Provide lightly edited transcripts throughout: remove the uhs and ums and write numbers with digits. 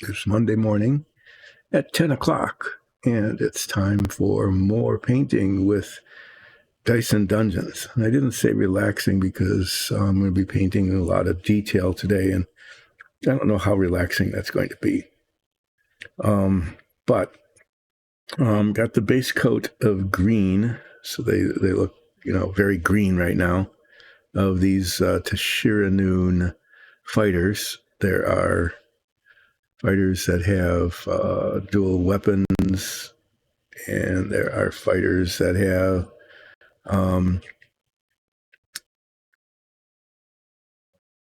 It's Monday morning at 10 o'clock, and it's time for more painting with Dice and Dungeons. And I didn't say relaxing because I'm going to be painting in a lot of detail today, and I don't know how relaxing that's going to be. But got the base coat of green, so they look, very green right now, of these Tashir'anun fighters. There are fighters that have dual weapons, and there are fighters that have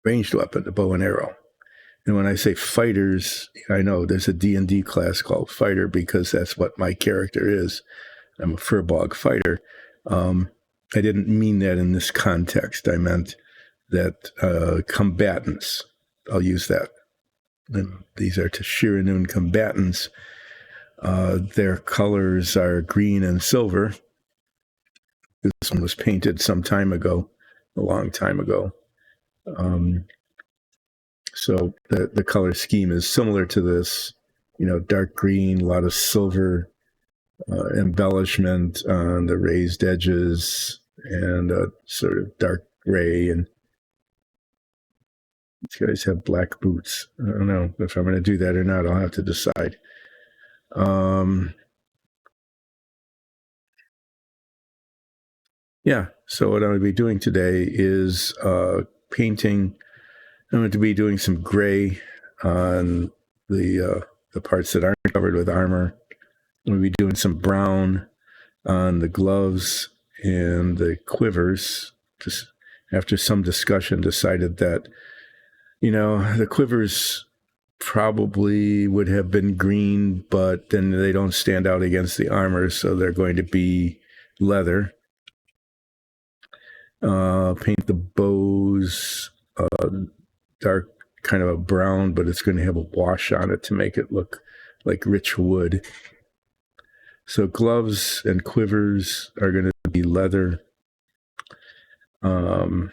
ranged weapon, the bow and arrow. And when I say fighters, I know there's a D&D class called fighter because that's what my character is. I'm a furbog fighter. I didn't mean that in this context. I meant that combatants. I'll use that. And these are Tashir'anun combatants. Their colors are green and silver. This one was painted some time ago, a long time ago. So the color scheme is similar to this, dark green, a lot of silver embellishment on the raised edges, and sort of dark gray. And these guys have black boots. I don't know if I'm going to do that or not. I'll have to decide. So what I'm going to be doing today is painting. I'm going to be doing some gray on the parts that aren't covered with armor. I'm going to be doing some brown on the gloves and the quivers. Just after some discussion, decided that, the quivers probably would have been green, but then they don't stand out against the armor, so they're going to be leather. Paint the bows dark, kind of a brown, but it's going to have a wash on it to make it look like rich wood. So gloves and quivers are going to be leather. Under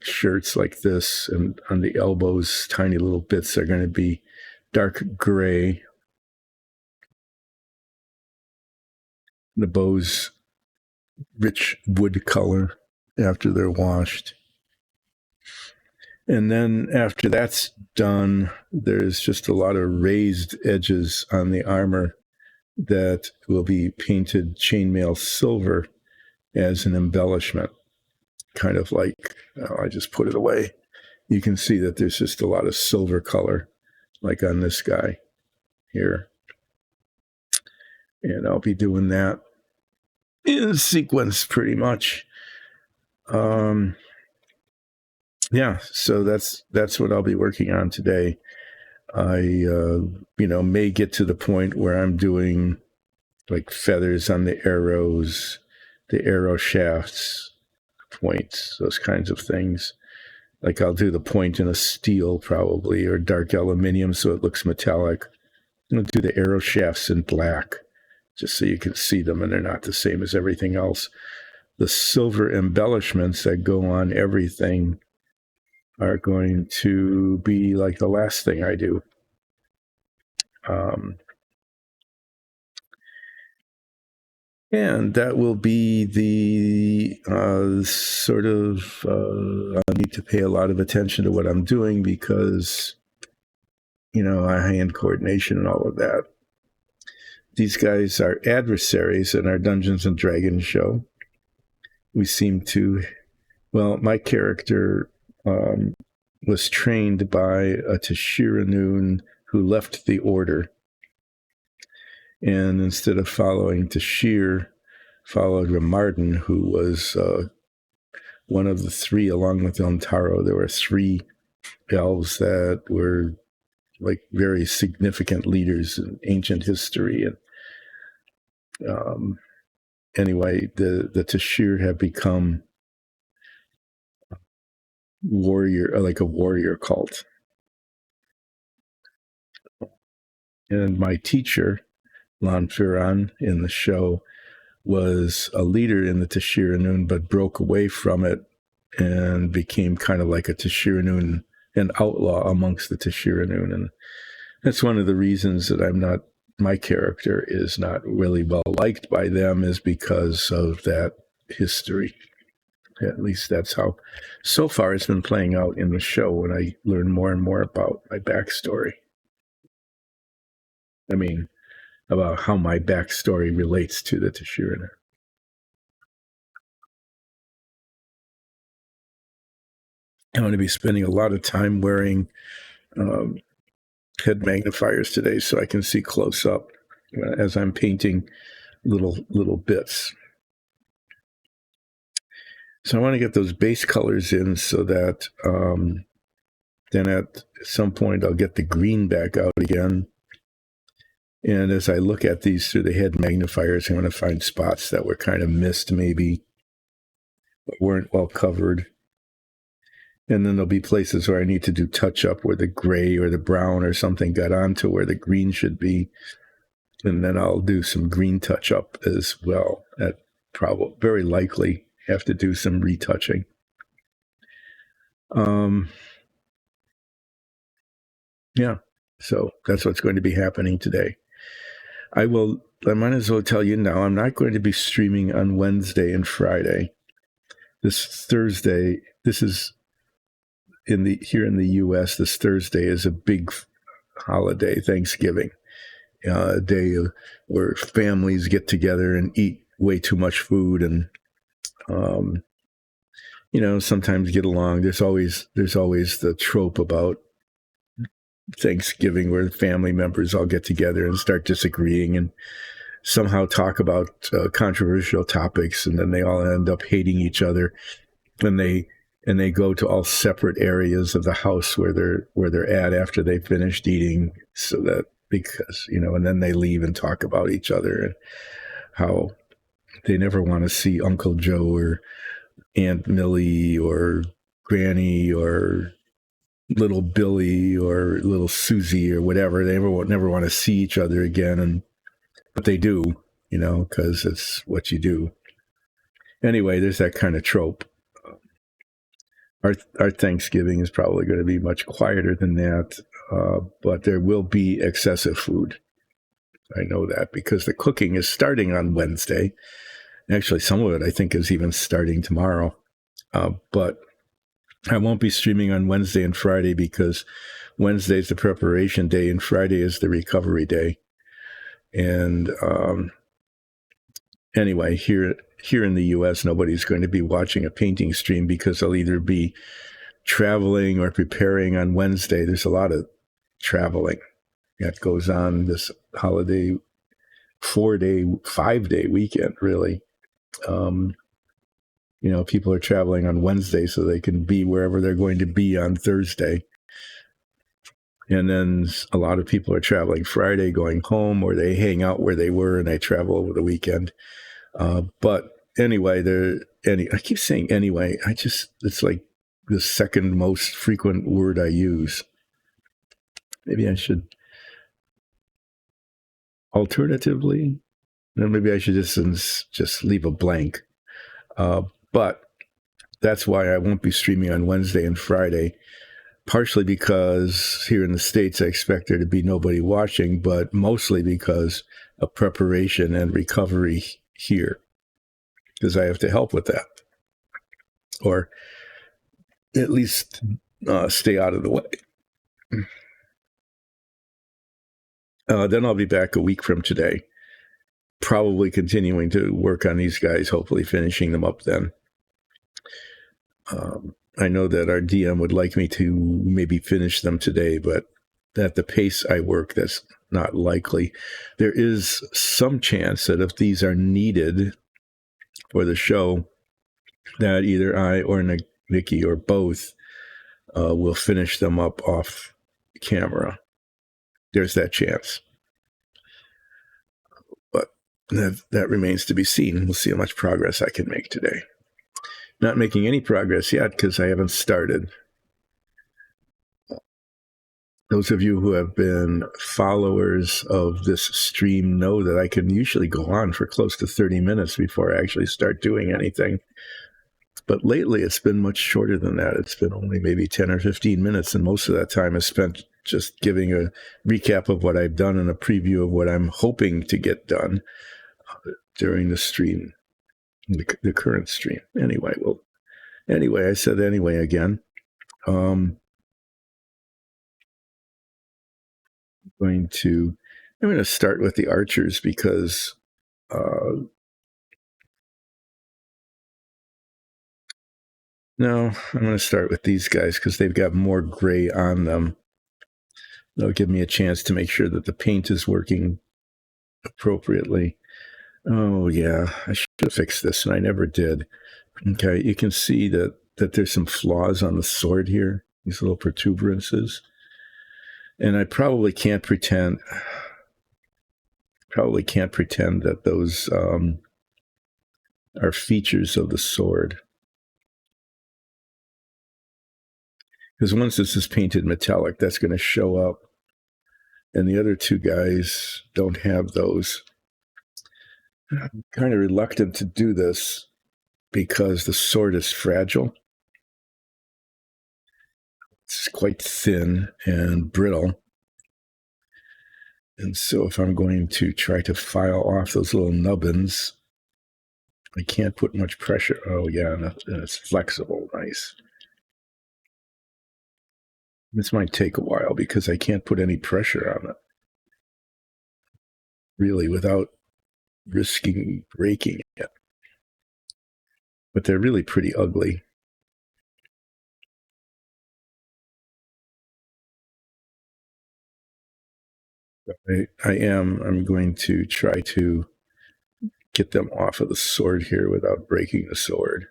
shirts like this and on the elbows, tiny little bits are going to be dark gray. The bows, rich wood color after they're washed. And then after that's done, there's just a lot of raised edges on the armor that will be painted chainmail silver as an embellishment. Kind of like, I just put it away. You can see that there's just a lot of silver color, like on this guy here. And I'll be doing that in sequence pretty much. So that's what I'll be working on today. I may get to the point where I'm doing like feathers on the arrows, the arrow shafts, points, those kinds of things. Like I'll do the point in a steel probably, or dark aluminium so it looks metallic. I'll do the arrow shafts in black just so you can see them and they're not the same as everything else. The silver embellishments that go on everything are going to be like the last thing I do. And that will be the I need to pay a lot of attention to what I'm doing because, hand coordination and all of that. These guys are adversaries in our Dungeons and Dragons show. We seem to, my character was trained by a Tashir'anun who left the order. And instead of following Tashir, followed Ramardan, who was one of the three, along with Elmtaro. There were three elves that were like very significant leaders in ancient history. And anyway, the Tashir have become like a warrior cult. And my teacher, Lanfiran, in the show, was a leader in the Tashir'anun, but broke away from it and became kind of like a Tashir'anun an outlaw amongst the Tashir'anun. And that's one of the reasons that my character is not really well liked by them, is because of that history. At least that's how, so far, it's been playing out in the show when I learn more and more about my backstory. I mean, about how my backstory relates to the Tashir'anun. I'm going to be spending a lot of time wearing head magnifiers today so I can see close up as I'm painting little bits. So I want to get those base colors in so that then at some point I'll get the green back out again. And as I look at these through the head magnifiers, I want to find spots that were kind of missed maybe, but weren't well covered. And then there'll be places where I need to do touch up where the gray or the brown or something got onto where the green should be. And then I'll do some green touch up as well. That probably very likely have to do some retouching. Yeah, so that's what's going to be happening today. I might as well tell you now, I'm not going to be streaming on Wednesday and Friday. This Thursday, this is here in the U.S., this Thursday is a big holiday, Thanksgiving, a day where families get together and eat way too much food and, sometimes get along. There's always the trope about Thanksgiving where family members all get together and start disagreeing and somehow talk about controversial topics, and then they all end up hating each other. And they go to all separate areas of the house where they're at after they finished eating, so that because and then they leave and talk about each other and how they never want to see Uncle Joe or Aunt Millie or Granny or little Billy or little Susie or whatever. They never want to see each other again, but they do, because it's what you do. Anyway, there's that kind of trope. Our Thanksgiving is probably going to be much quieter than that, but there will be excessive food. I know that because the cooking is starting on Wednesday. Actually, some of it I think is even starting tomorrow. But I won't be streaming on Wednesday and Friday because Wednesday is the preparation day and Friday is the recovery day. And anyway, here in the U.S., nobody's going to be watching a painting stream because I'll either be traveling or preparing on Wednesday. There's a lot of traveling that goes on this holiday 5-day weekend, really. People are traveling on Wednesday so they can be wherever they're going to be on Thursday. And then a lot of people are traveling Friday, going home, or they hang out where they were and they travel over the weekend. But anyway, I keep saying anyway, it's like the second most frequent word I use. Maybe I should alternatively, maybe I should just leave a blank. But that's why I won't be streaming on Wednesday and Friday, partially because here in the States, I expect there to be nobody watching, but mostly because of preparation and recovery here, because I have to help with that, or at least stay out of the way. Then I'll be back a week from today, probably continuing to work on these guys, hopefully finishing them up then. I know that our DM would like me to maybe finish them today, but at the pace I work, that's not likely. There is some chance that if these are needed for the show, that either I or Nikki or both will finish them up off camera. There's that chance. But that remains to be seen. We'll see how much progress I can make today. Not making any progress yet because I haven't started. Those of you who have been followers of this stream know that I can usually go on for close to 30 minutes before I actually start doing anything. But lately, it's been much shorter than that. It's been only maybe 10 or 15 minutes, and most of that time is spent just giving a recap of what I've done and a preview of what I'm hoping to get done during the stream, the current stream. Anyway, I said anyway again. I'm going to start with the archers because no, I'm going to start with these guys because they've got more gray on them. They'll give me a chance to make sure that the paint is working appropriately. Oh, yeah, I should have fixed this, and I never did. Okay, you can see that there's some flaws on the sword here, these little protuberances. And I probably can't pretend that those are features of the sword. Because once this is painted metallic, that's going to show up. And the other two guys don't have those. I'm kind of reluctant to do this because the sword is fragile. It's quite thin and brittle. And so if I'm going to try to file off those little nubbins, I can't put much pressure. Oh, yeah, and it's flexible. Nice. This might take a while because I can't put any pressure on it, really, without risking breaking it. But they're really pretty ugly. I'm going to try to get them off of the sword here without breaking the sword.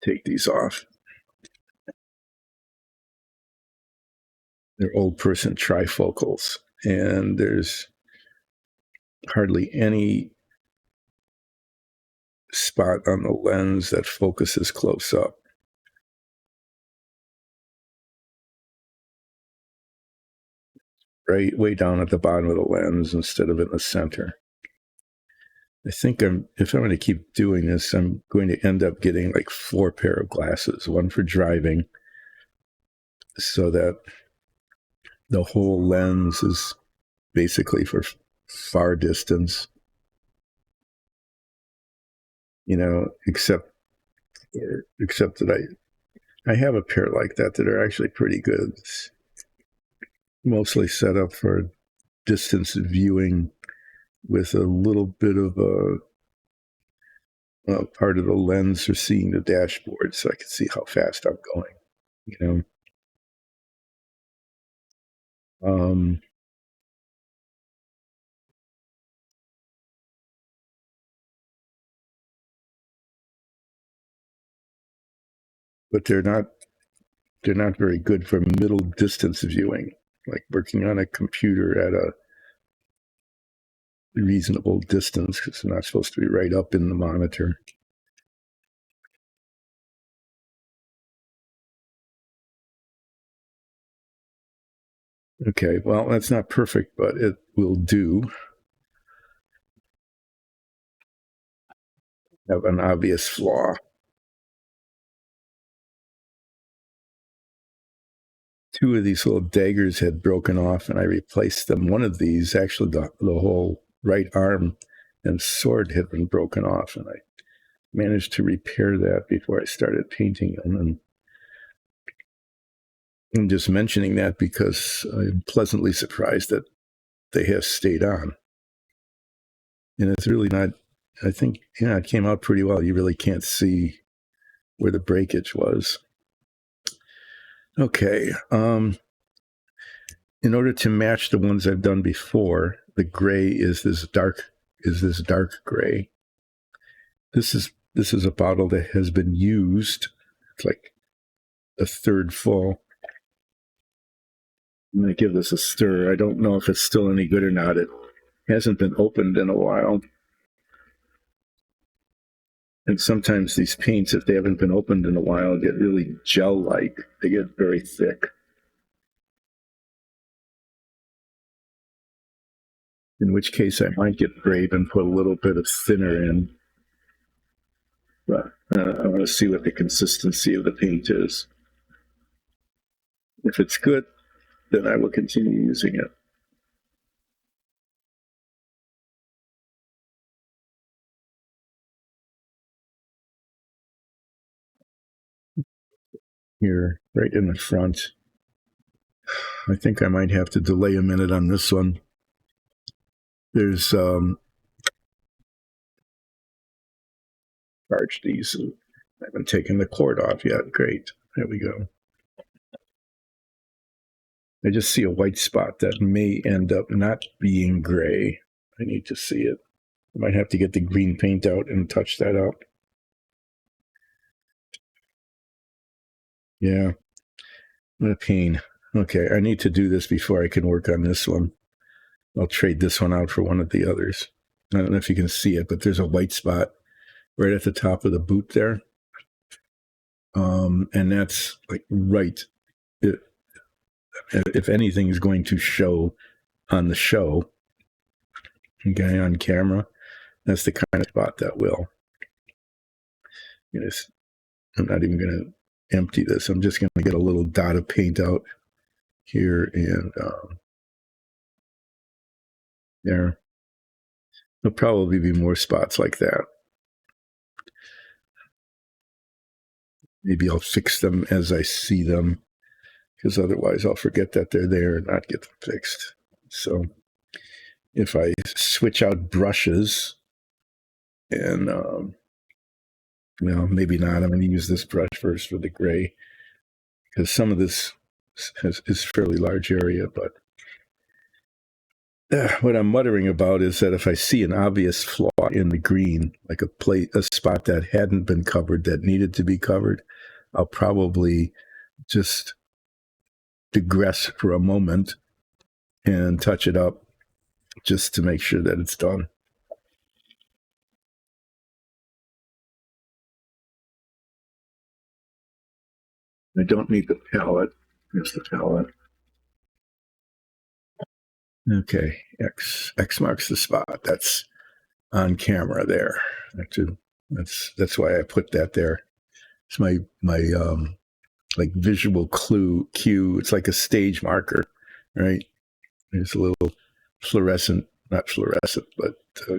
Take these off. They're old person trifocals, and there's hardly any spot on the lens that focuses close up. Right way down at the bottom of the lens instead of in the center. I think if I'm going to keep doing this, I'm going to end up getting like 4 pair of glasses, one for driving, so that the whole lens is basically for far distance, except that I have a pair like that are actually pretty good. It's mostly set up for distance viewing with a little bit of a part of the lens for seeing the dashboard, so I can see how fast I'm going, but they're not very good for middle distance viewing, like working on a computer at a reasonable distance, because they're not supposed to be right up in the monitor. Okay, well, that's not perfect, but it will do. Have an obvious flaw. 2 of these little daggers had broken off, and I replaced them. One of these, actually, the whole right arm and sword had been broken off, and I managed to repair that before I started painting them. And I'm just mentioning that because I'm pleasantly surprised that they have stayed on. And it's really not, I think, it came out pretty well. You really can't see where the breakage was. Okay. In order to match the ones I've done before, the gray is this dark gray. This is a bottle that has been used. It's like a third full. I'm going to give this a stir. I don't know if it's still any good or not. It hasn't been opened in a while. And sometimes these paints, if they haven't been opened in a while, get really gel-like. They get very thick. In which case I might get brave and put a little bit of thinner in. But I want to see what the consistency of the paint is. If it's good, then I will continue using it. Here, right in the front. I think I might have to delay a minute on this one. There's charge these. I haven't taken the cord off yet. Great. There we go. I just see a white spot that may end up not being gray. I need to see it. I might have to get the green paint out and touch that up. Yeah. What a pain. Okay, I need to do this before I can work on this one. I'll trade this one out for one of the others. I don't know if you can see it, but there's a white spot right at the top of the boot there. And that's like right. If anything is going to show on the show, okay, on camera, that's the kind of spot that will. I'm not even going to empty this. I'm just going to get a little dot of paint out here and there. There'll probably be more spots like that. Maybe I'll fix them as I see them, because otherwise I'll forget that they're there and not get them fixed. So if I switch out brushes and, maybe not, I'm going to use this brush first for the gray, because some of this is fairly large area, but what I'm muttering about is that if I see an obvious flaw in the green, like a spot that hadn't been covered that needed to be covered, I'll probably just digress for a moment and touch it up just to make sure that it's done. I don't need the palette. Here's the palette. Okay, X marks the spot. That's on camera there. That's why I put that there. It's my like visual cue. It's like a stage marker, right? There's a little not fluorescent, but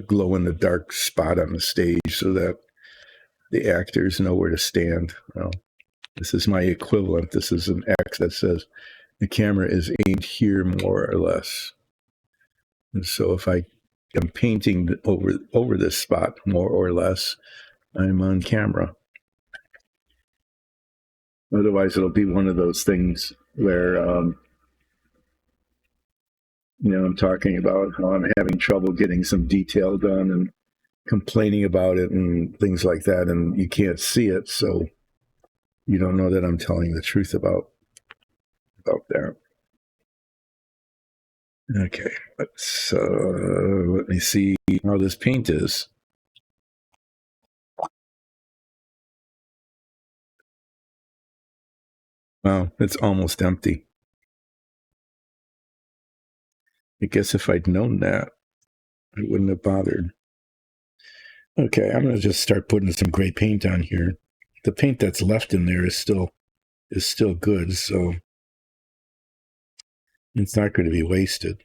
glow in the dark spot on the stage so that the actors know where to stand. Well, this is my equivalent. This is an X that says the camera is aimed here more or less. And so if I am painting over this spot more or less, I'm on camera. Otherwise, it'll be one of those things where, I'm talking about how I'm having trouble getting some detail done and complaining about it and things like that, and you can't see it, so you don't know that I'm telling the truth about that. Okay, let me see how this paint is. Wow, it's almost empty. I guess if I'd known that, I wouldn't have bothered. Okay, I'm going to just start putting some gray paint on here. The paint that's left in there is still good, so it's not going to be wasted.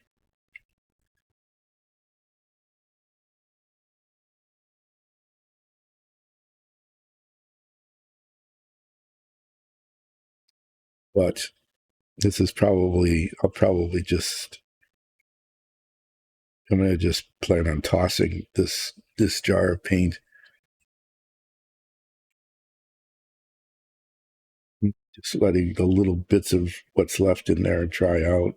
But this is I'm going to just plan on tossing this jar of paint. Just letting the little bits of what's left in there dry out.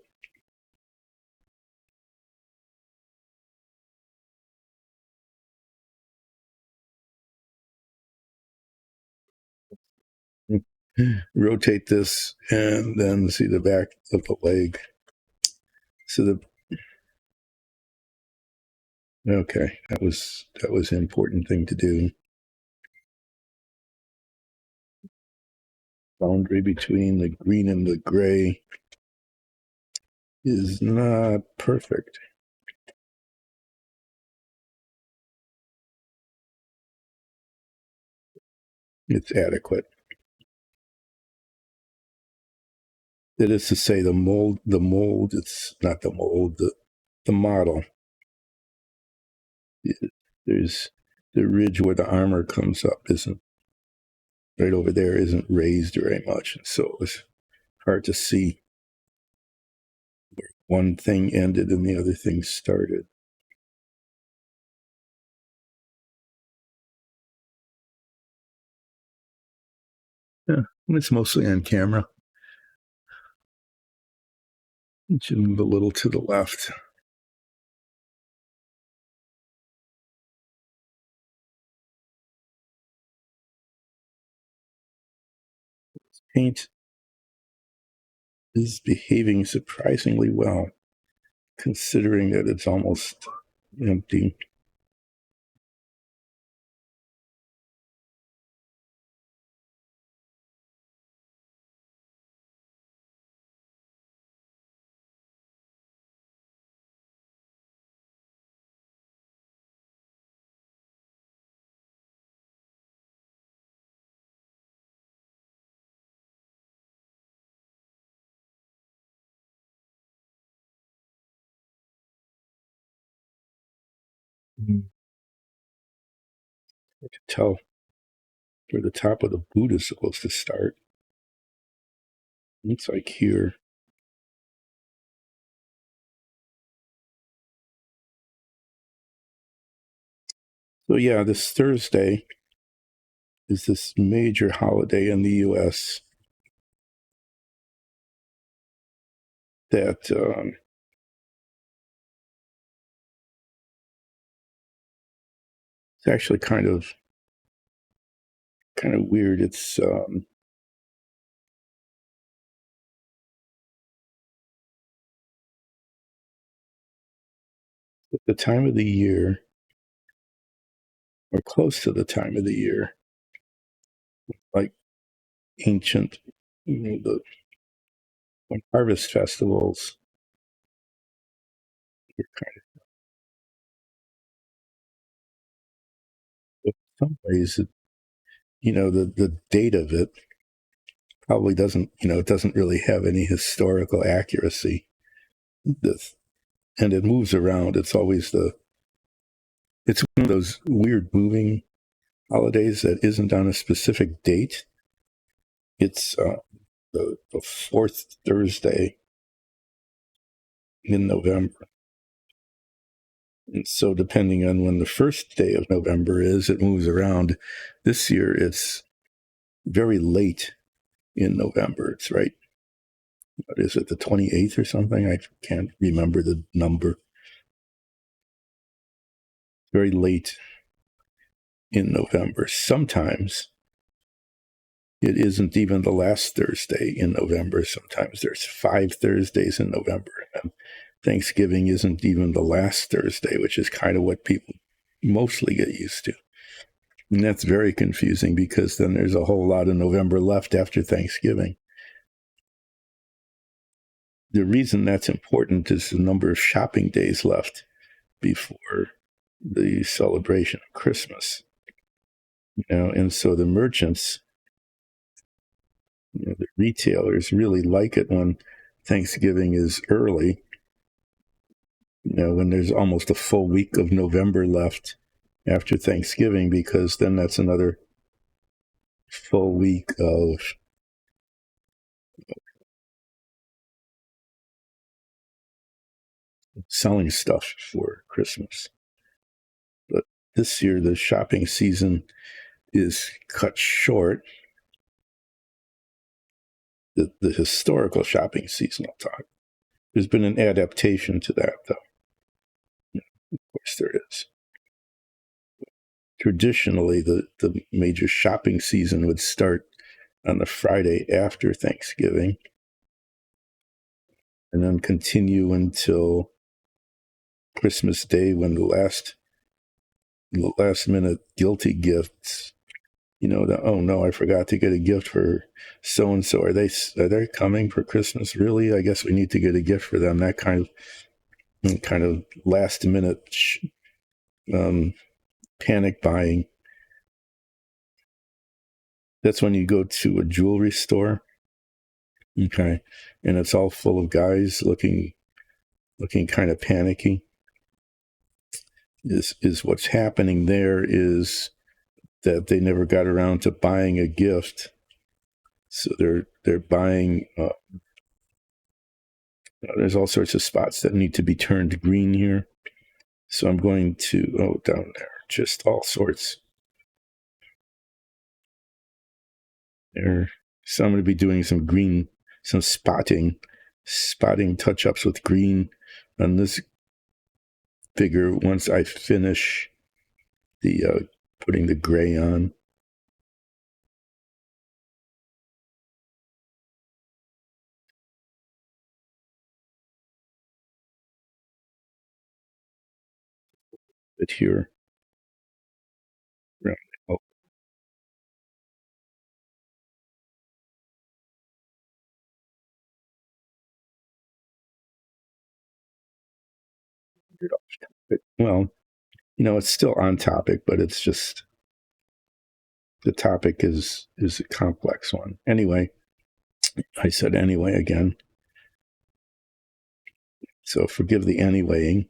Rotate this and then see the back of the leg. Okay, that was an important thing to do. Boundary between the green and the gray is not perfect. it's adequate. That is to say, the mold, it's not the mold, the model. There's the ridge where the armor comes up isn't right over there, isn't raised very much. And so it's hard to see where one thing ended and the other thing started. Yeah, and it's mostly on camera. It should move a little to the left. Paint is behaving surprisingly well, considering that it's almost empty. Mm. I can tell where the top of the boot is supposed to start. Looks like here. So yeah, this Thursday is this major holiday in the U.S. that it's actually kind of weird. It's at the time of the year, or close to the time of the year, like ancient, the when harvest festivals were kind of, in some ways, the date of it probably doesn't, it doesn't really have any historical accuracy. This, and it moves around. It's always it's one of those weird moving holidays that isn't on a specific date. It's the fourth Thursday in November. And so, depending on when the first day of November is, it moves around. This year, it's very late in November. It's right, what is it, the 28th or something? I can't remember the number. Very late in November. Sometimes it isn't even the last Thursday in November. Sometimes there's 5 Thursdays in November. And Thanksgiving isn't even the last Thursday, which is kind of what people mostly get used to. And that's very confusing because then there's a whole lot of November left after Thanksgiving. The reason that's important is the number of shopping days left before the celebration of Christmas. And so the merchants, the retailers really like it when Thanksgiving is early, when there's almost a full week of November left after Thanksgiving, because then that's another full week of selling stuff for Christmas. But this year, the shopping season is cut short. The historical shopping season, I'll talk. There's been an adaptation to that, though. Of course, there is. Traditionally, the major shopping season would start on the Friday after Thanksgiving and then continue until Christmas Day, when the last minute guilty gifts, oh no, I forgot to get a gift for so and so. Are they coming for Christmas? Really? I guess we need to get a gift for them. That kind of last minute panic buying That's when you go to a jewelry store. Okay. And it's all full of guys looking kind of panicky. Is what's happening there is that they never got around to buying a gift. So they're buying there's all sorts of spots that need to be turned green here. So I'm going to down there, just all sorts. There. So I'm going to be doing some green, some spotting touch-ups with green on this figure once I finish the putting the gray on. But here, around, oh, well, it's still on topic, but it's just the topic is a complex one. Anyway, I said anyway again. So forgive the anywaying.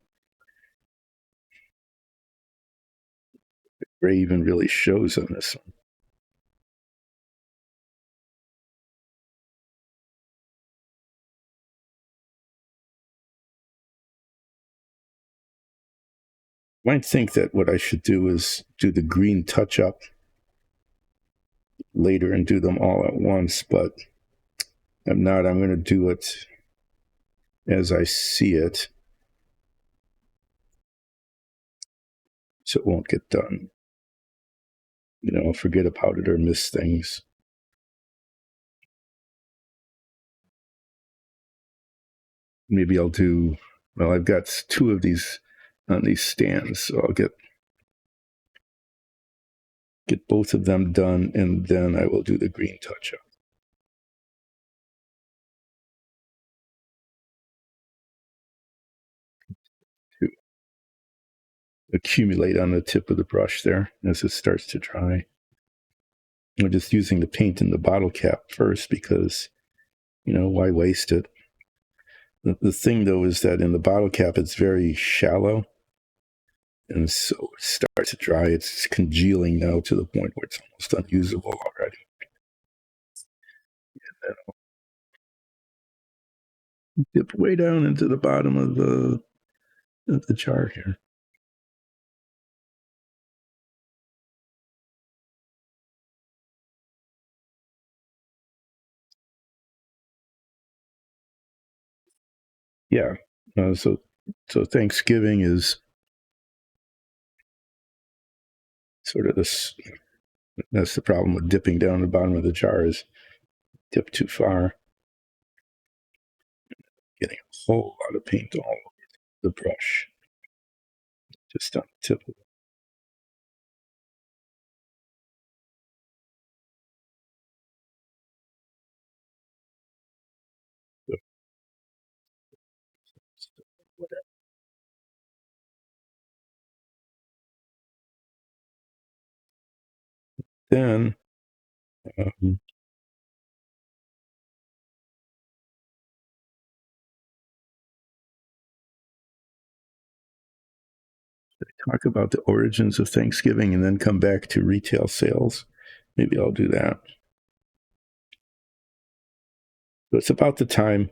Gray even really shows on this one. I might think that what I should do is do the green touch-up later and do them all at once, but I'm not. I'm going to do it as I see it, so it won't get done. I'll forget about it or miss things. Maybe I'll do, well, I've got 2 of these on these stands, so I'll get both of them done, and then I will do the green touch-up. To accumulate on the tip of the brush there as it starts to dry. I'm just using the paint in the bottle cap first because, why waste it? The thing, though, is that in the bottle cap, it's very shallow. And so it starts to dry. It's congealing now to the point where it's almost unusable already. And then I'll dip way down into the bottom of the jar here. Yeah. So Thanksgiving is sort of this. That's the problem with dipping down the bottom of the jar is dip too far, getting a whole lot of paint all over the brush, just on the tip of it. Whatever. Then talk about the origins of Thanksgiving and then come back to retail sales. Maybe I'll do that. So it's about the time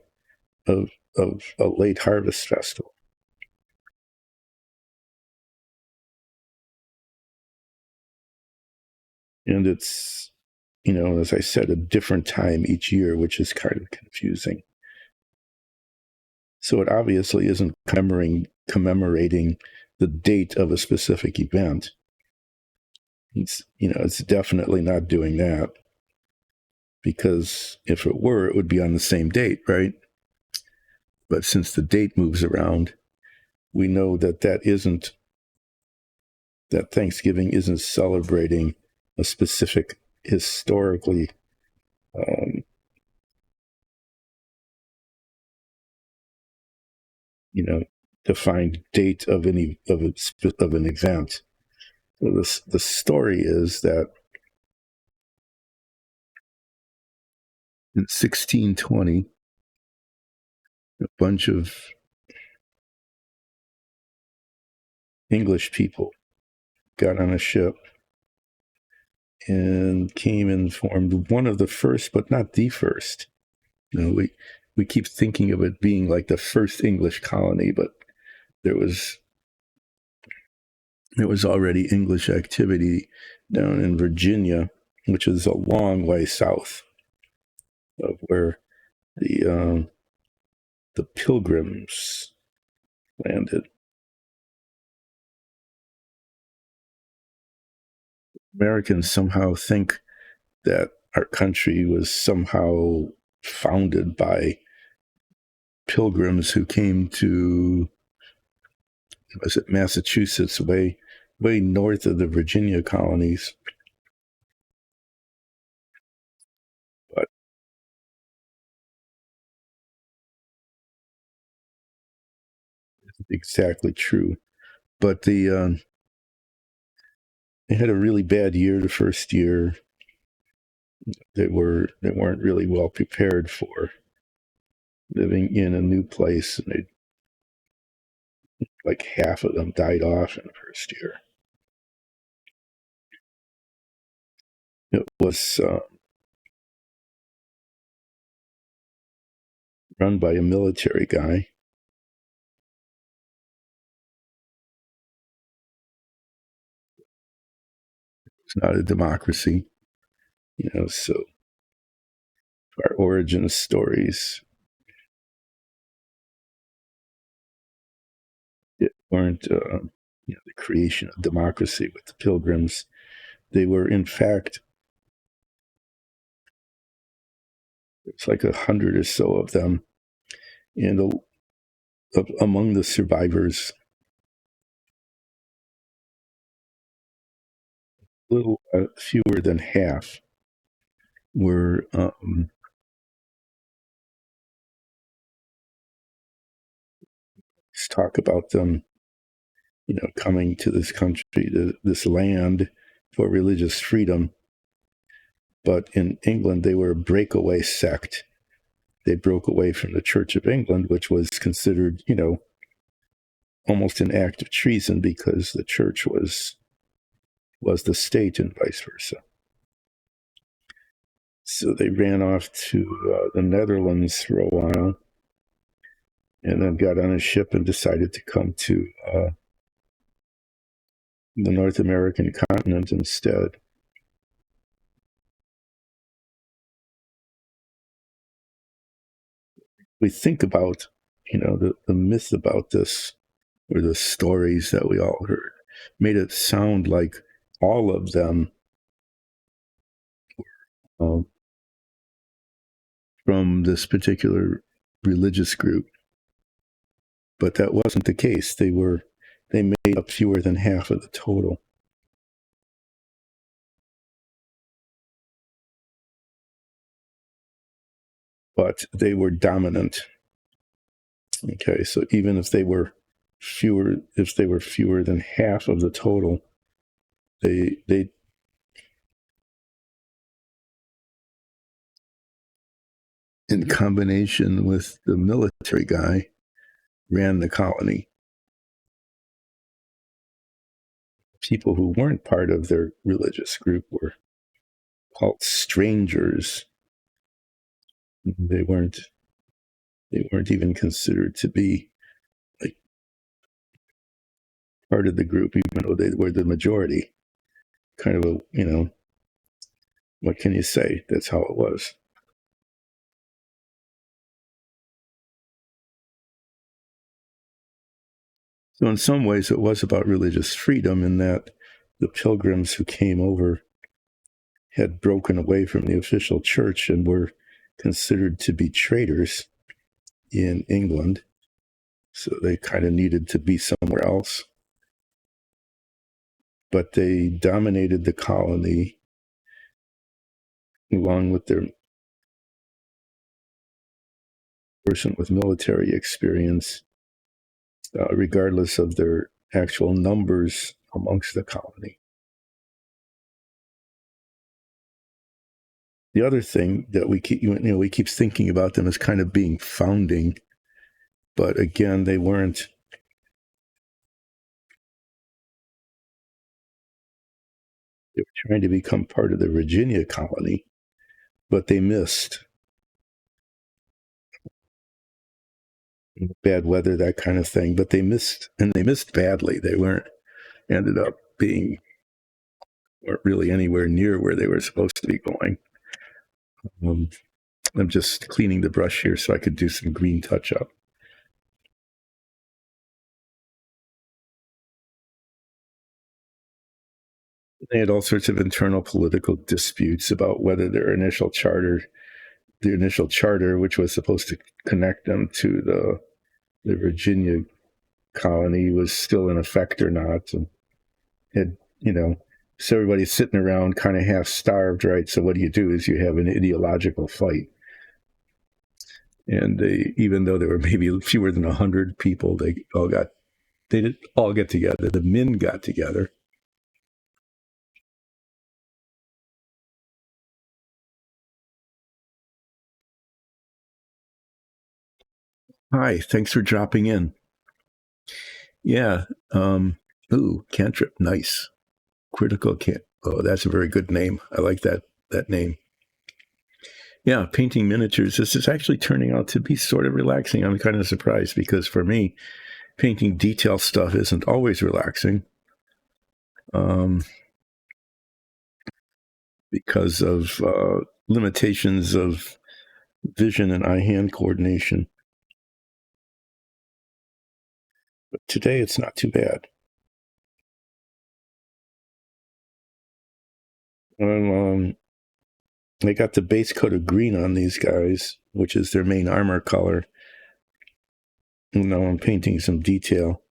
of a late harvest festival. And it's, as I said, a different time each year, which is kind of confusing. So it obviously isn't commemorating the date of a specific event. It's definitely not doing that, because if it were, it would be on the same date, right? But since the date moves around, we know that Thanksgiving isn't celebrating a specific historically defined date of an event. So the story is that In 1620, a bunch of English people got on a ship and came and formed one of the first, but not the first. We keep thinking of it being like the first English colony, but there was already English activity down in Virginia, which is a long way south of where the Pilgrims landed. Americans somehow think that our country was somehow founded by pilgrims who came to, was it Massachusetts, way north of the Virginia colonies. But it's exactly true. But they had a really bad year the first year. They weren't really well prepared for living in a new place, and like half of them died off in the first year. It was run by a military guy. It's not a democracy, so our origin stories, it weren't the creation of democracy with the Pilgrims. They were, in fact, it's like 100 or so of them, and among the survivors, a little fewer than half were let's talk about them, coming to this country, to this land for religious freedom. But in England, they were a breakaway sect. They broke away from the Church of England, which was considered, almost an act of treason because the church was the state and vice versa. So they ran off to the Netherlands for a while, and then got on a ship and decided to come to the North American continent instead. We think about, the myth about this, or the stories that we all heard, made it sound like all of them from this particular religious group. But that wasn't the case. They made up fewer than half of the total. But they were dominant. Okay, so even if they were fewer than half of the total, they in combination with the military guy, ran the colony. People who weren't part of their religious group were called strangers. They weren't even considered to be like part of the group, even though they were the majority. Kind of what can you say? That's how it was. So in some ways, it was about religious freedom in that the pilgrims who came over had broken away from the official church and were considered to be traitors in England. So they kind of needed to be somewhere else. But they dominated the colony along with their person with military experience, regardless of their actual numbers amongst the colony. The other thing that we keep thinking about them as kind of being founding, but again, they weren't. They were trying to become part of the Virginia colony, but they missed. Bad weather, that kind of thing. But they missed, and they missed badly. They ended up weren't really anywhere near where they were supposed to be going. I'm just cleaning the brush here so I could do some green touch up. They had all sorts of internal political disputes about whether the initial charter, which was supposed to connect them to the Virginia colony, was still in effect or not. And had, so everybody's sitting around kind of half starved, right? So what do? Is you have an ideological fight. And even though there were maybe fewer than 100 people, they did all get together. The men got together. Hi, thanks for dropping in. Yeah. Cantrip, nice. Critical can't. Oh, that's a very good name. I like that name. Yeah, painting miniatures. This is actually turning out to be sort of relaxing. I'm kind of surprised because for me, painting detail stuff isn't always relaxing. Because of limitations of vision and eye-hand coordination. But today it's not too bad. I got the base coat of green on these guys, which is their main armor color. And now I'm painting some detail.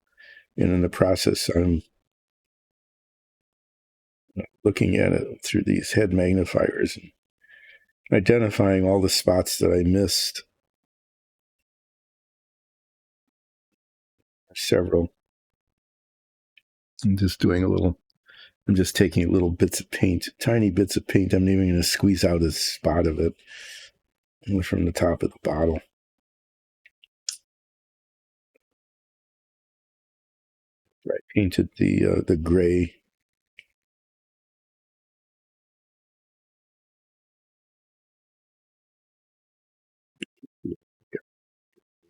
And in the process, I'm looking at it through these head magnifiers and identifying all the spots that I missed. Several. I'm just taking little bits of paint, tiny bits of paint. I'm even going to squeeze out a spot of it from the top of the bottle. I painted the gray.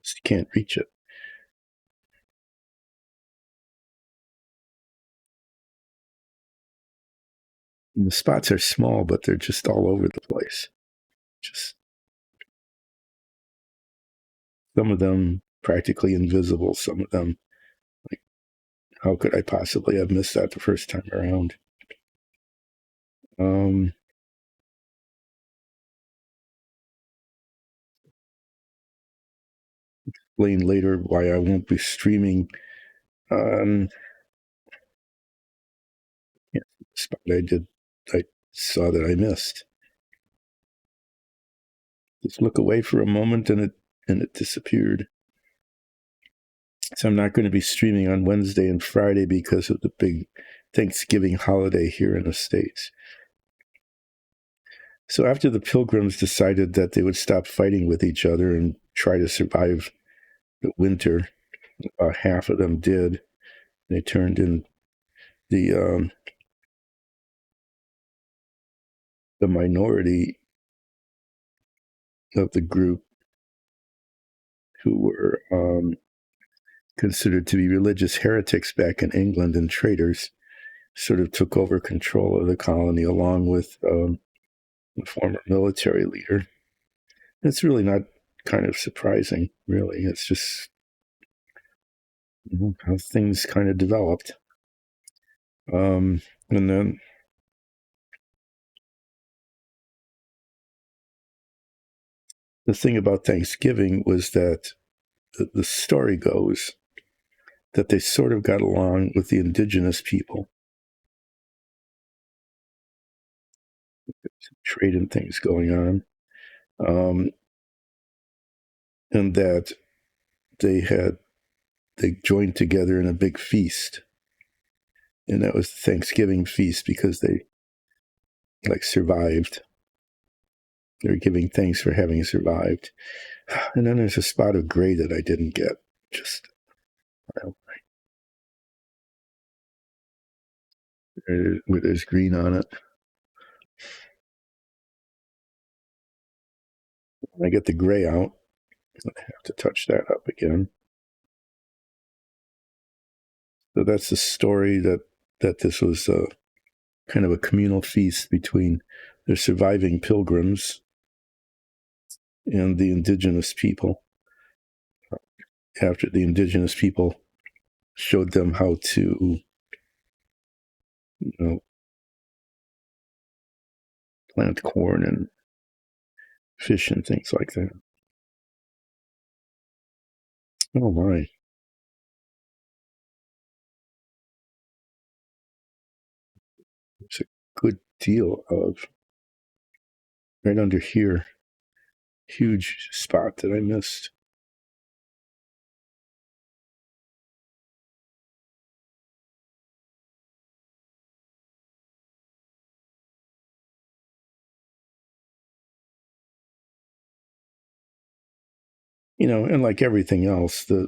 Just can't reach it. And the spots are small, but they're just all over the place. Just some of them practically invisible. Some of them, like, how could I possibly have missed that the first time around? Explain later why I won't be streaming on the spot I saw that I missed. Just look away for a moment and it disappeared. So I'm not going to be streaming on Wednesday and Friday because of the big Thanksgiving holiday here in the States. So after the Pilgrims decided that they would stop fighting with each other and try to survive the winter, about half of them did. They turned in the minority of the group who were considered to be religious heretics back in England and traitors sort of took over control of the colony along with the former military leader. It's really not kind of surprising, really. It's just how things kind of developed. And then the thing about Thanksgiving was that the story goes that they sort of got along with the indigenous people. Trade and things going on. And that they joined together in a big feast. And that was the Thanksgiving feast because they survived. They're giving thanks for having survived. And then there's a spot of gray that I didn't get. Just, where there's green on it. When I get the gray out, I have to touch that up again. So that's the story that this was kind of a communal feast between the surviving pilgrims and the indigenous people. After the indigenous people showed them how to, plant corn and fish and things like that. Oh my. It's a good deal of right under here. Huge spot that I missed. And like everything else, the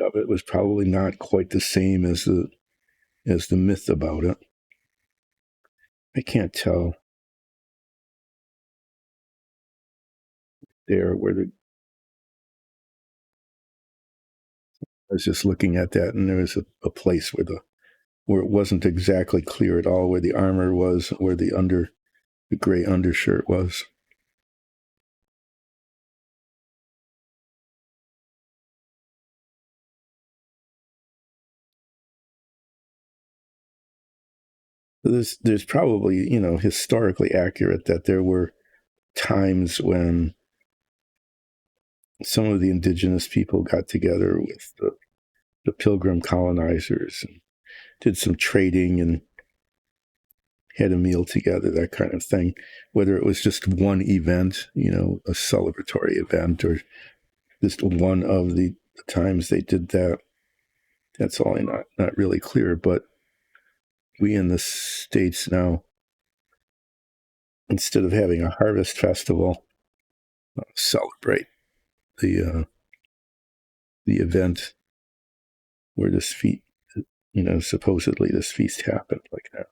of it was probably not quite the same as the myth about it. I can't tell there where I was just looking at that, and there was a place where it wasn't exactly clear at all, where the armor was, where the gray undershirt was. There's probably, historically accurate that there were times when some of the indigenous people got together with the pilgrim colonizers and did some trading and had a meal together, that kind of thing. Whether it was just one event, a celebratory event, or just one of the times they did that, that's all not really clear. But we in the States now, instead of having a harvest festival, celebrate the event where this feast, supposedly this feast happened, like that.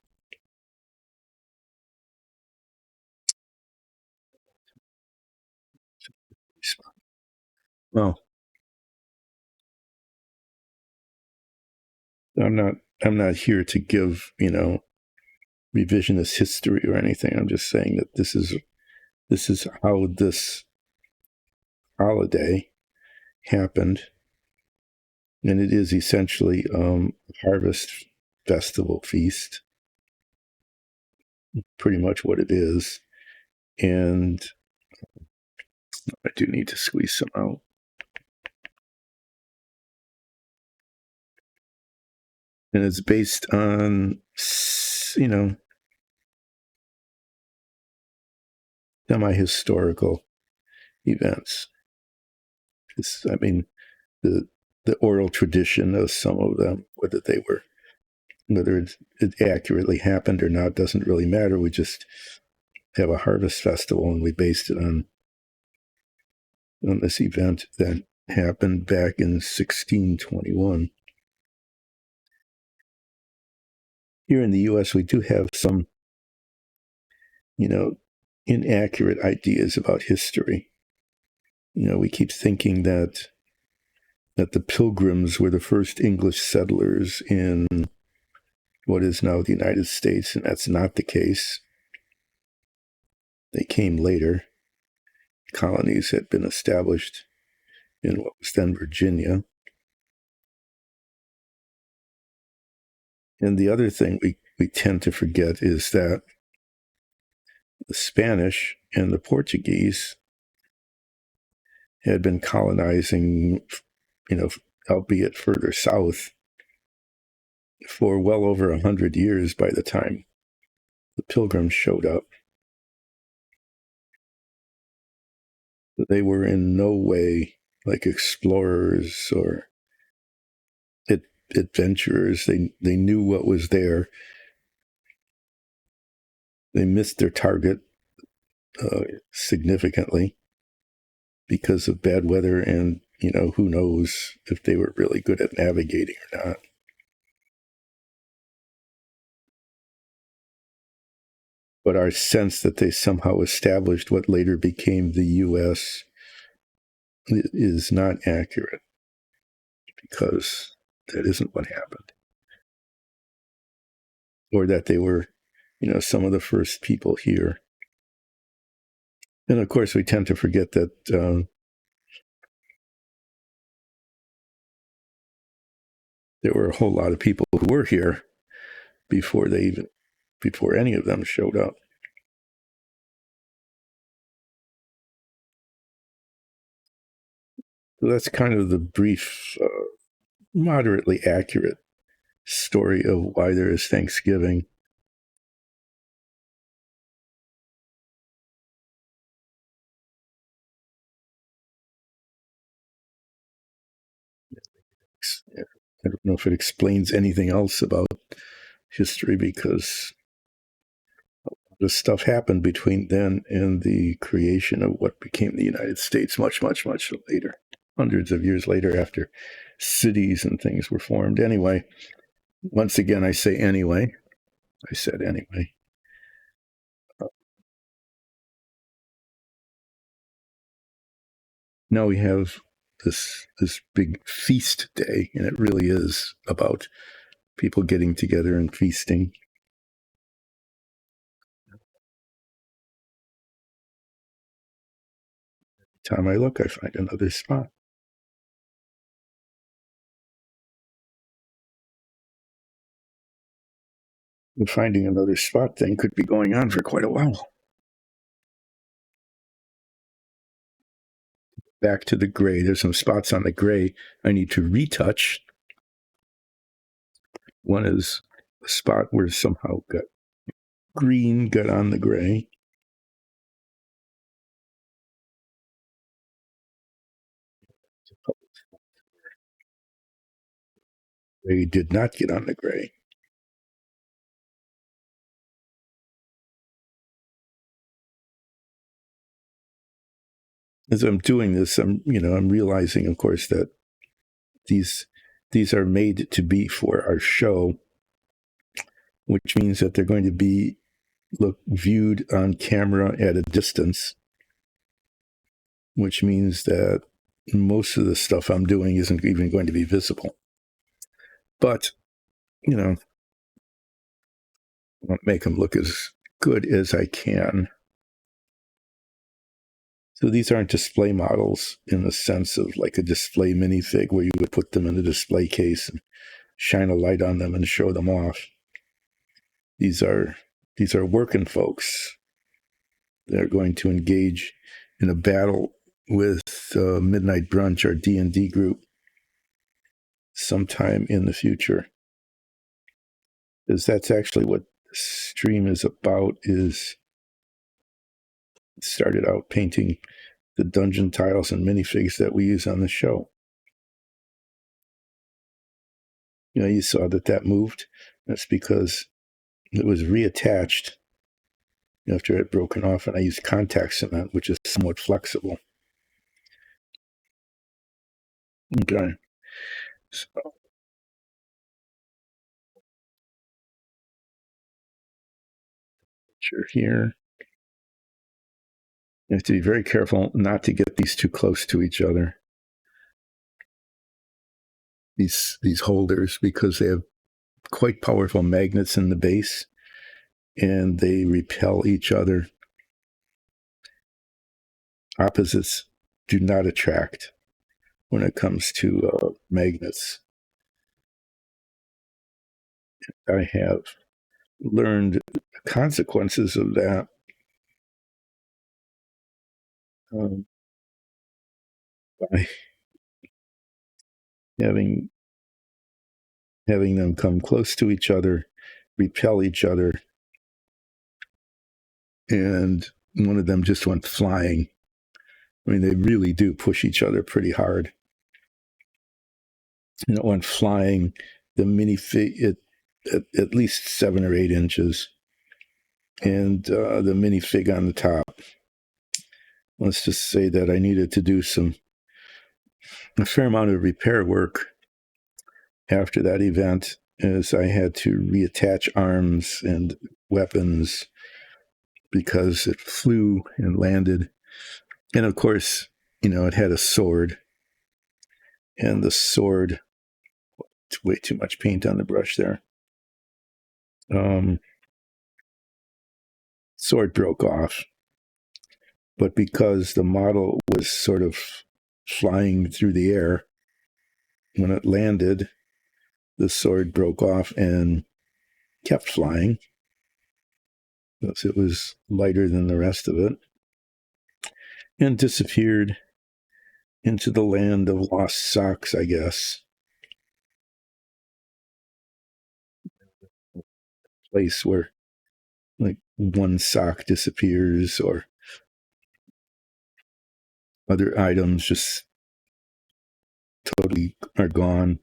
Well, I'm not here to give, revisionist history or anything. I'm just saying that this is how this holiday happened, and it is essentially a harvest festival feast, pretty much what it is. And I do need to squeeze some out. And it's based on, semi-historical events. I mean, the oral tradition of some of them, whether it accurately happened or not, doesn't really matter. We just have a harvest festival, and we based it on this event that happened back in 1621. Here in the U.S., we do have some, inaccurate ideas about history. We keep thinking that the Pilgrims were the first English settlers in what is now the United States, and that's not the case. They came later. Colonies had been established in what was then Virginia. And the other thing we tend to forget is that the Spanish and the Portuguese had been colonizing, albeit further south, for well over 100 years by the time the Pilgrims showed up. They were in no way like explorers, or adventurers. They knew what was there. They missed their target significantly because of bad weather, and who knows if they were really good at navigating or not. But our sense that they somehow established what later became the U.S. is not accurate, because that isn't what happened. Or that they were, some of the first people here. And of course, we tend to forget that there were a whole lot of people who were here before any of them showed up. So that's kind of the brief, moderately accurate story of why there is Thanksgiving. I don't know if it explains anything else about history, because this stuff happened between then and the creation of what became the United States much, much, much later, hundreds of years later, after cities and things were formed. Anyway, once again, I say anyway. I said anyway. Now we have this big feast day, and it really is about people getting together and feasting. Every time I look, I find another spot. And finding another spot thing could be going on for quite a while. Back to the gray. There's some spots on the gray I need to retouch. One is a spot where somehow green got on the gray. Gray did not get on the gray. As I'm doing this, I'm realizing, of course, that these are made to be for our show, which means that they're going to be viewed on camera at a distance, which means that most of the stuff I'm doing isn't even going to be visible. But, I want to make them look as good as I can. So these aren't display models in the sense of like a display minifig where you would put them in a display case and shine a light on them and show them off. These are working folks. They're going to engage in a battle with Midnight Brunch, our D&D group, sometime in the future. Because that's actually what the stream is about. Is started out painting the dungeon tiles and minifigs that we use on the show. You saw that moved. That's because it was reattached after it had broken off, and I used contact cement, which is somewhat flexible. Okay. So, here. You have to be very careful not to get these too close to each other. These holders, because they have quite powerful magnets in the base, and they repel each other. Opposites do not attract when it comes to magnets. I have learned the consequences of that by having them come close to each other, repel each other, and one of them just went flying. I mean, they really do push each other pretty hard. And it went flying the minifig at least 7 or 8 inches, and the minifig on the top. Let's just say that I needed to do a fair amount of repair work after that event, as I had to reattach arms and weapons because it flew and landed. And of course, it had a sword, and the sword, it's way too much paint on the brush there. Sword broke off, but because the model was sort of flying through the air, when it landed, the sword broke off and kept flying because it was lighter than the rest of it, and disappeared into the land of lost socks, I guess. Place where like one sock disappears or other items just totally are gone.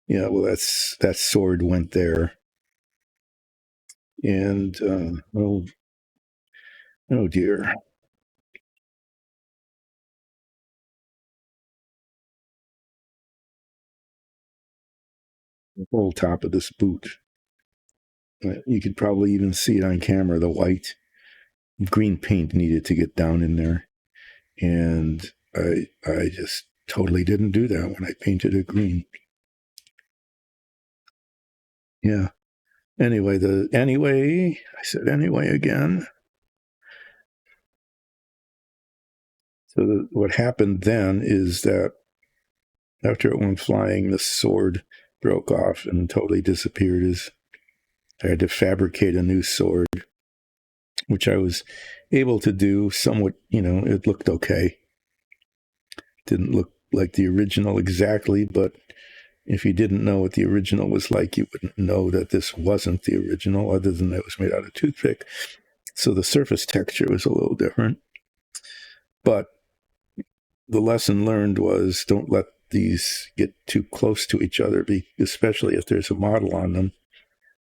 Yeah, well, that sword went there. And oh dear. The whole top of this boot. You could probably even see it on camera. The white, green paint needed to get down in there, and I just totally didn't do that when I painted it green. Yeah. Anyway, I said anyway again. So what happened then is that after it went flying, the sword broke off and totally disappeared. I had to fabricate a new sword, which I was able to do somewhat. It looked okay. Didn't look like the original exactly, but if you didn't know what the original was like, you wouldn't know that this wasn't the original, other than that it was made out of toothpick. So the surface texture was a little different. But the lesson learned was don't let these get too close to each other, especially if there's a model on them,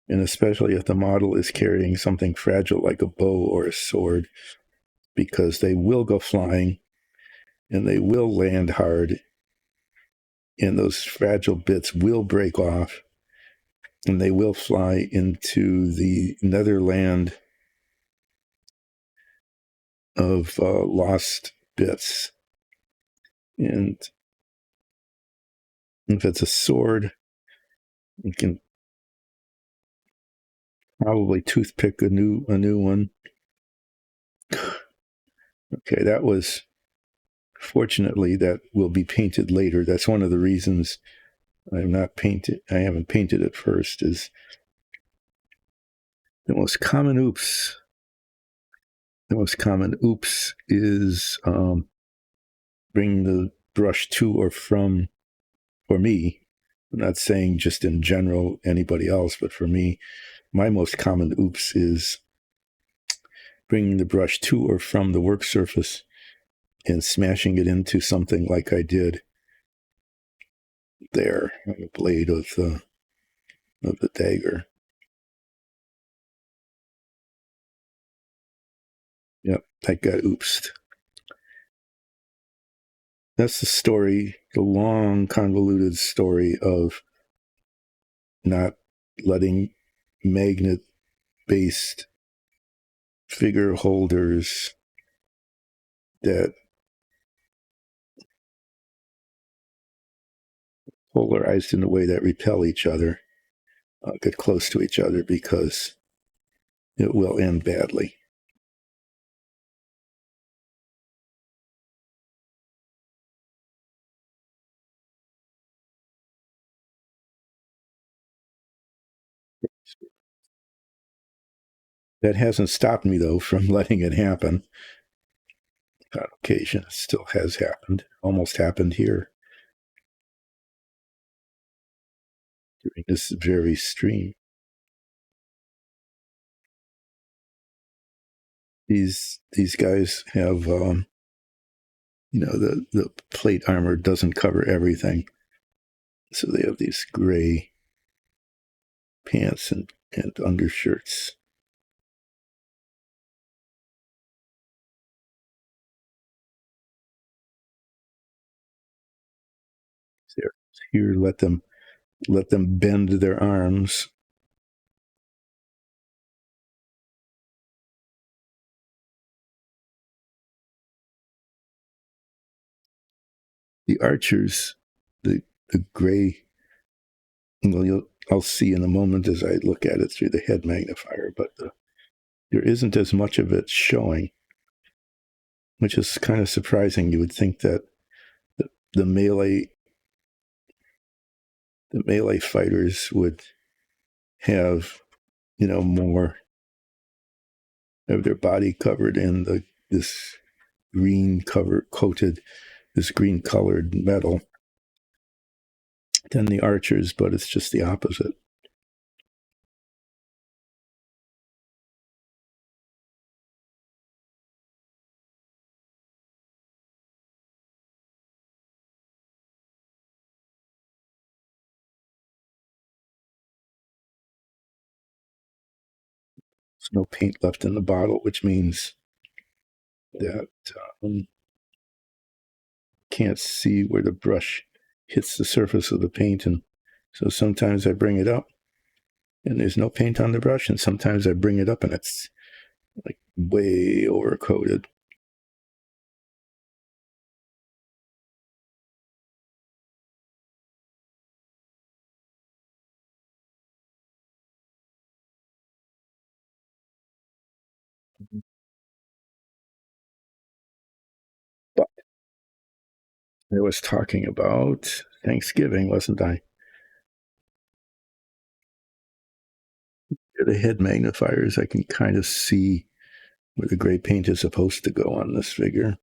and especially if the model is carrying something fragile like a bow or a sword, because they will go flying and they will land hard, and those fragile bits will break off, and they will fly into the netherland of lost bits. And if it's a sword, you can probably toothpick a new one. Okay, that was, fortunately, that will be painted later. That's one of the reasons I haven't painted it first, is the most common oops. The most common oops is bringing the brush to or from, for me, I'm not saying just in general anybody else, but for me, my most common oops is bringing the brush to or from the work surface and smashing it into something like I did there on the blade of the dagger. Yep, I got oopsed. That's the story, the long, convoluted story of not letting magnet-based figure holders that polarized in a way that repel each other get close to each other, because it will end badly. That hasn't stopped me, though, from letting it happen. On occasion, it still has happened. Almost happened here during this very stream. These guys have, the plate armor doesn't cover everything. So they have these gray pants and undershirts. There, here, let them bend their arms. The archers, the gray. Well, I'll see in a moment as I look at it through the head magnifier, but there isn't as much of it showing, which is kind of surprising. You would think that the melee fighters would have, more of their body covered in this this green colored metal than the archers, but it's just the opposite. There's no paint left in the bottle, which means that can't see where the brush hits the surface of the paint. And so sometimes I bring it up and there's no paint on the brush, and sometimes I bring it up and it's like way overcoated. But I was talking about Thanksgiving, wasn't I? The head magnifiers, I can kind of see where the gray paint is supposed to go on this figure.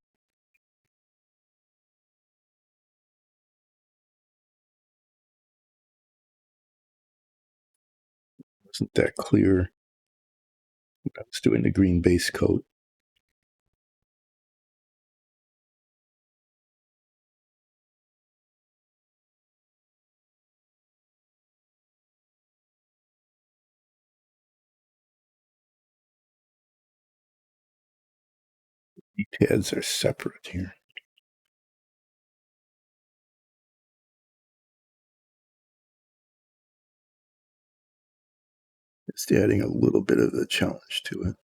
Wasn't that clear when I was doing the green base coat? The pads are separate here. Just adding a little bit of a challenge to it.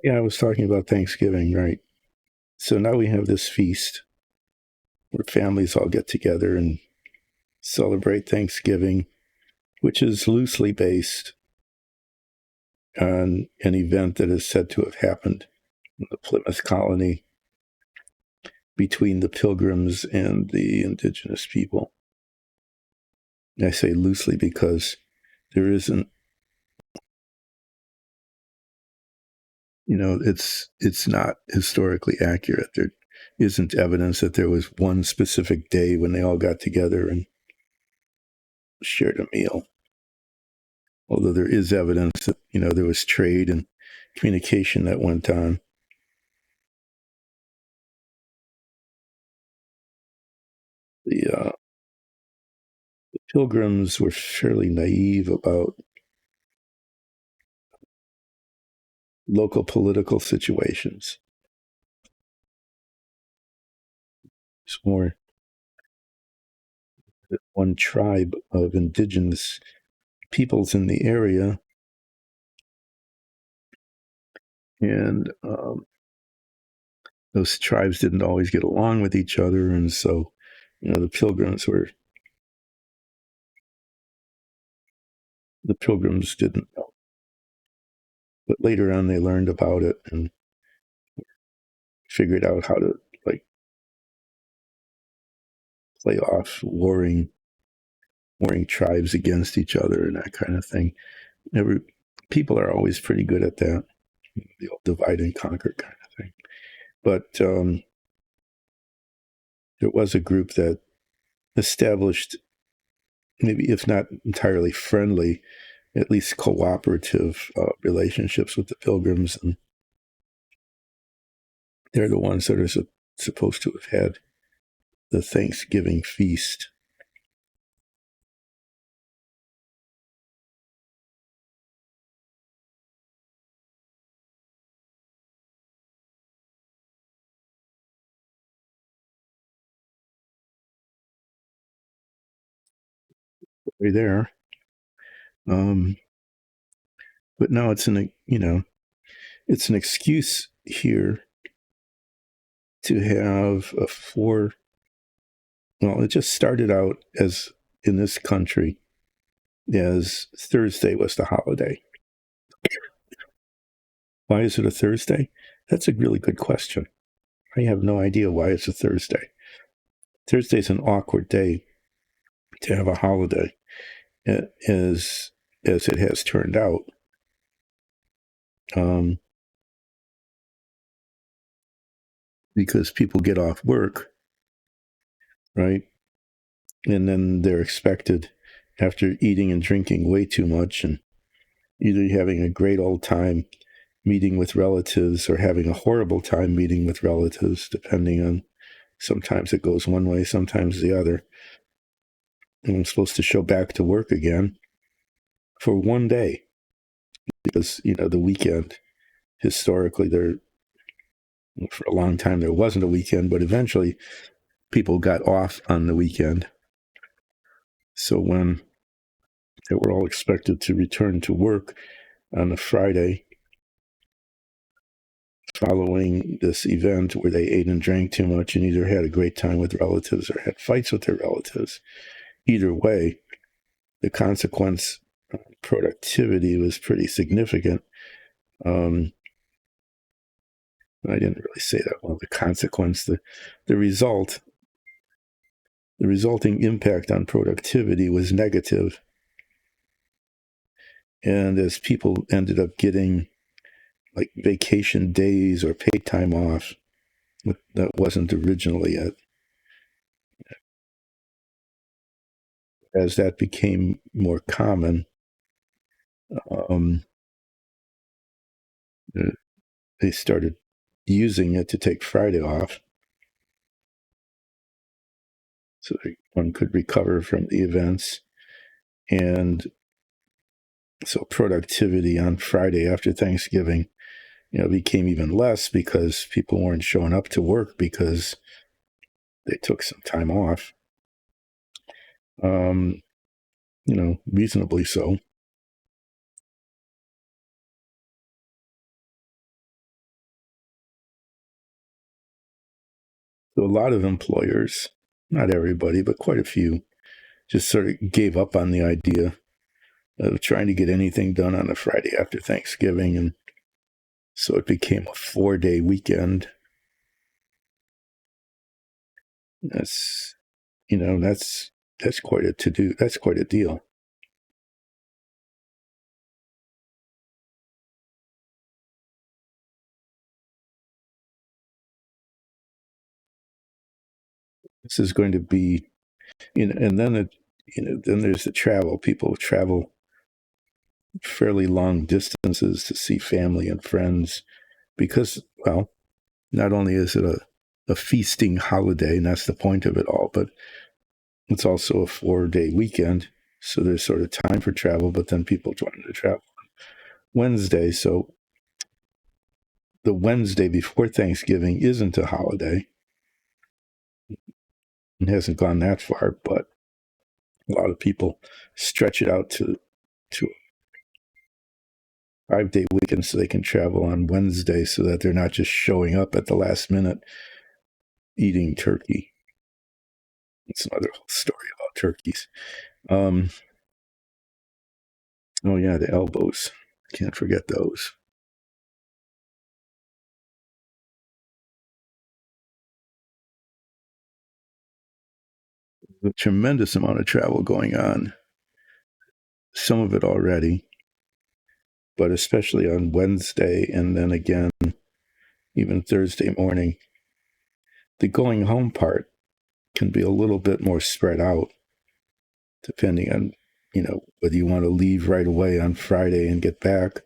Yeah, I was talking about Thanksgiving, right? So now we have this feast where families all get together and celebrate Thanksgiving, which is loosely based on an event that is said to have happened in the Plymouth colony between the Pilgrims and the indigenous people. And I say loosely because there isn't, it's not historically accurate. There isn't evidence that there was one specific day when they all got together and shared a meal. Although there is evidence that, there was trade and communication that went on. The Pilgrims were fairly naive about local political situations. It's more that one tribe of indigenous peoples in the area, and those tribes didn't always get along with each other, and so the Pilgrims didn't know, but later on they learned about it and figured out how to play off warring tribes against each other and that kind of thing. people are always pretty good at that, the old divide and conquer kind of thing. But there was a group that established, maybe if not entirely friendly, at least cooperative relationships with the Pilgrims, and they're the ones that are supposed to have had the Thanksgiving feast. Right there. But no, it's it's an excuse here to have well, it just started out as, in this country, as Thursday was the holiday. Why is it a Thursday? That's a really good question. I have no idea why it's a Thursday. Thursday's an awkward day to have a holiday, as it has turned out. Because people get off work, right? And then they're expected, after eating and drinking way too much and either having a great old time meeting with relatives or having a horrible time meeting with relatives, depending on, sometimes it goes one way, sometimes the other. And I'm supposed to show back to work again for one day because, the weekend, historically, for a long time, there wasn't a weekend, but eventually people got off on the weekend. So when they were all expected to return to work on a Friday following this event where they ate and drank too much and either had a great time with relatives or had fights with their relatives, either way, the consequence on productivity was pretty significant. I didn't really say that well. The consequence, the resulting impact on productivity was negative. And as people ended up getting like vacation days or paid time off, that wasn't originally it. As that became more common, they started using it to take Friday off so that one could recover from the events. And so productivity on Friday after Thanksgiving, became even less because people weren't showing up to work because they took some time off. Reasonably so. So a lot of employers, not everybody, but quite a few, just sort of gave up on the idea of trying to get anything done on a Friday after Thanksgiving. And so it became a 4-day weekend. That's quite a to-do. That's quite a deal. This is going to be, and then then there's the travel. People travel fairly long distances to see family and friends because, well, not only is it a feasting holiday, and that's the point of it all, but it's also a 4-day weekend. So there's sort of time for travel, but then people wanted to travel Wednesday. So the Wednesday before Thanksgiving isn't a holiday. It hasn't gone that far, but a lot of people stretch it out to a 5-day weekend so they can travel on Wednesday so that they're not just showing up at the last minute eating turkey. It's another whole story about turkeys. Oh yeah, the elbows. Can't forget those. A tremendous amount of travel going on. Some of it already. but especially on Wednesday and then again, even Thursday morning, the going home part can be a little bit more spread out, depending on, whether you want to leave right away on Friday and get back,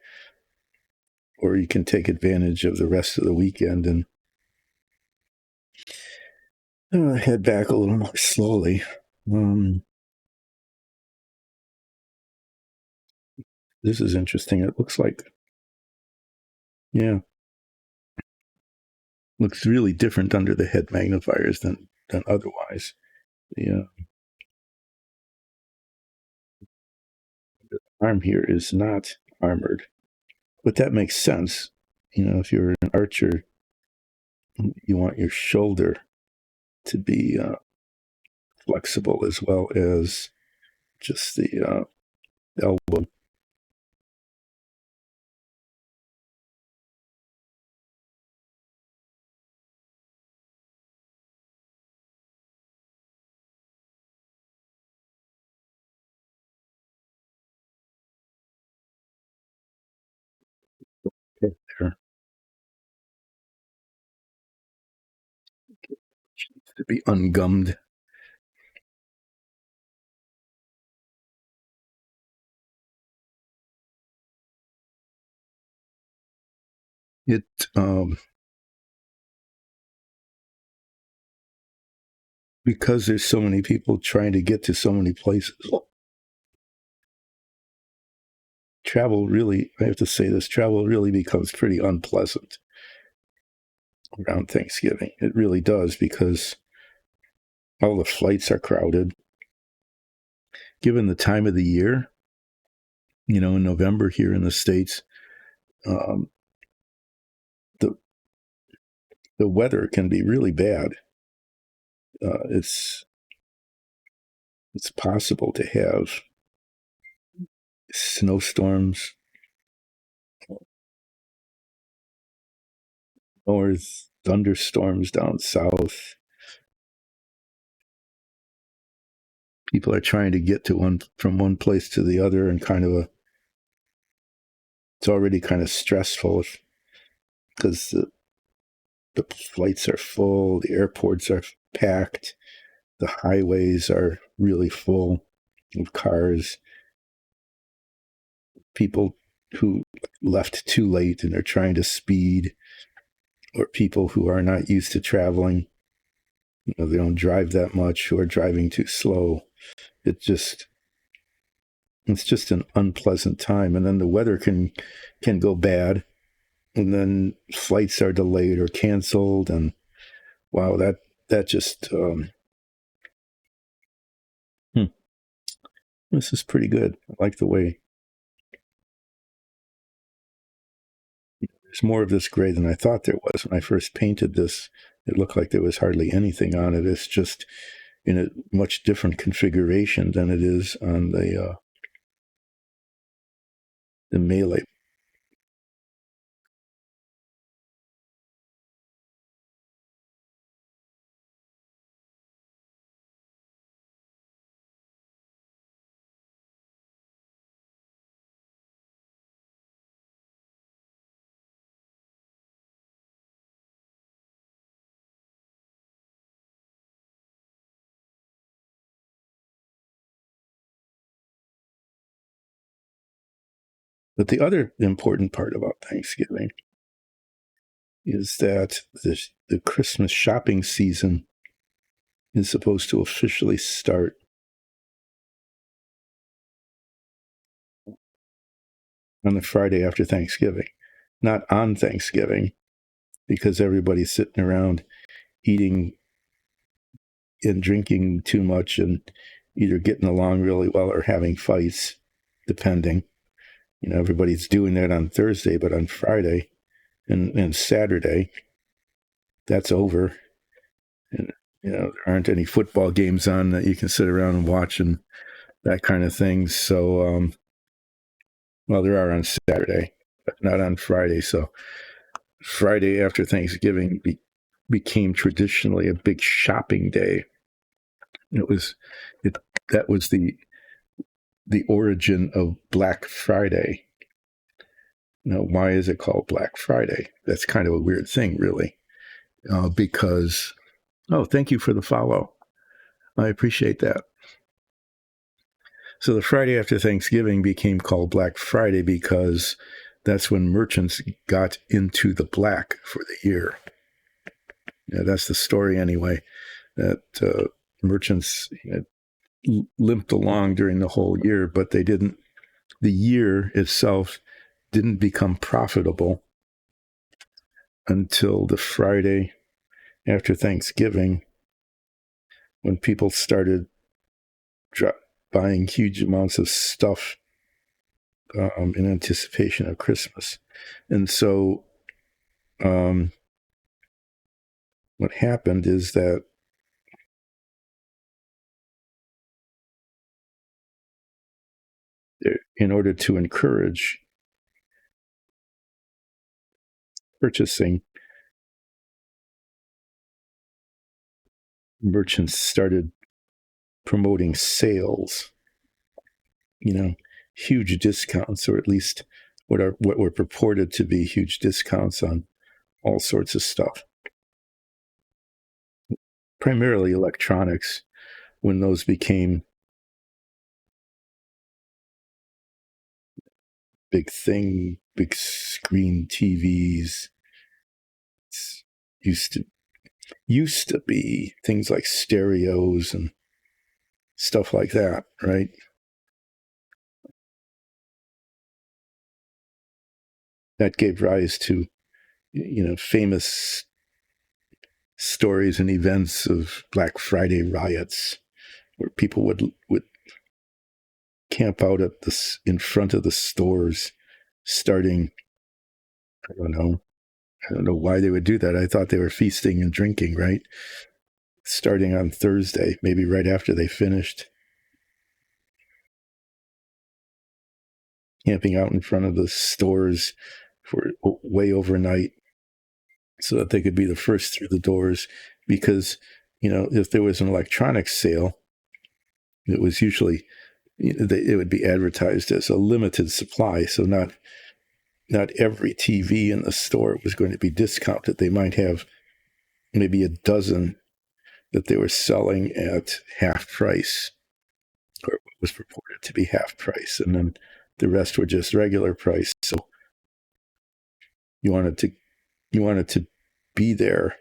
or you can take advantage of the rest of the weekend and head back a little more slowly. This is interesting. It looks like, looks really different under the head magnifiers than otherwise. The arm here is not armored, but that makes sense. If you're an archer, you want your shoulder to be flexible as well as just the elbow. There. To be ungummed. It because there's so many people trying to get to so many places. Travel really, I have to say this, travel really becomes pretty unpleasant around Thanksgiving. It really does, because all the flights are crowded. Given the time of the year, in November here in the States, the weather can be really bad. It's possible to have snowstorms north, thunderstorms down south. People are trying to get from one place to the other, and it's already kind of stressful because the flights are full, the airports are packed, the highways are really full of cars. People who left too late and are trying to speed, or people who are not used to traveling, they don't drive that much, who are driving too slow. It's just an unpleasant time. And then the weather can go bad, and then flights are delayed or canceled, and wow, that just this is pretty good. I like the way there's more of this gray than I thought there was. When I first painted this, it looked like there was hardly anything on it. It's just in a much different configuration than it is on the melee. But the other important part about Thanksgiving is that the Christmas shopping season is supposed to officially start on the Friday after Thanksgiving, not on Thanksgiving, because everybody's sitting around eating and drinking too much and either getting along really well or having fights, depending. Everybody's doing that on Thursday, but on Friday and Saturday, that's over. And, there aren't any football games on that you can sit around and watch and that kind of thing. So, well, there are on Saturday, but not on Friday. So Friday after Thanksgiving became traditionally a big shopping day. That was the origin of Black Friday. Now, why is it called Black Friday? That's kind of a weird thing, really, because, oh, thank you for the follow. I appreciate that. So the Friday after Thanksgiving became called Black Friday because that's when merchants got into the black for the year. Yeah, that's the story anyway, that merchants limped along during the whole year, but they didn't, the year itself didn't become profitable until the Friday after Thanksgiving, when people started buying huge amounts of stuff in anticipation of Christmas. And so what happened is that in order to encourage purchasing, merchants started promoting sales, huge discounts, or at least what were purported to be huge discounts on all sorts of stuff, primarily electronics, when those became big thing, big screen TVs. It's used to be things like stereos and stuff like that, right? That gave rise to, famous stories and events of Black Friday riots, where people would camp out in front of the stores, starting, I don't know why they would do that. I thought they were feasting and drinking, right? Starting on Thursday, maybe right after they finished, camping out in front of the stores for way overnight, so that they could be the first through the doors. Because, if there was an electronics sale, it was usually, it would be advertised as a limited supply. So not every TV in the store was going to be discounted. They might have maybe a dozen that they were selling at half price, or what was purported to be half price, and then the rest were just regular price. So you wanted to be there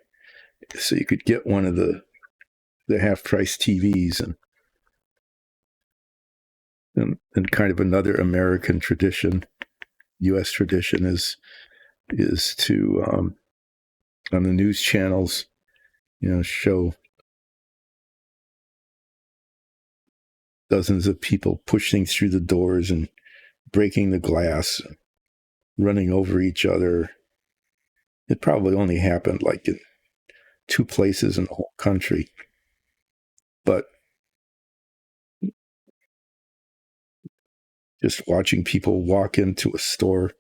so you could get one of the half price TVs. And kind of another American tradition, U.S. tradition, is to on the news channels, show dozens of people pushing through the doors and breaking the glass, running over each other. It probably only happened like in 2 places in the whole country, but just watching people walk into a store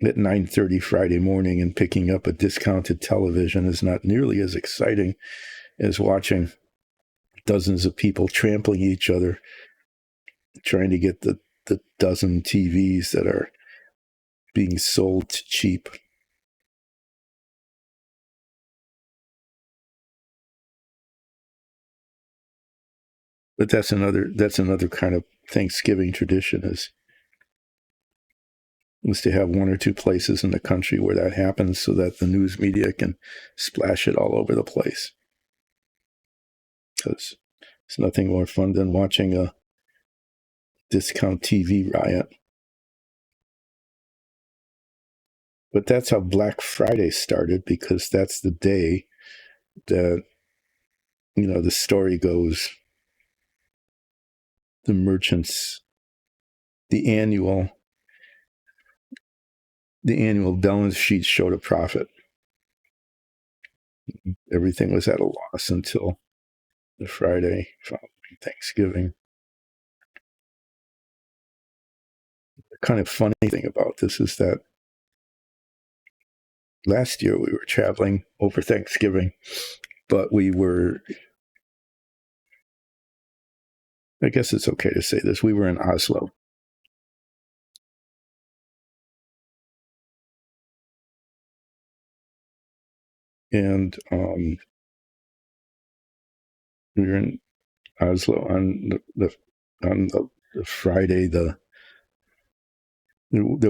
at 9:30 Friday morning and picking up a discounted television is not nearly as exciting as watching dozens of people trampling each other, trying to get the dozen TVs that are being sold cheap. But that's another kind of Thanksgiving tradition, is to have 1 or 2 places in the country where that happens, so that the news media can splash it all over the place. Because it's nothing more fun than watching a discount TV riot. But that's how Black Friday started, because that's the day that, the story goes, the merchants, the annual balance sheet showed a profit. Everything was at a loss until the Friday following Thanksgiving. The kind of funny thing about this is that last year we were traveling over Thanksgiving, but I guess it's okay to say this, we were in Oslo. and we were in Oslo on the Friday. There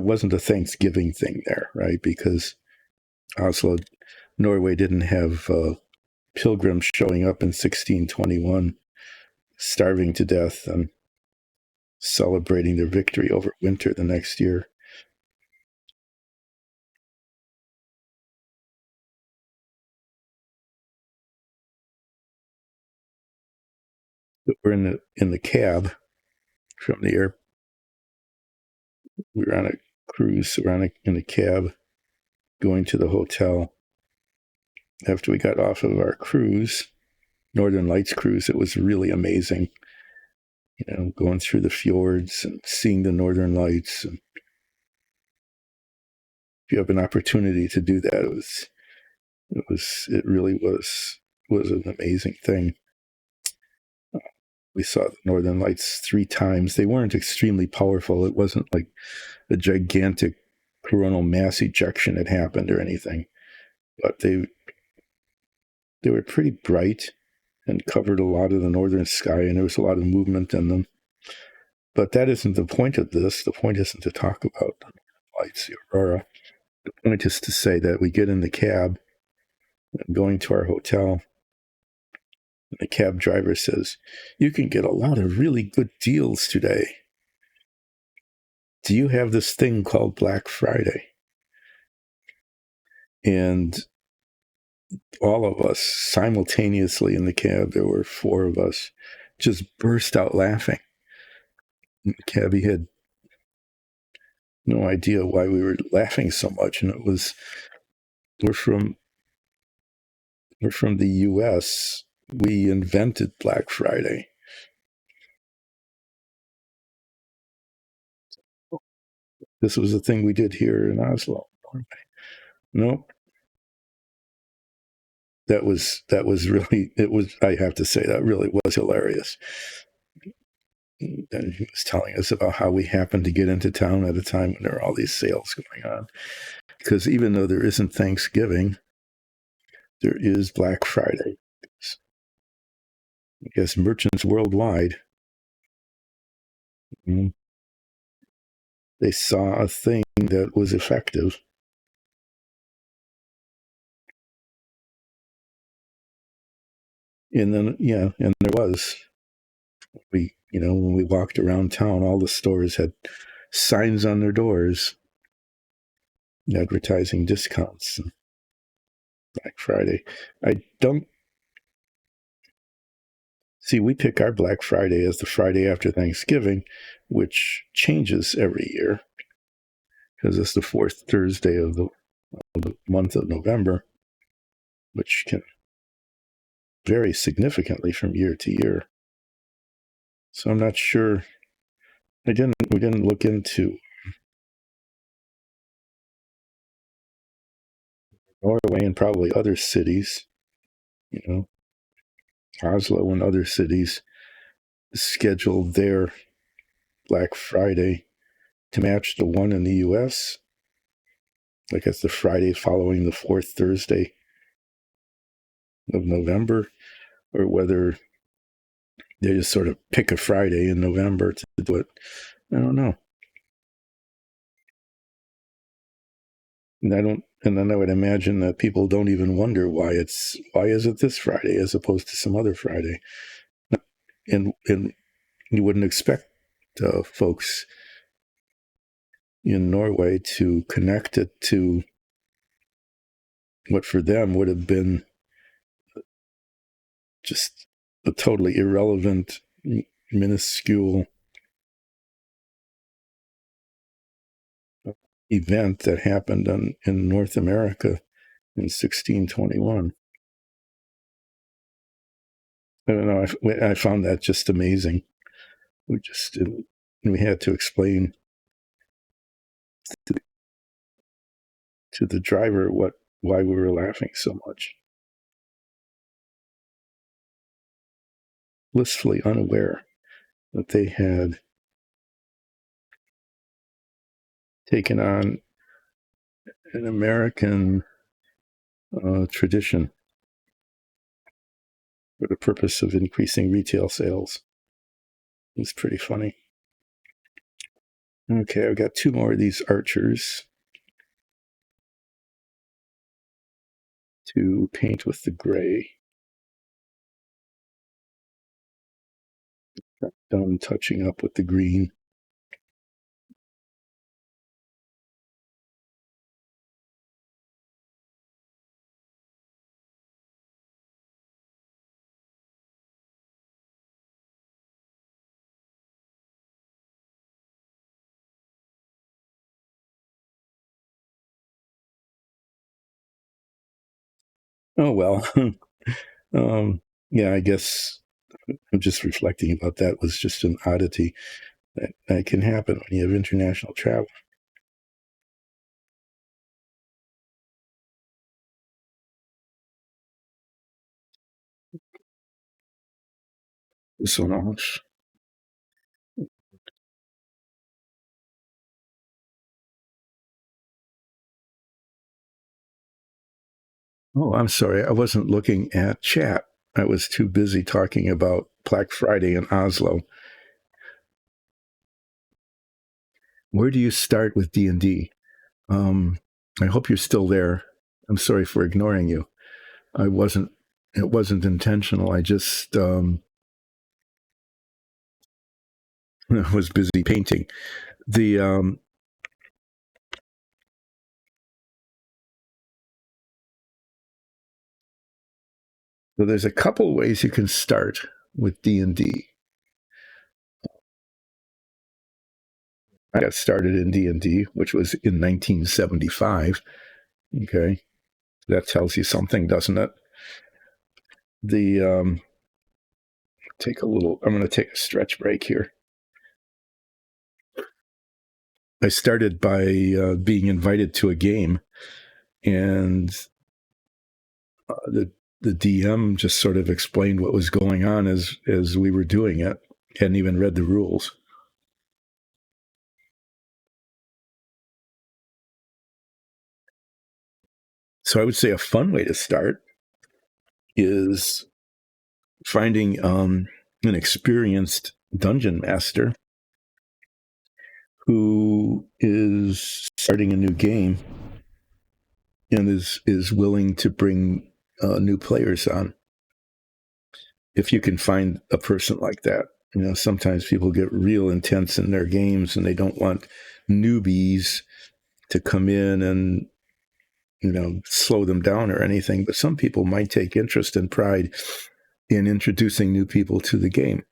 wasn't a Thanksgiving thing there, right? Because Oslo, Norway didn't have pilgrims showing up in 1621, starving to death and celebrating their victory over winter the next year. We're in the cab from the air. We were on a cruise. So we're in a cab going to the hotel. After we got off of our cruise, Northern Lights cruise, it was really amazing. You know, going through the fjords and seeing the Northern Lights. And if you have an opportunity to do that, it really was an amazing thing. We saw the Northern Lights 3 times. They weren't extremely powerful. It wasn't like a gigantic coronal mass ejection had happened or anything, but they were pretty bright and covered a lot of the northern sky, and there was a lot of movement in them. But that isn't the point of this. The point isn't to talk about the lights, the aurora. The point is to say that we get in the cab and going to our hotel. And the cab driver says, "You can get a lot of really good deals today. Do you have this thing called Black Friday?" And all of us simultaneously in the cab, there were 4 of us, just burst out laughing. And the cabbie had no idea why we were laughing so much. And it was, we're from the US. We invented Black Friday. This was a thing we did here in Oslo. Nope. That was really, it was, I have to say, that really was hilarious. And he was telling us about how we happened to get into town at a time when there are all these sales going on. Because even though there isn't Thanksgiving, there is Black Friday. I guess merchants worldwide, they saw a thing that was effective. And then, yeah, and there was. When we walked around town, all the stores had signs on their doors advertising discounts. Black Friday. I don't see, we pick our Black Friday as the Friday after Thanksgiving, which changes every year because it's the 4th Thursday of the month of November, which can vary significantly from year to year. So I'm not sure. We didn't look into Norway and probably other cities, Oslo and other cities schedule their Black Friday to match the one in the US. Like it's the Friday following the 4th Thursday of November, or whether they just sort of pick a Friday in November to do it. I don't know. And then I would imagine that people don't even wonder why is it this Friday as opposed to some other Friday. And you wouldn't expect folks in Norway to connect it to what for them would have been just a totally irrelevant, minuscule event that happened in North America in 1621. I don't know. I found that just amazing. We had to explain to the driver why we were laughing so much. Blissfully unaware that they had taken on an American tradition for the purpose of increasing retail sales. It's pretty funny. Okay, I've got 2 more of these archers to paint with the gray. Got done touching up with the green. Oh, well. Yeah, I guess I'm just reflecting about that was just an oddity that can happen when you have international travel. This one off. Oh, I'm sorry. I wasn't looking at chat. I was too busy talking about Black Friday in Oslo. Where do you start with D&D? I hope you're still there. I'm sorry for ignoring you. It wasn't intentional. I just was busy painting. So there's a couple ways you can start with D&D. I got started in D&D, which was in 1975. Okay, that tells you something, doesn't it? I'm going to take a stretch break here. I started by being invited to a game, and the DM just sort of explained what was going on as we were doing it. Hadn't even read the rules. So I would say a fun way to start is finding an experienced dungeon master who is starting a new game and is willing to bring new players on. If you can find a person like that, sometimes people get real intense in their games and they don't want newbies to come in and slow them down or anything. But some people might take interest and pride in introducing new people to the game.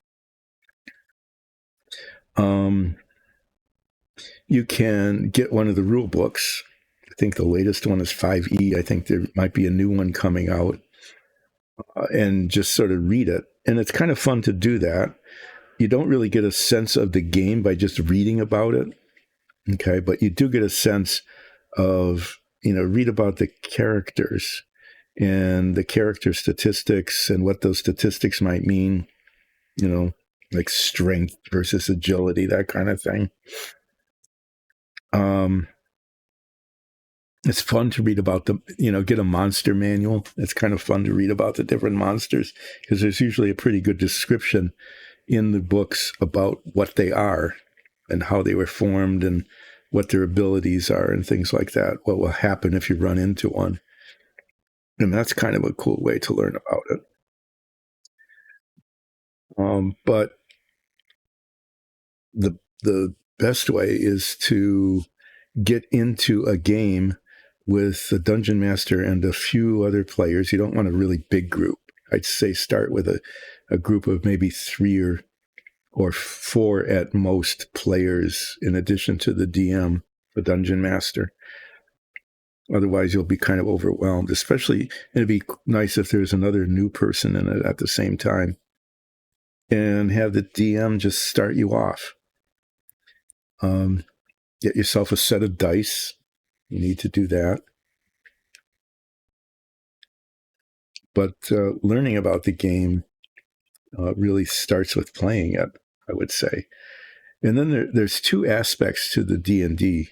You can get one of the rule books. I think the latest one is 5e. I think there might be a new one coming out, and just sort of read it. And it's kind of fun to do that. You don't really get a sense of the game by just reading about it. Okay. But you do get a sense of, read about the characters and the character statistics and what those statistics might mean, like strength versus agility, that kind of thing. It's fun to read about them, get a monster manual. It's kind of fun to read about the different monsters because there's usually a pretty good description in the books about what they are and how they were formed and what their abilities are and things like that. What will happen if you run into one. And that's kind of a cool way to learn about it. But the best way is to get into a game with a dungeon master and a few other players. You don't want a really big group. I'd say start with a group of maybe 3 or 4 at most players in addition to the DM, the dungeon master. Otherwise, you'll be kind of overwhelmed, especially it'd be nice if there's another new person in it at the same time. And have the DM just start you off. Get yourself a set of dice. You need to do that. But learning about the game really starts with playing it, I would say. And then there's 2 aspects to the D&D,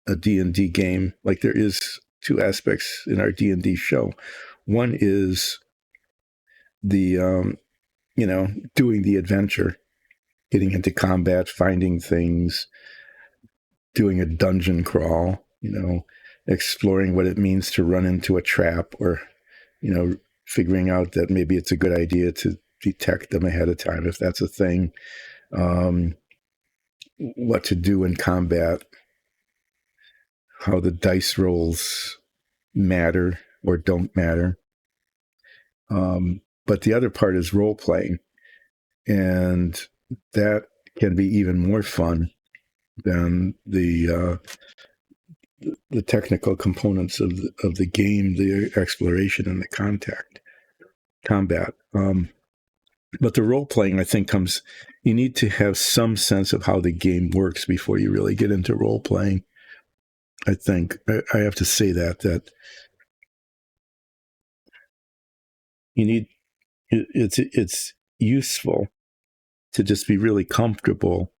a D&D game. Like there is two aspects in our D&D show. One is the doing the adventure, getting into combat, finding things, doing a dungeon crawl, exploring what it means to run into a trap, or figuring out that maybe it's a good idea to detect them ahead of time if that's a thing. What to do in combat, how the dice rolls matter or don't matter. But the other part is role playing, and that can be even more fun than the technical components of the game, the exploration and the combat. But the role playing, I think, you need to have some sense of how the game works before you really get into role playing. I think I have to say that you need, it's useful to just be really comfortable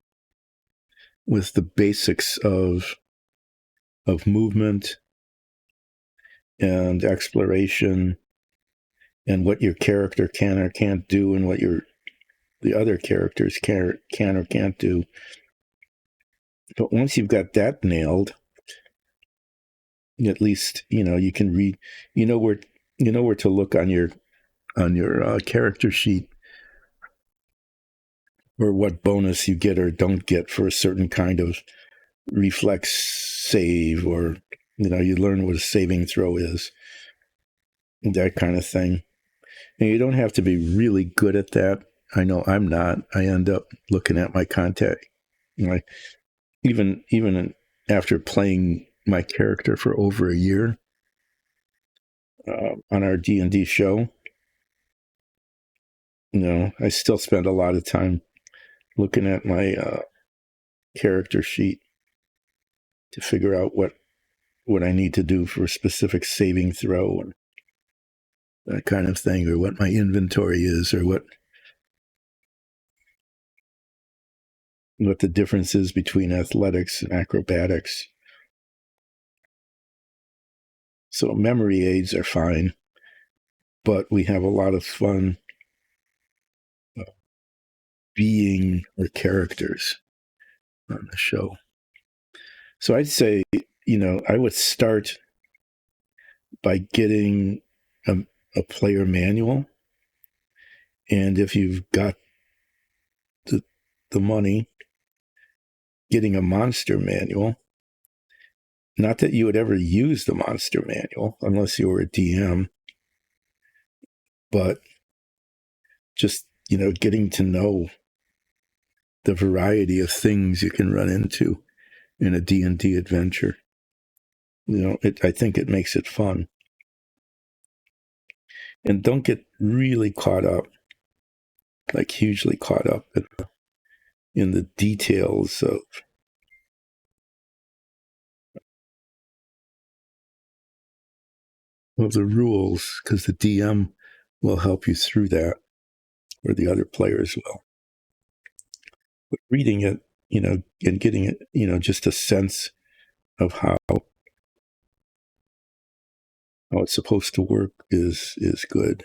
with the basics of movement and exploration, and what your character can or can't do, and what the other characters can or can't do. But once you've got that nailed, at least you can read, where to look on your character sheet, or what bonus you get or don't get for a certain kind of reflex save, or you learn what a saving throw is, that kind of thing. And you don't have to be really good at that. I know I'm not. I end up looking at my contact, even after playing my character for over a year on our D&D show, I still spend a lot of time looking at my character sheet to figure out what I need to do for a specific saving throw and that kind of thing, or what my inventory is, or what the difference is between athletics and acrobatics. So memory aids are fine, but we have a lot of fun being our characters on the show. So I'd say, I would start by getting a player manual. And if you've got the money, getting a monster manual. Not that you would ever use the monster manual unless you were a DM, but just, getting to know the variety of things you can run into in a D&D adventure. I think it makes it fun. And don't get really caught up, like hugely caught up in the details of the rules, because the DM will help you through that, or the other players will. But reading it, and getting it, just a sense of how it's supposed to work is good.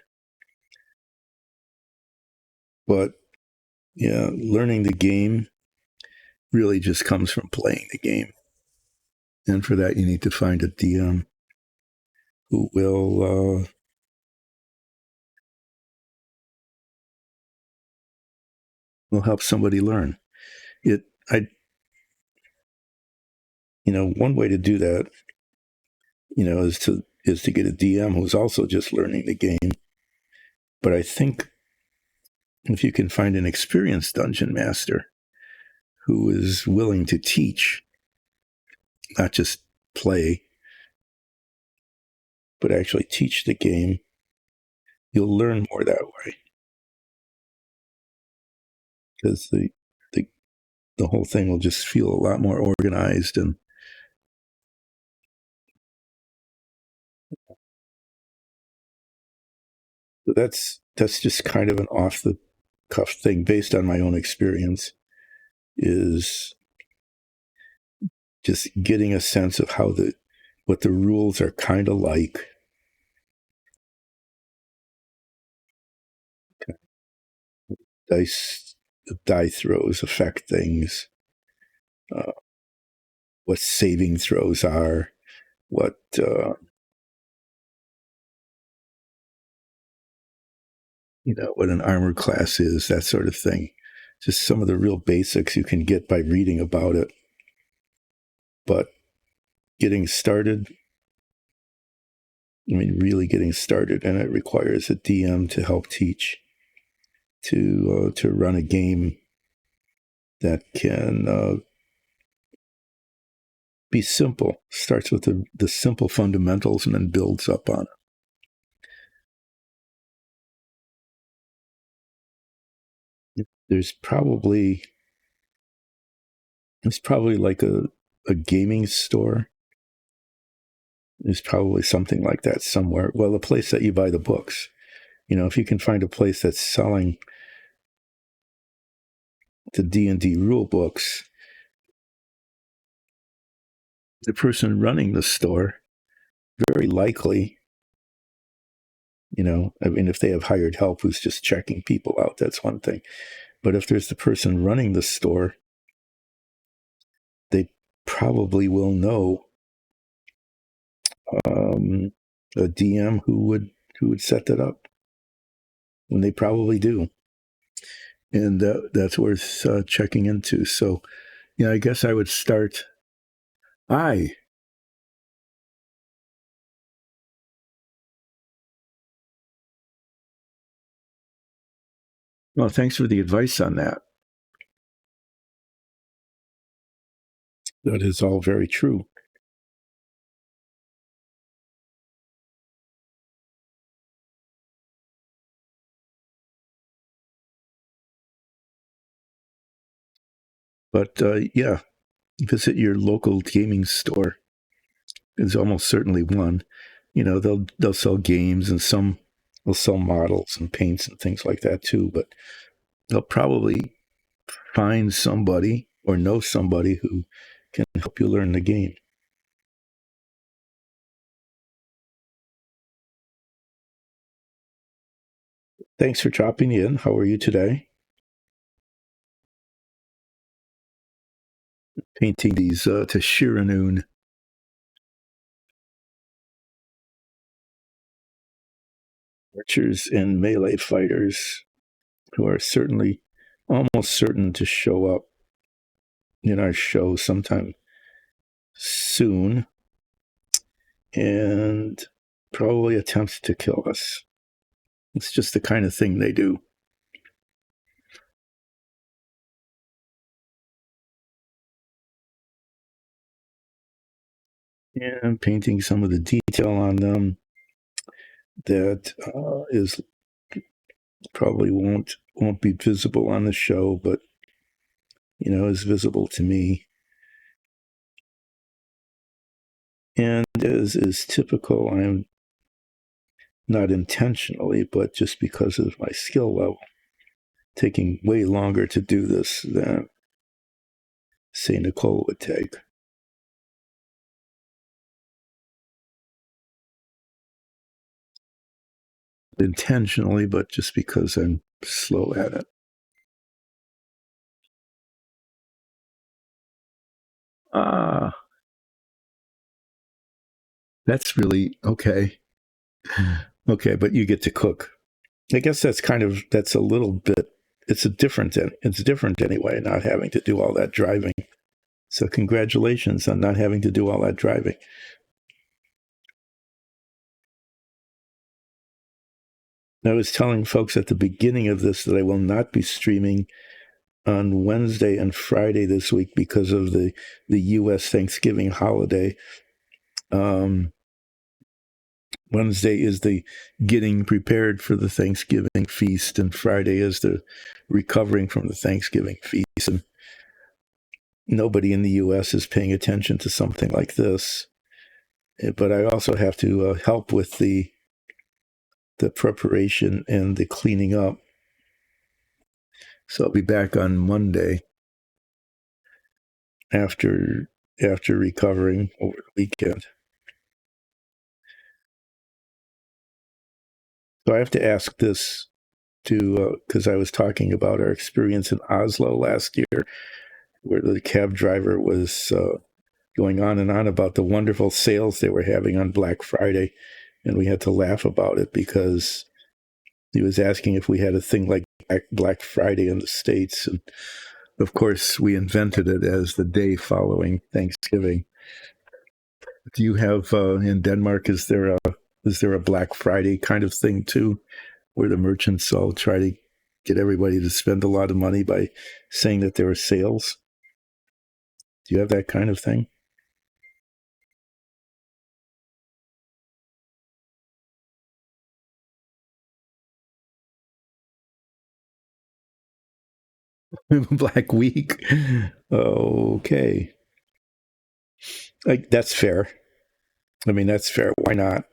But yeah, learning the game really just comes from playing the game. And for that, you need to find a DM who will help somebody learn it. One way to do that, is to get a DM who's also just learning the game. But I think if you can find an experienced dungeon master who is willing to teach, not just play, but actually teach the game, you'll learn more that way. Because the whole thing will just feel a lot more organized, and that's just kind of an off the cuff thing based on my own experience, is just getting a sense of how the what the rules are kind of like. Dice, die throws affect things. What saving throws are. What what an armor class is, that sort of thing. Just some of the real basics you can get by reading about it. But getting started, really getting started, and it requires a DM to help teach, to run a game that can be simple. Starts with the simple fundamentals and then builds up on it. There's probably like a gaming store. There's probably something like that somewhere. Well, a place that you buy the books. If you can find a place that's selling the D&D rule books, the person running the store, very likely, if they have hired help who's just checking people out, that's one thing. But if there's the person running the store, they probably will know a DM who would set that up, and they probably do, and that's worth checking into. So, I guess I would start. Well, thanks for the advice on that. That is all very true. But visit your local gaming store. There's almost certainly one. They'll sell games, and some will sell models and paints and things like that too. But they'll probably find somebody or know somebody who can help you learn the game. Thanks for dropping in. How are you today? Painting these Tashir'anun archers and melee fighters who are certainly almost certain to show up in our show sometime soon and probably attempt to kill us. It's just the kind of thing they do. And painting some of the detail on them that is probably won't be visible on the show, but is visible to me. And as is typical, I'm not intentionally, but just because of my skill level, taking way longer to do this than, say, Nicole would take. Intentionally, but just because I'm slow at it. That's really okay. Okay, but you get to cook. I guess that's a little bit. It's different anyway, not having to do all that driving. So congratulations on not having to do all that driving. I was telling folks at the beginning of this that I will not be streaming on Wednesday and Friday this week because of the U.S. Thanksgiving holiday. Wednesday is the getting prepared for the Thanksgiving feast, and Friday is the recovering from the Thanksgiving feast. And nobody in the U.S. is paying attention to something like this. But I also have to help with the preparation and the cleaning up. So I'll be back on Monday after recovering over the weekend. So I have to ask this to because I was talking about our experience in Oslo last year, where the cab driver was going on and on about the wonderful sales they were having on Black Friday, and we had to laugh about it because he was asking if we had a thing like Black Friday in the States, and of course we invented it as the day following Thanksgiving. Do you have in Denmark? Is there a Black Friday kind of thing too, where the merchants all try to get everybody to spend a lot of money by saying that there are sales? Do you have that kind of thing? Black Week. Okay, that's fair. I mean, that's fair. Why not?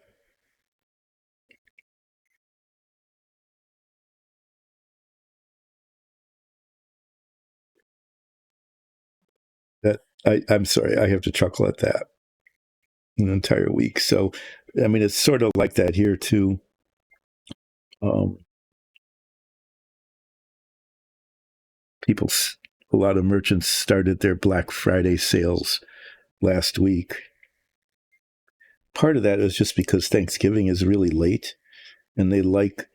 I'm sorry. I have to chuckle at that. An entire week. So, I mean, it's sort of like that here too. Um, people, a lot of merchants started their Black Friday sales last week. Part of that is just because Thanksgiving is really late, and they like.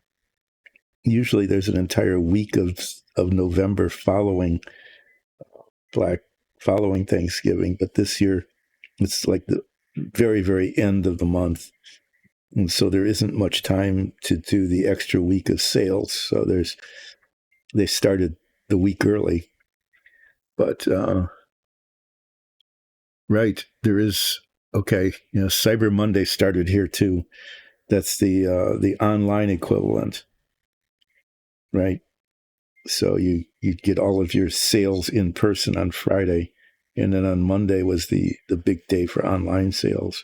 Usually, there's an entire week of November Black following Thanksgiving, but this year it's like the very very end of the month, and so there isn't much time to do the extra week of sales. So they started the week early, but right there is okay. You know, Cyber Monday started here too. That's the online equivalent, right? So you get all of your sales in person on Friday, and then on Monday was the big day for online sales.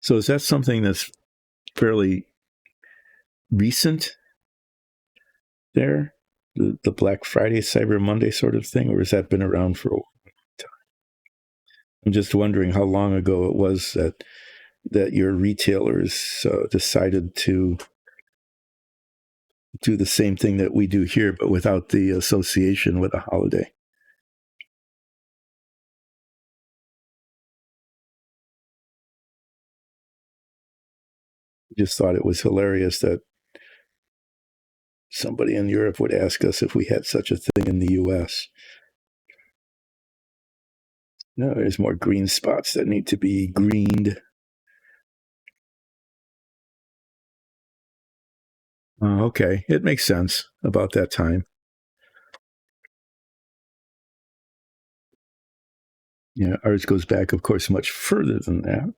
So is that something that's fairly recent there, the Black Friday, Cyber Monday sort of thing, or has that been around for a long time? I'm just wondering how long ago it was that your retailers decided to do the same thing that we do here, but without the association with a holiday. I just thought it was hilarious that somebody in Europe would ask us if we had such a thing in the U.S. No, there's more green spots that need to be greened. Okay, it makes sense about that time. Yeah, ours goes back, of course, much further than that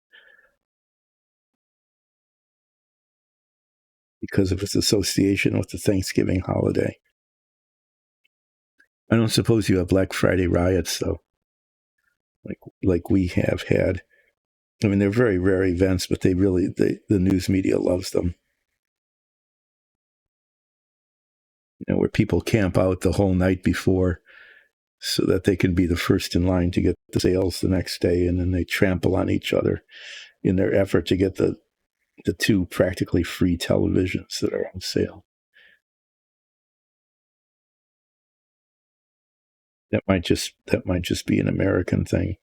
because of its association with the Thanksgiving holiday. I don't suppose you have Black Friday riots, though, like we have had. I mean, they're very rare events, but the news media loves them. You know, where people camp out the whole night before so that they can be the first in line to get the sales the next day, and then they trample on each other in their effort to get the two practically free televisions that are on sale. That might just be an American thing,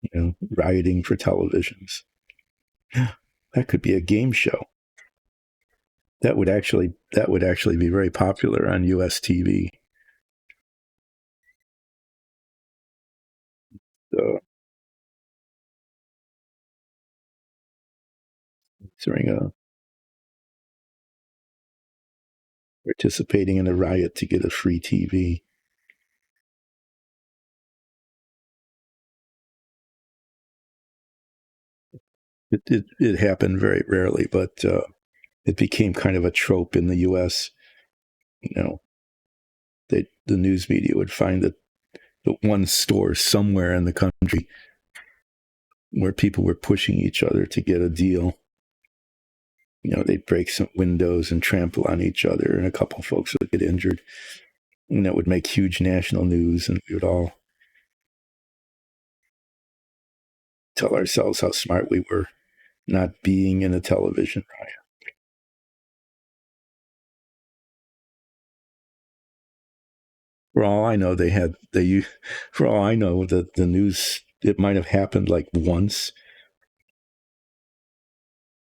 you know, rioting for televisions. That could be a game show. That would actually be very popular on US TV. So, during a participating in a riot to get a free TV. It happened very rarely, but it became kind of a trope in the U.S. You know, the news media would find that the one store somewhere in the country where people were pushing each other to get a deal. You know, they'd break some windows and trample on each other, and a couple of folks would get injured. And that would make huge national news, and we would all tell ourselves how smart we were not being in a television riot. For all I know, for all I know, the news, it might have happened like once.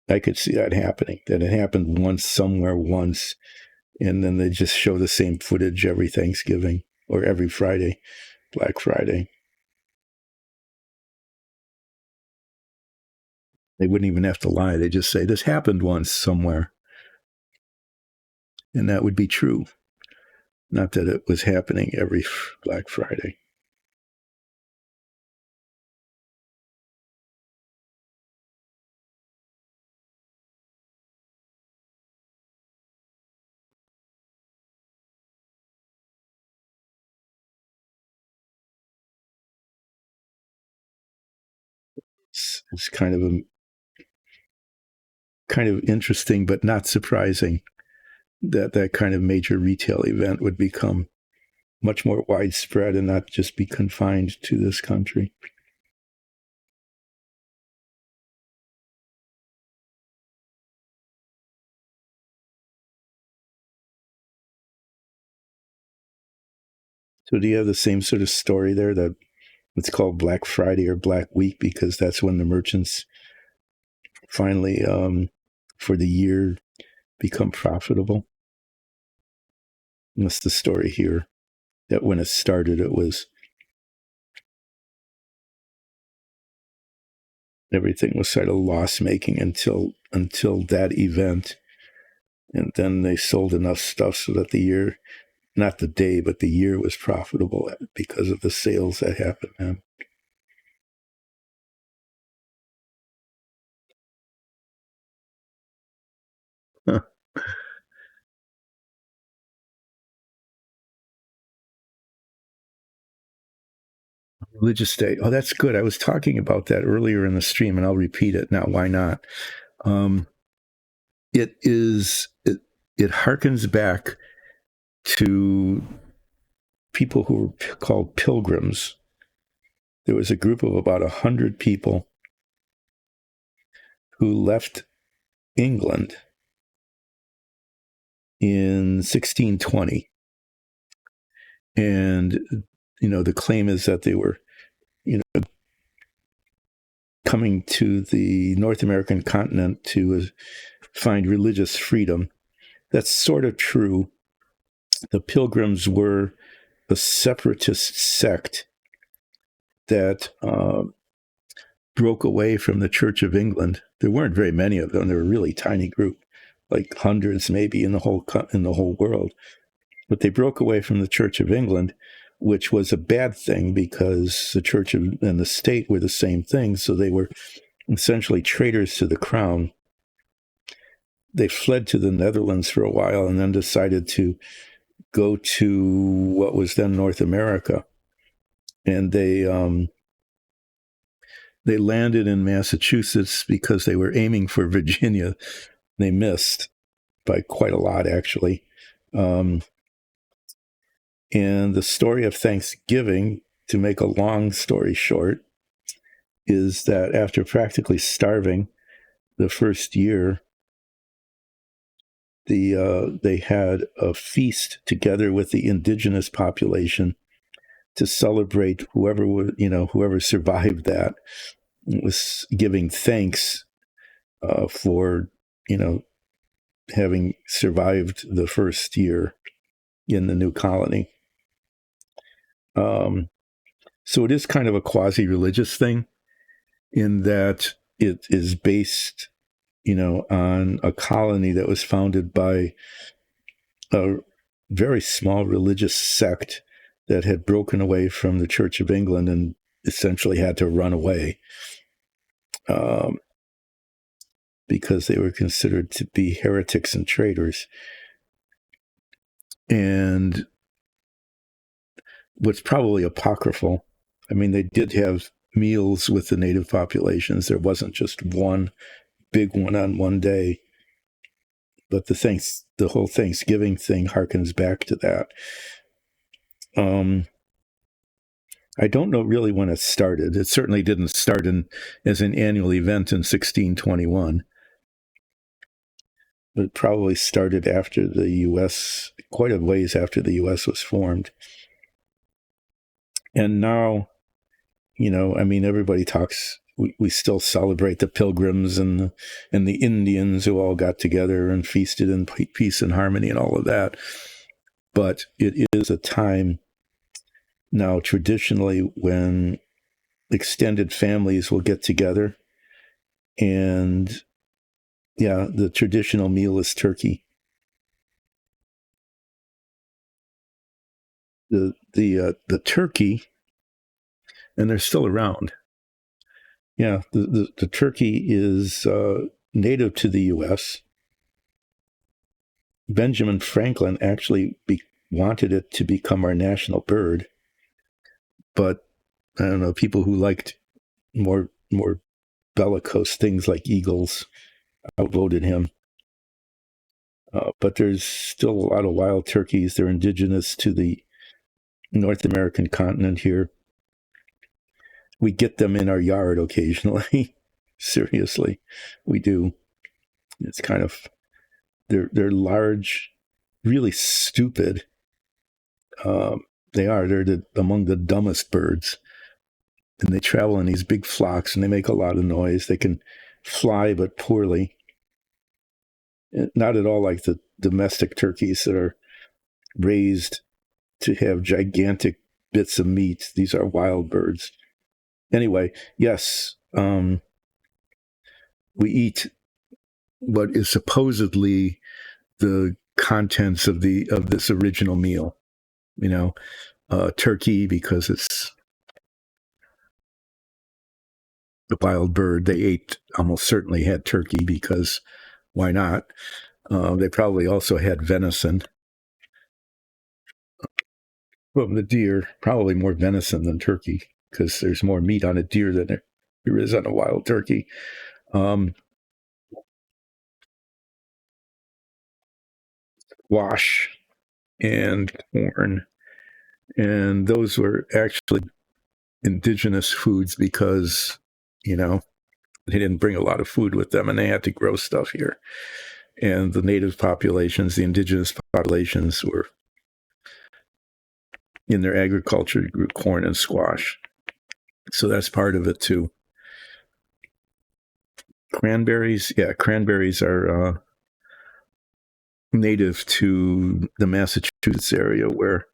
I could see that happening, that it happened once somewhere once, and then they just show the same footage every Thanksgiving or every Friday, Black Friday. They wouldn't even have to lie. They just say, this happened once somewhere. And that would be true. Not that it was happening every Black Friday. It's kind of interesting, but not surprising that that kind of major retail event would become much more widespread and not just be confined to this country. So do you have the same sort of story there, that it's called Black Friday or Black Week because that's when the merchants finally, for the year, become profitable? And that's the story here, that when it started, it was everything was sort of loss making until that event, and then they sold enough stuff so that the year, not the day, but the year was profitable because of the sales that happened then. Huh. Religious day. Oh, that's good. I was talking about that earlier in the stream, and I'll repeat it now. Why not? Um, it harkens back to people who were called pilgrims. There was a group of about 100 people who left England in 1620. And, the claim is that they were, coming to the North American continent to find religious freedom. That's sort of true. The Pilgrims were a separatist sect that broke away from the Church of England. There weren't very many of them. They were a really tiny group, like hundreds maybe in the whole world. But they broke away from the Church of England, which was a bad thing because the church and the state were the same thing. So they were essentially traitors to the crown. They fled to the Netherlands for a while and then decided to go to what was then North America. And they landed in Massachusetts because they were aiming for Virginia. They missed by quite a lot, actually. And the story of Thanksgiving, to make a long story short, is that after practically starving the first year, they had a feast together with the indigenous population to celebrate whoever survived that. It was giving thanks for having survived the first year in the new colony. So it is kind of a quasi-religious thing in that it is based, on a colony that was founded by a very small religious sect that had broken away from the Church of England and essentially had to run away because they were considered to be heretics and traitors. And what's probably apocryphal, I mean, they did have meals with the native populations. There wasn't just one big one on one day. But the whole Thanksgiving thing harkens back to that. I don't know really when it started. It certainly didn't start as an annual event in 1621. It probably started after the U.S., quite a ways after the U.S. was formed. And now, I mean, everybody talks. We still celebrate the Pilgrims and the Indians who all got together and feasted in peace and harmony and all of that. But it is a time now, traditionally, when extended families will get together, and the traditional meal is turkey. The turkey, and they're still around. Yeah, the turkey is native to the U.S. Benjamin Franklin actually wanted it to become our national bird, but I don't know, people who liked more bellicose things like eagles outvoted him. But there's still a lot of wild turkeys. They're indigenous to the North American continent here. We get them in our yard occasionally. Seriously, we do. It's kind of, they're large, really stupid. They're among the dumbest birds. And they travel in these big flocks and they make a lot of noise. They can fly, but poorly. Not at all like the domestic turkeys that are raised to have gigantic bits of meat. These are wild birds. Anyway, yes, we eat what is supposedly the contents of this original meal. Turkey, because it's the wild bird. They almost certainly had turkey, because why not? They probably also had venison. Well, the deer, probably more venison than turkey, because there's more meat on a deer than there is on a wild turkey. Squash and corn. And those were actually indigenous foods because, they didn't bring a lot of food with them and they had to grow stuff here. And the native populations, the indigenous populations, were in their agriculture, grew corn and squash. So that's part of it too. Cranberries are native to the Massachusetts area where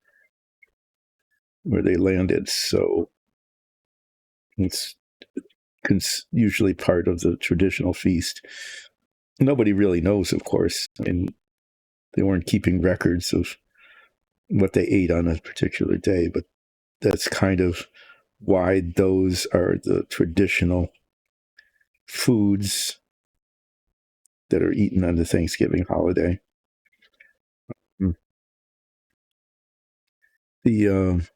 they landed. So it's usually part of the traditional feast. Nobody really knows, of course. I mean, they weren't keeping records of what they ate on a particular day, but that's kind of why those are the traditional foods that are eaten on the Thanksgiving holiday. There's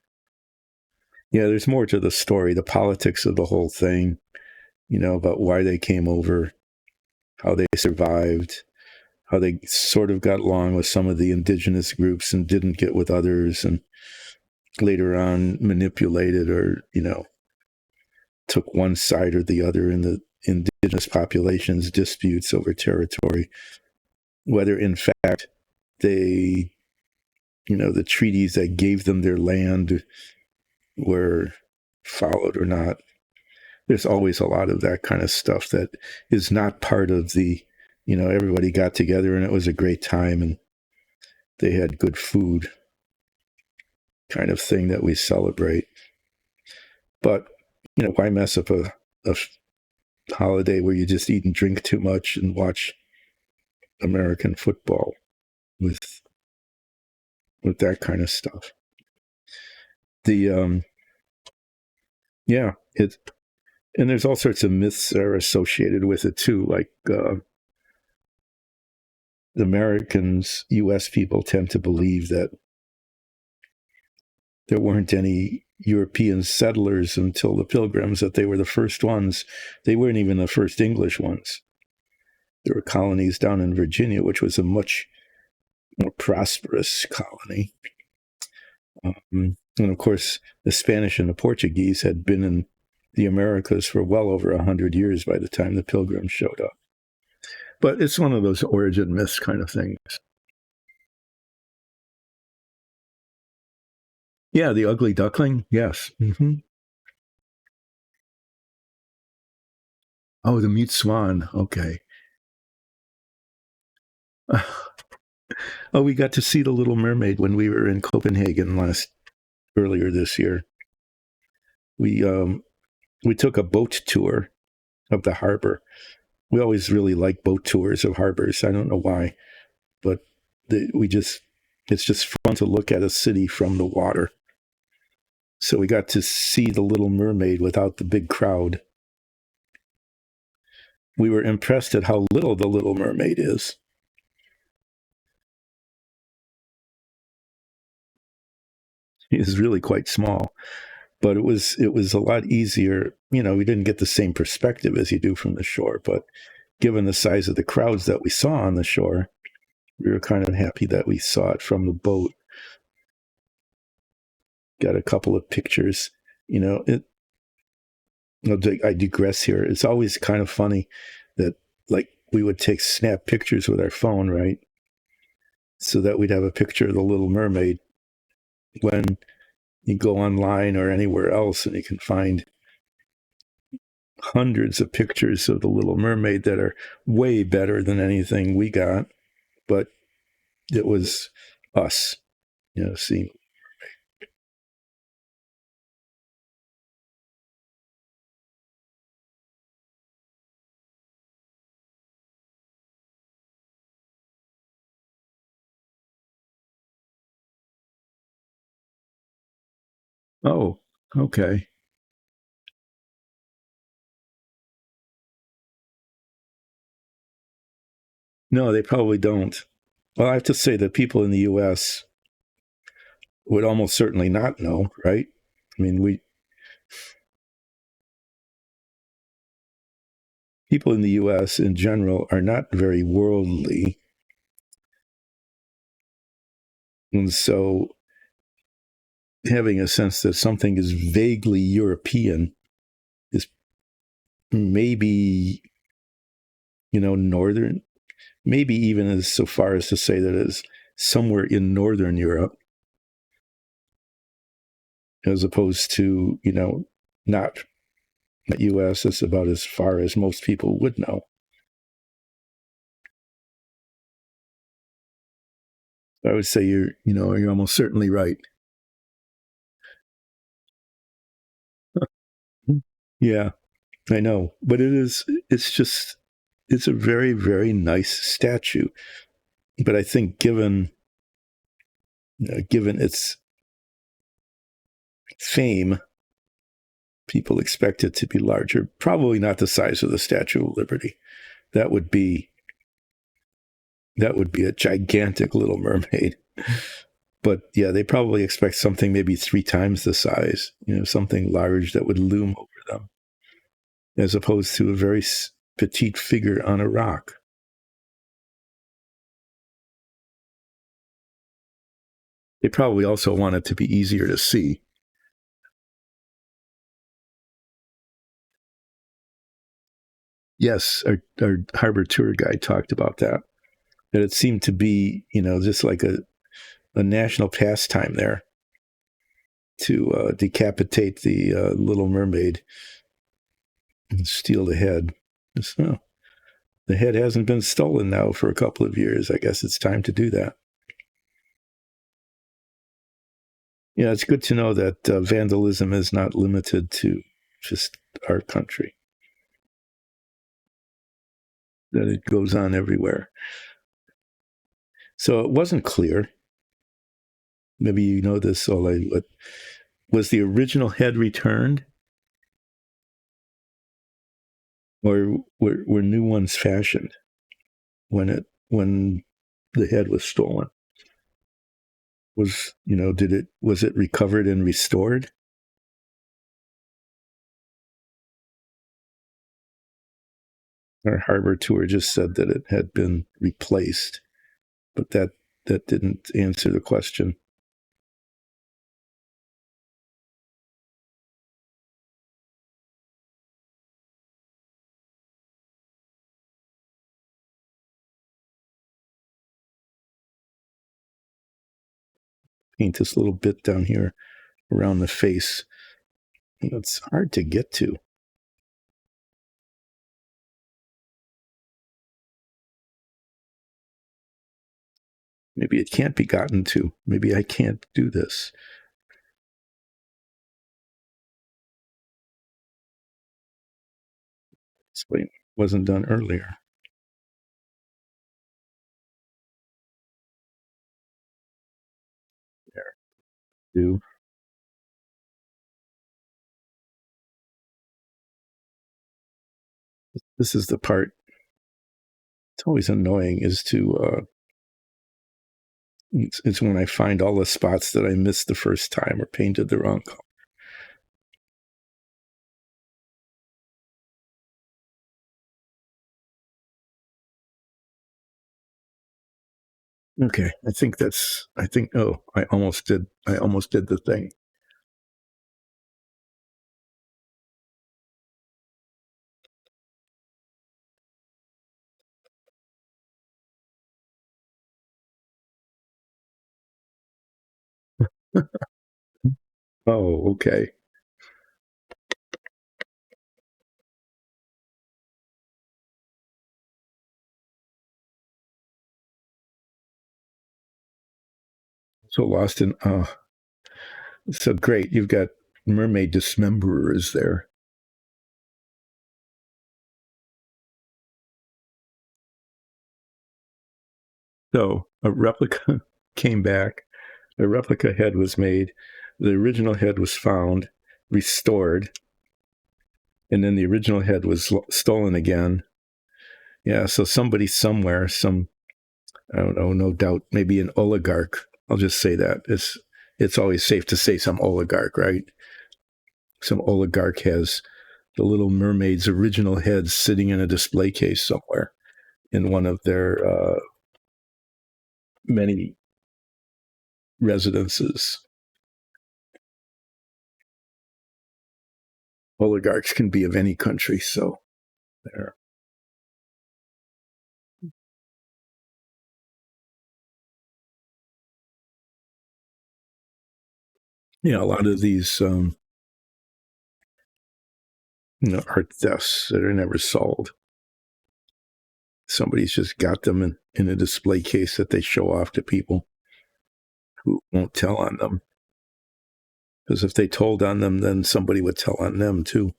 more to the story, the politics of the whole thing, about why they came over, how they survived, how they sort of got along with some of the indigenous groups and didn't get with others, and later on manipulated or, took one side or the other in the indigenous populations' disputes over territory, whether in fact they, the treaties that gave them their land were followed or not. There's always a lot of that kind of stuff that is not part of the, everybody got together and it was a great time and they had good food kind of thing that we celebrate. But, why mess up a holiday where you just eat and drink too much and watch American football with that kind of stuff? And there's all sorts of myths that are associated with it too, like the Americans, U.S. people tend to believe that there weren't any European settlers until the Pilgrims, that they were the first ones. They weren't even the first English ones. There were colonies down in Virginia, which was a much more prosperous colony. And of course, the Spanish and the Portuguese had been in the Americas for well over 100 years by the time the Pilgrims showed up. But it's one of those origin myths kind of things. Yeah, the ugly duckling. Yes. Mm-hmm. Oh, the mute swan. Okay. Oh, we got to see the Little Mermaid when we were in Copenhagen earlier this year. We took a boat tour of the harbor. We always really like boat tours of harbors. I don't know why, but it's just fun to look at a city from the water. So we got to see the Little Mermaid without the big crowd. We were impressed at how little the Little Mermaid is. It is really quite small, but it was a lot easier. You know, we didn't get the same perspective as you do from the shore, but given the size of the crowds that we saw on the shore, we were kind of happy that we saw it from the boat. Got a couple of pictures. You know, I digress here. It's always kind of funny that, like, we would snap pictures with our phone, right? So that we'd have a picture of the Little Mermaid. When you go online or anywhere else and you can find hundreds of pictures of the Little Mermaid that are way better than anything we got, but it was us, you know, seeing. Oh, okay. No, they probably don't. Well, I have to say that people in the U.S. would almost certainly not know, right? I mean, people in the U.S. in general are not very worldly, and so having a sense that something is vaguely European is maybe, you know, northern, maybe even as so far as to say that it's somewhere in Northern Europe, as opposed to, you know, not the U.S. It's about as far as most people would know. I would say you're almost certainly right. Yeah, I know, but it's a very, very nice statue. But I think given its fame, people expect it to be larger. Probably not the size of the Statue of Liberty. That would be a gigantic Little Mermaid. But yeah, they probably expect something maybe 3 times the size, you know, something large that would loom over them, as opposed to a very petite figure on a rock. They probably also want it to be easier to see. Yes, our harbor tour guide talked about that. That it seemed to be, you know, just like a national pastime there to decapitate the Little Mermaid and steal the head. So, the head hasn't been stolen now for a couple of years. I guess it's time to do that. Yeah, it's good to know that vandalism is not limited to just our country, that it goes on everywhere. So it wasn't clear. Maybe you know this, Ole, but was the original head returned? Or were new ones fashioned when the head was stolen? Was it recovered and restored? Our harbor tour just said that it had been replaced, but that didn't answer the question. paint this little bit down here around the face. It's hard to get to. Maybe it can't be gotten to. Maybe I can't do this. It wasn't done earlier. There. Do. This is the part. It's always annoying is to it's when I find all the spots that I missed the first time or painted the wrong color. Okay, I almost did the thing. Oh, okay. So lost in, so great. You've got mermaid dismemberers there. So a replica came back. A replica head was made. The original head was found, restored, and then the original head was stolen again. Yeah, so somebody somewhere, I don't know, no doubt, maybe an oligarch. I'll just say that. It's always safe to say some oligarch, right? Some oligarch has the Little Mermaid's original head sitting in a display case somewhere in one of their many residences. Oligarchs can be of any country, so there. Yeah, a lot of these art thefts that are never solved. Somebody's just got them in a display case that they show off to people who won't tell on them. Because if they told on them, then somebody would tell on them too.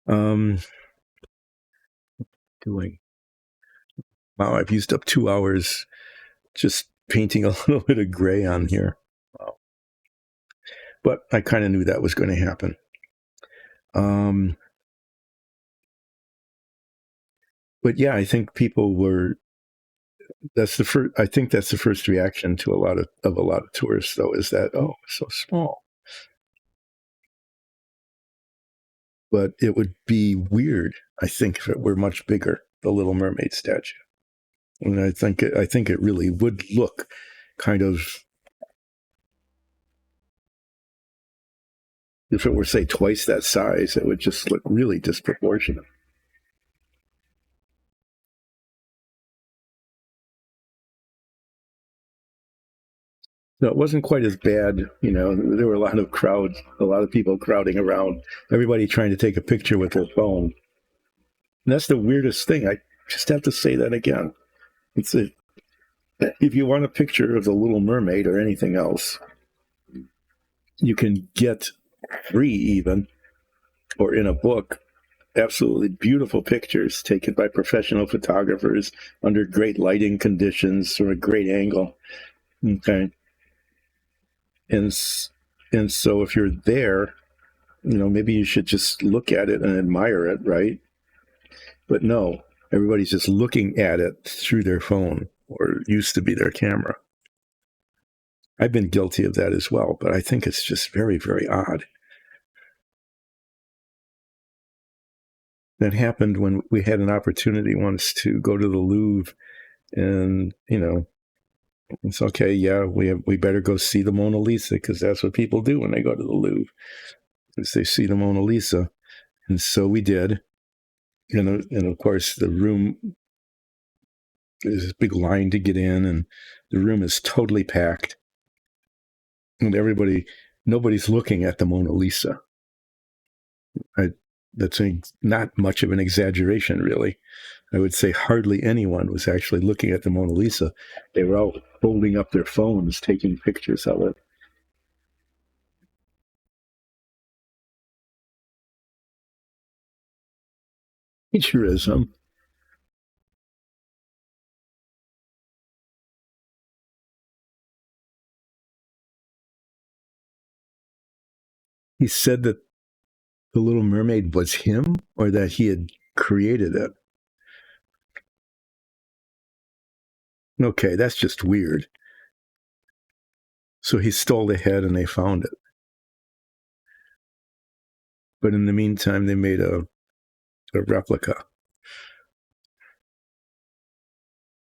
Doing. Wow, I've used up 2 hours just painting a little bit of gray on here. Wow. But I kind of knew that was going to happen. But yeah, I think people were. That's the first. I think that's the first reaction to a lot of tourists, though, is that it's so small. But it would be weird, I think, if it were much bigger. The Little Mermaid statue, and I think it really would look kind of. If it were, say, twice that size, it would just look really disproportionate. No, it wasn't quite as bad. There were a lot of people crowding around, everybody trying to take a picture with their phone. And that's the weirdest thing. I just have to say that again. If you want a picture of the Little Mermaid or anything else, you can get free even, or in a book, absolutely beautiful pictures taken by professional photographers under great lighting conditions from a great angle. Okay. And so if you're there, maybe you should just look at it and admire it, right? But no, everybody's just looking at it through their phone, or used to be their camera. I've been guilty of that as well, but I think it's just very, very odd. That happened when we had an opportunity once to go to the Louvre, and it's okay. Yeah, we better go see the Mona Lisa, because that's what people do when they go to the Louvre, is they see the Mona Lisa. And so we did. And of course, the room, there's this big line to get in, and the room is totally packed. and nobody's looking at the Mona Lisa. That's not much of an exaggeration, really. I would say hardly anyone was actually looking at the Mona Lisa. They were all holding up their phones, taking pictures of it. Futurism. He said that the Little Mermaid was him, or that he had created it. Okay, that's just weird. So he stole the head and they found it. But in the meantime, they made a replica.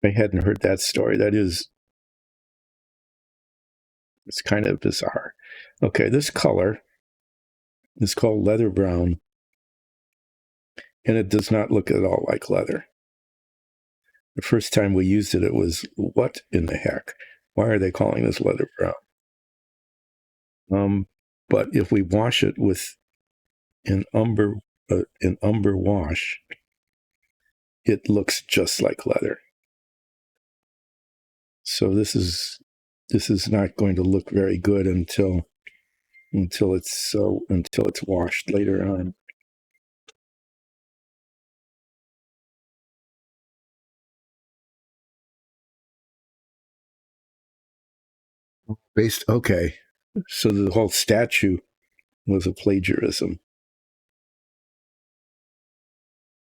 I hadn't heard that story. It's kind of bizarre. Okay, this color is called leather brown, and it does not look at all like leather. The first time we used it, it was, what in the heck? Why are they calling this leather brown? But if we wash it with an umber wash, it looks just like leather. So this is not going to look very good until it's washed later on. Okay, so the whole statue was a plagiarism.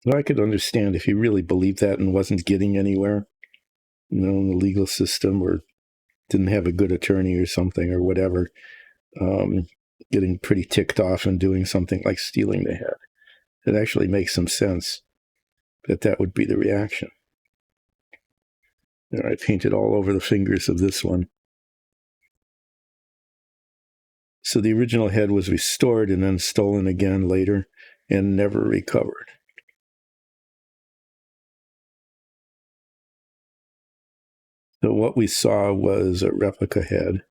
Well, I could understand if he really believed that and wasn't getting anywhere, in the legal system, or didn't have a good attorney or something or whatever, getting pretty ticked off and doing something like stealing the head. It actually makes some sense that would be the reaction. I painted all over the fingers of this one. So the original head was restored and then stolen again later and never recovered. So what we saw was a replica head.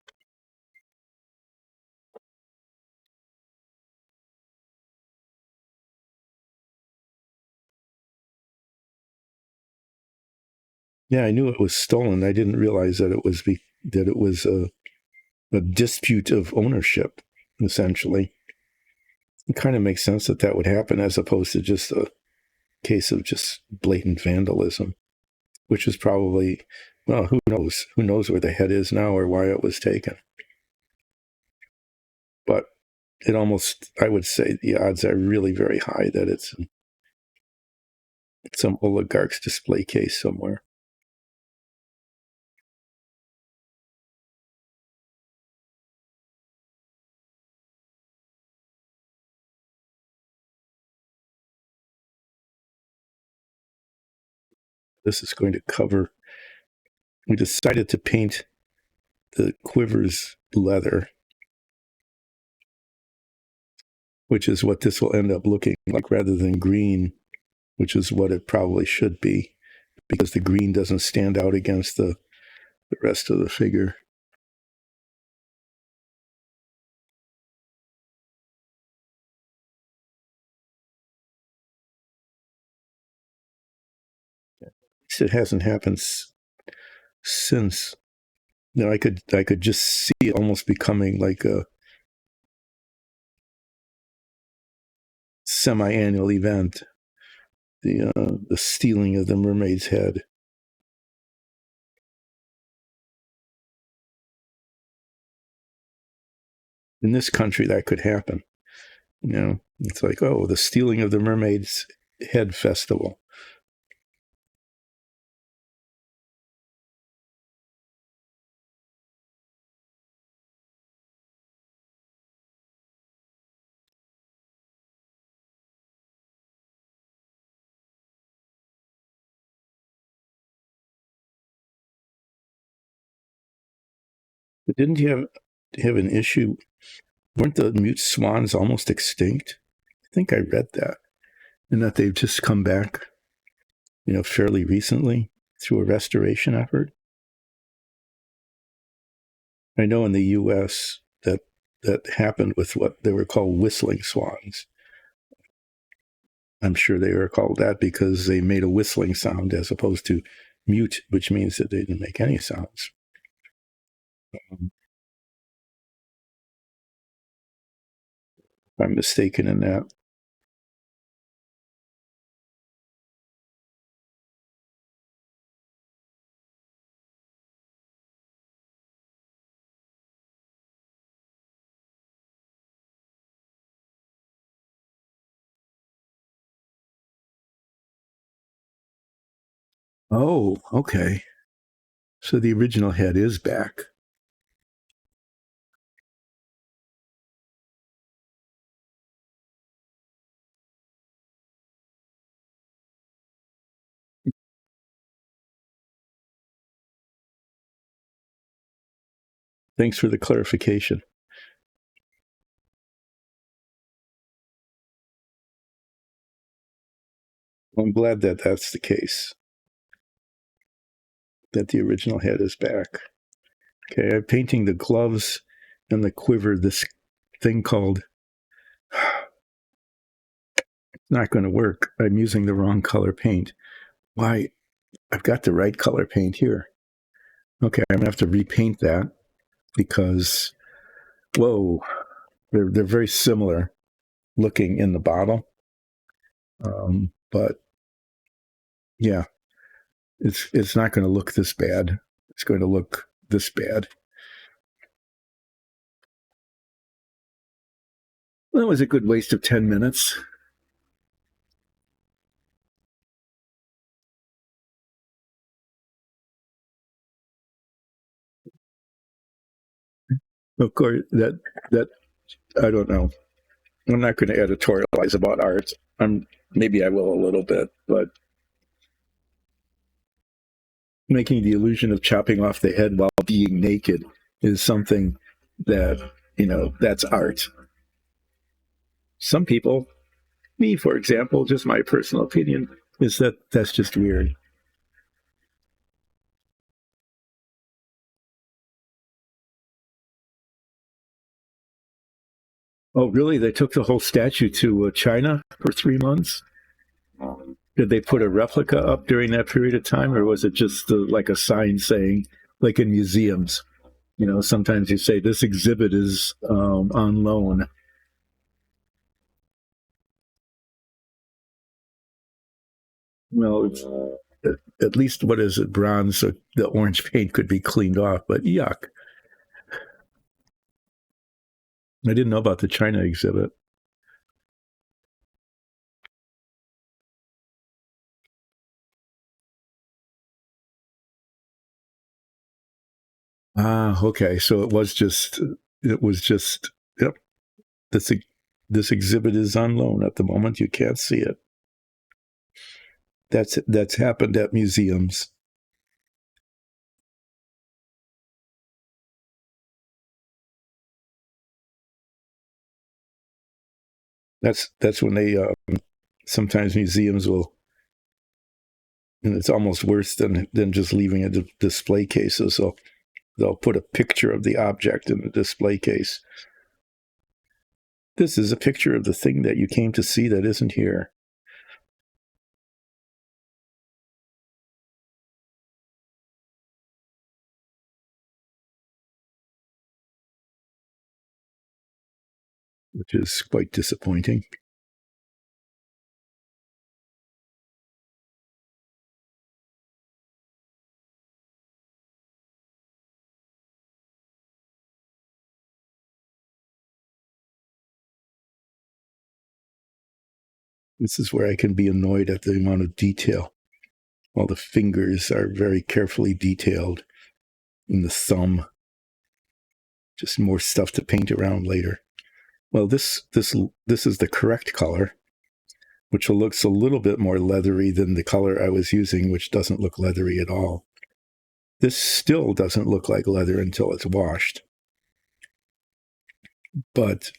Yeah, I knew it was stolen. I didn't realize that it was a dispute of ownership, essentially. It kind of makes sense that would happen as opposed to just a case of just blatant vandalism, which is probably, well, who knows? Who knows where the head is now or why it was taken? But I would say the odds are really very high that it's some oligarch's display case somewhere. This is going to cover. We decided to paint the quivers leather, which is what this will end up looking like, rather than green, which is what it probably should be, because the green doesn't stand out against the rest of the figure. It hasn't happened since. I could just see it almost becoming like a semi-annual event. The stealing of the mermaid's head. In this country, that could happen. It's like, oh, the stealing of the mermaid's head festival. But didn't you have an issue? Weren't the mute swans almost extinct? I think I read that, and that they've just come back, fairly recently through a restoration effort. I know in the U.S. that happened with what they were called whistling swans. I'm sure they were called that because they made a whistling sound as opposed to mute, which means that they didn't make any sounds. If I'm mistaken in that. Oh, okay. So the original head is back. Thanks for the clarification. I'm glad that that's the case, that the original head is back. Okay, I'm painting the gloves and the quiver, this thing called, not going to work. I'm using the wrong color paint. Why? I've got the right color paint here. Okay, I'm going to have to repaint that because, whoa, they're very similar looking in the bottle. But yeah, it's not going to look this bad. It's going to look this bad. That was a good waste of 10 minutes. Of course, that I don't know. I'm not going to editorialize about art. Maybe I will a little bit, but making the illusion of chopping off the head while being naked is something that, that's art. Some people, me for example, just my personal opinion is that that's just weird. Oh, really? They took the whole statue to China for 3 months? Did they put a replica up during that period of time, or was it just like a sign saying, like in museums, sometimes you say this exhibit is on loan? Well, at least what is it, bronze? So the orange paint could be cleaned off, but yuck. I didn't know about the China exhibit. Ah, okay. So it was just, yep. This this exhibit is on loan at the moment. You can't see it. That's happened at museums. That's when they sometimes museums will, and it's almost worse than just leaving a display case. So they'll put a picture of the object in the display case. This is a picture of the thing that you came to see that isn't here. Which is quite disappointing. This is where I can be annoyed at the amount of detail. All the fingers are very carefully detailed, and the thumb. Just more stuff to paint around later. Well, this is the correct color, which looks a little bit more leathery than the color I was using, which doesn't look leathery at all. This still doesn't look like leather until it's washed. But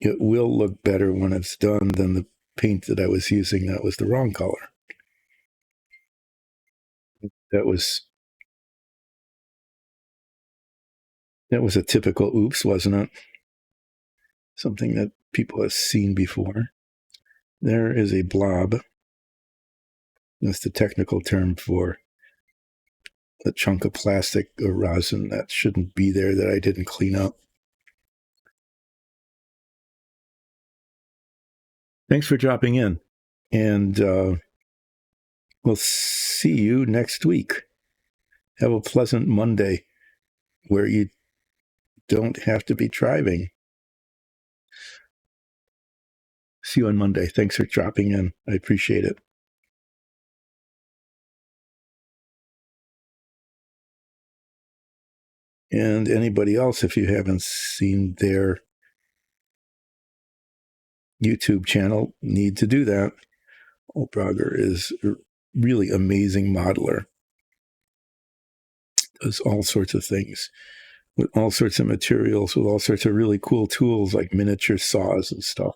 it will look better when it's done than the paint that I was using that was the wrong color. That was That was a typical oops, wasn't it? Something that people have seen before. There is a blob. That's the technical term for a chunk of plastic or rosin that shouldn't be there that I didn't clean up. Thanks for dropping in. And we'll see you next week. Have a pleasant Monday where you don't have to be driving. See you on Monday. Thanks for dropping in. I appreciate it. And anybody else, if you haven't seen their YouTube channel, need to do that. Olbrager is a really amazing modeler. Does all sorts of things with all sorts of materials, with all sorts of really cool tools like miniature saws and stuff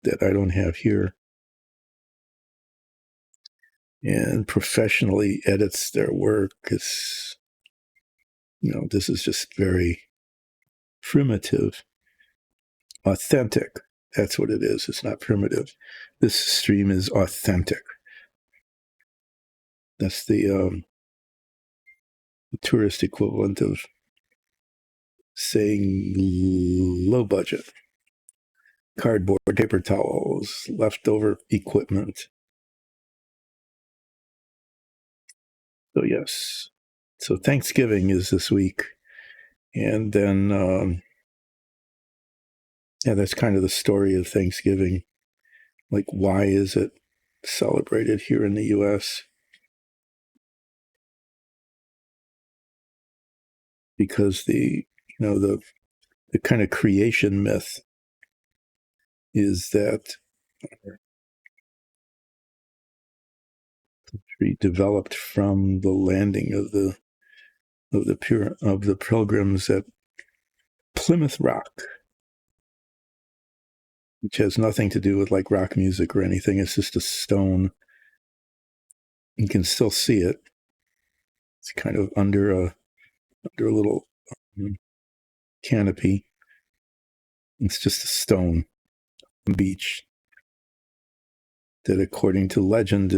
that I don't have here. And professionally edits their work. It's, this is just very primitive, authentic. That's what it is. It's not primitive. This stream is authentic. That's the tourist equivalent of saying low budget. Cardboard, paper towels, leftover equipment. So yes. So Thanksgiving is this week. And then, that's kind of the story of Thanksgiving. Like, why is it celebrated here in the U.S.? Because the kind of creation myth is that country developed from the landing of the Pilgrims at Plymouth Rock, which has nothing to do with like rock music or anything. It's just a stone. You can still see it. It's kind of under a little canopy. It's just a stone beach that, according to legend,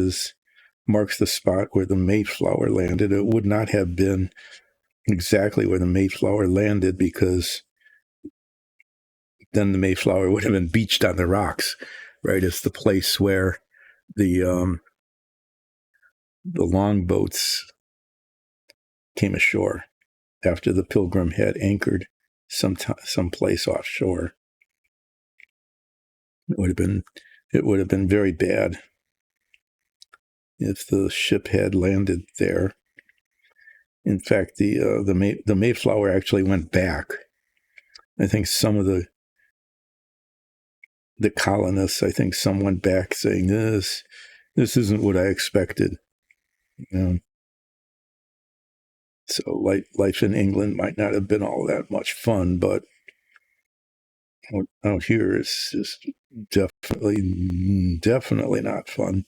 marks the spot where the Mayflower landed. It would not have been exactly where the Mayflower landed, because then the Mayflower would have been beached on the rocks, right? It's the place where the longboats came ashore after the Pilgrim had anchored someplace offshore. It would have been very bad if the ship had landed there. In fact, the Mayflower actually went back. I think some of the colonists, some went back saying, this isn't what I expected. So life in England might not have been all that much fun, but out here is just definitely not fun.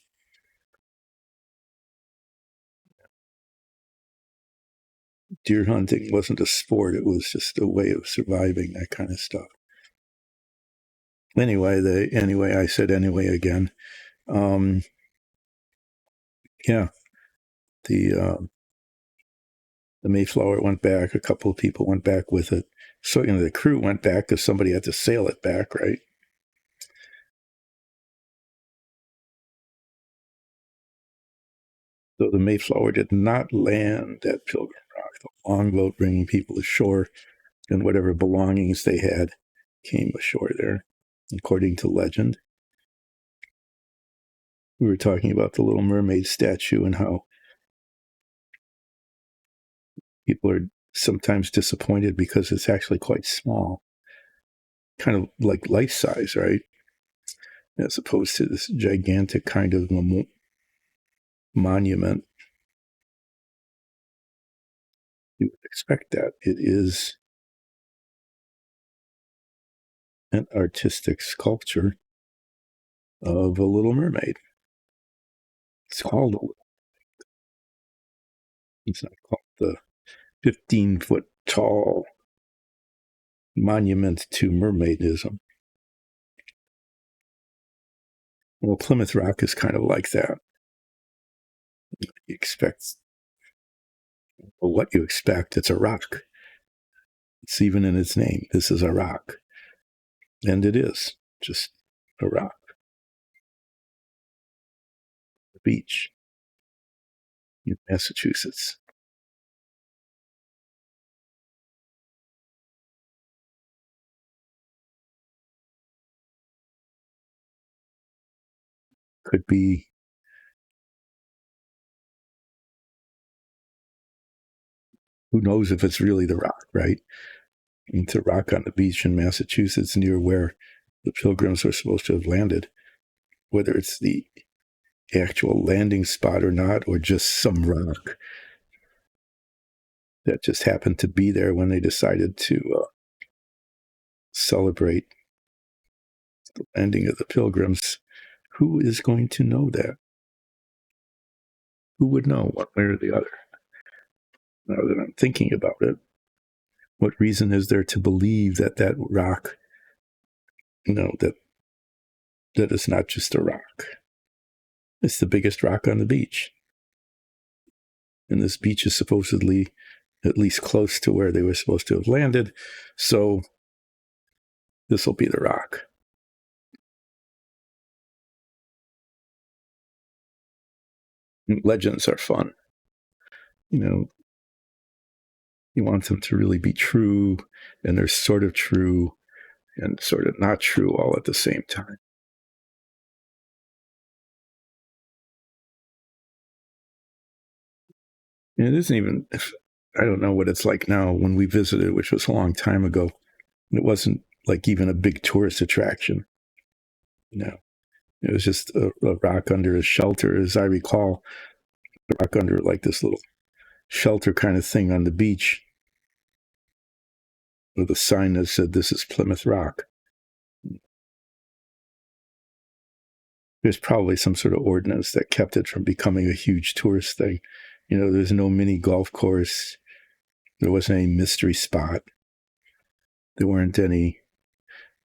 Deer hunting wasn't a sport. It was just a way of surviving, that kind of stuff. Anyway, I said anyway again. Yeah, the Mayflower went back. A couple of people went back with it. So, the crew went back because somebody had to sail it back, right? So the Mayflower did not land at Pilgrim Rock. The longboat bringing people ashore and whatever belongings they had came ashore there, according to legend. We were talking about the Little Mermaid statue and how people are sometimes disappointed because it's actually quite small, kind of like life size, right? As opposed to this gigantic kind of monument. You would expect that. It is an artistic sculpture of a Little Mermaid. It's called a Little Mermaid. It's not called the 15-foot tall monument to mermaidism. Well, Plymouth Rock is kind of like that. You expect, well, what you expect, it's a rock. It's even in its name. This is a rock. And it is just a rock. The beach in Massachusetts. Could be, who knows if it's really the rock, right? It's a rock on the beach in Massachusetts near where the Pilgrims were supposed to have landed. Whether it's the actual landing spot or not, or just some rock that just happened to be there when they decided to celebrate the landing of the Pilgrims. Who is going to know that? Who would know one way or the other? Now that I'm thinking about it, what reason is there to believe that that rock, that is not just a rock? It's the biggest rock on the beach. And this beach is supposedly at least close to where they were supposed to have landed. So this will be the rock. Legends are fun. You want them to really be true, and they're sort of true and sort of not true all at the same time. And it isn't even, I don't know what it's like now. When we visited, which was a long time ago, it wasn't like even a big tourist attraction. It was just a rock under a shelter, as I recall, a rock under like this little shelter kind of thing on the beach with a sign that said, "This is Plymouth Rock." There's probably some sort of ordinance that kept it from becoming a huge tourist thing. There's no mini golf course. There wasn't any mystery spot. There weren't any.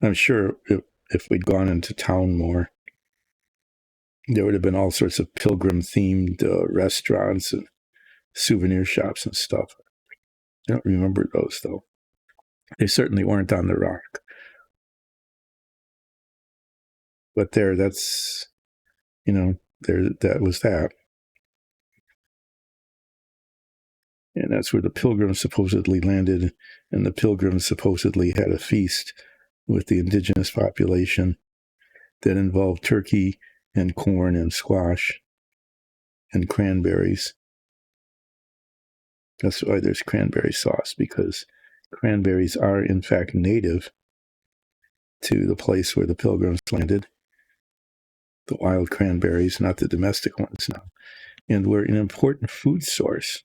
I'm sure if we'd gone into town more, there would have been all sorts of pilgrim-themed restaurants and souvenir shops and stuff. I don't remember those, though. They certainly weren't on the rock. But that's, that was that. And that's where the Pilgrims supposedly landed, and the Pilgrims supposedly had a feast with the indigenous population that involved turkey and corn and squash and cranberries. That's why there's cranberry sauce, because cranberries are in fact native to the place where the Pilgrims landed. The wild cranberries, not the domestic ones now, and were an important food source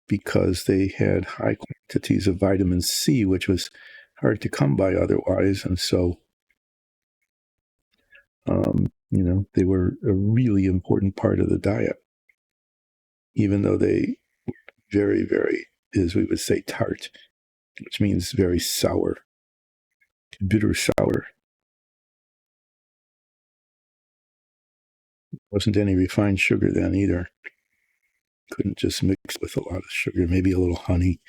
because they had high quantities of vitamin C, which was hard to come by otherwise. And so, they were a really important part of the diet, even though they were very, very, as we would say, tart, which means very sour, bitter sour. Wasn't any refined sugar then either. Couldn't just mix with a lot of sugar, maybe a little honey.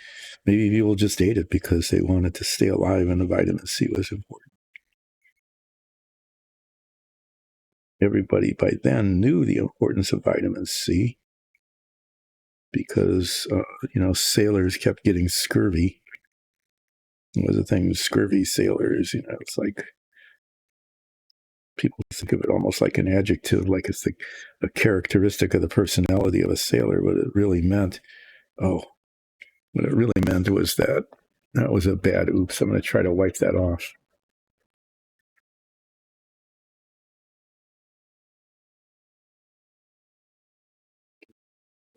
Maybe people just ate it because they wanted to stay alive and the vitamin C was important. Everybody by then knew the importance of vitamin C because, sailors kept getting scurvy. It was a thing with scurvy sailors, it's like people think of it almost like an adjective, like it's a characteristic of the personality of a sailor. What it really meant, what it really meant was that was a bad oops. I'm going to try to wipe that off.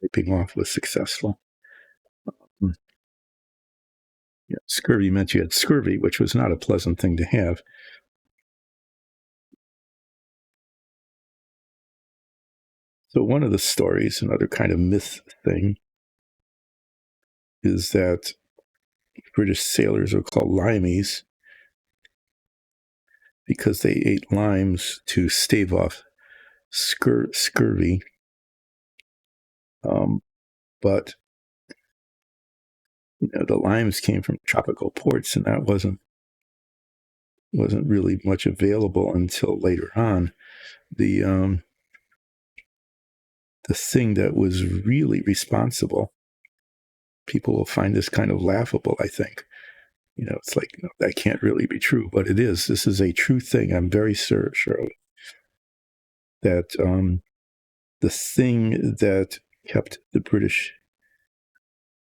Wiping off was successful. Yeah, scurvy meant you had scurvy, which was not a pleasant thing to have. So one of the stories, another kind of myth thing, is that British sailors were called limeys because they ate limes to stave off scurvy. But the limes came from tropical ports, and that wasn't really much available until later on. The thing that was really responsible, people will find this kind of laughable, I think. It's like, that can't really be true, but it is. This is a true thing. I'm very sure of that. The thing that kept the British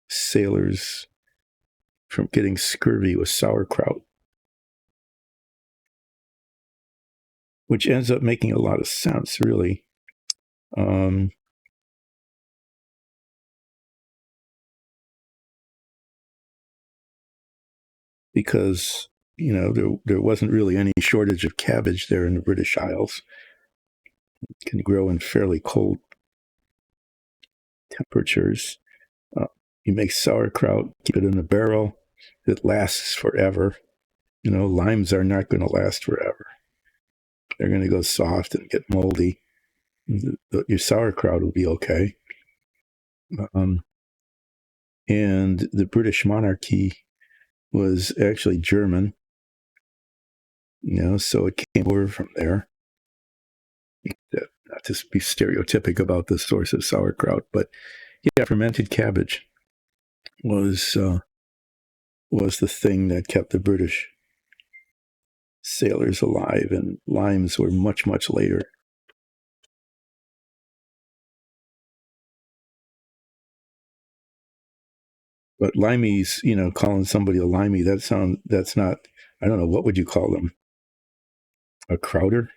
sailors from getting scurvy was sauerkraut, which ends up making a lot of sense, really. Because there wasn't really any shortage of cabbage there in the British Isles. It can grow in fairly cold temperatures. You make sauerkraut, keep it in a barrel, it lasts forever. Limes are not going to last forever. They're going to go soft and get moldy. Your sauerkraut will be okay. And the British monarchy was actually German, so it came over from there. Not to be stereotypic about the source of sauerkraut, but yeah, fermented cabbage was the thing that kept the British sailors alive, and limes were much, much later. But limeys, calling somebody a limey, that's not, I don't know, what would you call them? A crowder?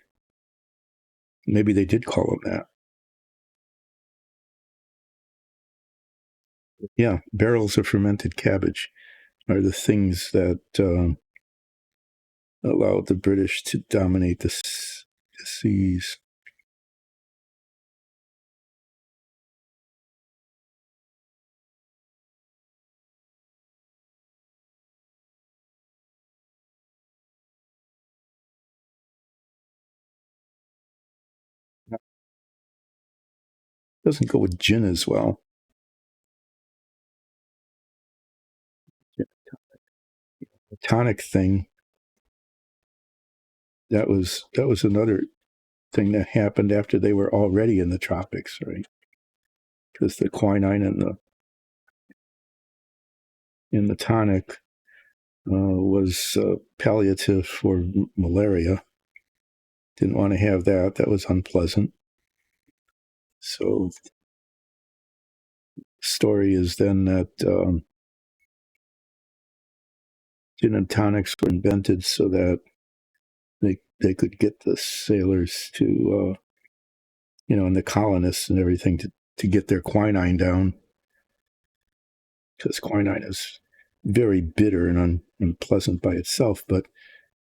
Maybe they did call them that. Yeah, barrels of fermented cabbage are the things that allowed the British to dominate the seas. Doesn't go with gin as well. The tonic thing, that was another thing that happened after they were already in the tropics, right? Because the quinine in the tonic was palliative for malaria. Didn't want to have that. That was unpleasant. So the story is then that gin and tonics were invented so that they could get the sailors to, and the colonists and everything to get their quinine down. Because quinine is very bitter and unpleasant by itself. But,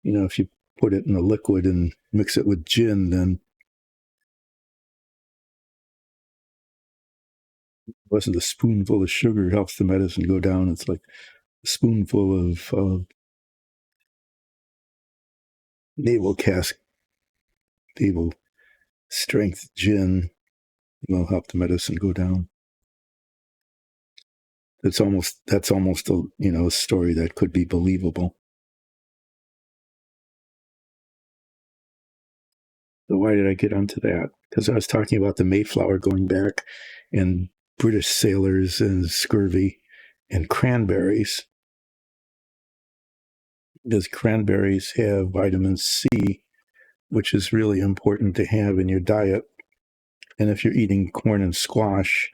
if you put it in a liquid and mix it with gin, then it wasn't a spoonful of sugar helps the medicine go down. It's like a spoonful of naval strength gin will help the medicine go down. That's almost a story that could be believable. So why did I get onto that? Because I was talking about the Mayflower going back, and British sailors and scurvy, and cranberries. Because cranberries have vitamin C, which is really important to have in your diet. And if you're eating corn and squash,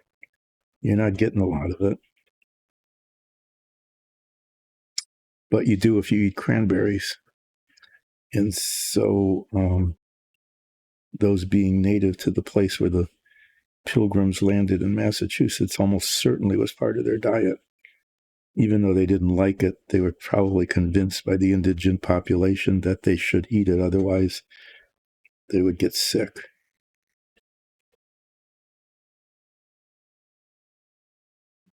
you're not getting a lot of it. But you do if you eat cranberries. And so those being native to the place where the Pilgrims landed in Massachusetts almost certainly was part of their diet. Even though they didn't like it, they were probably convinced by the indigent population that they should eat it, otherwise they would get sick.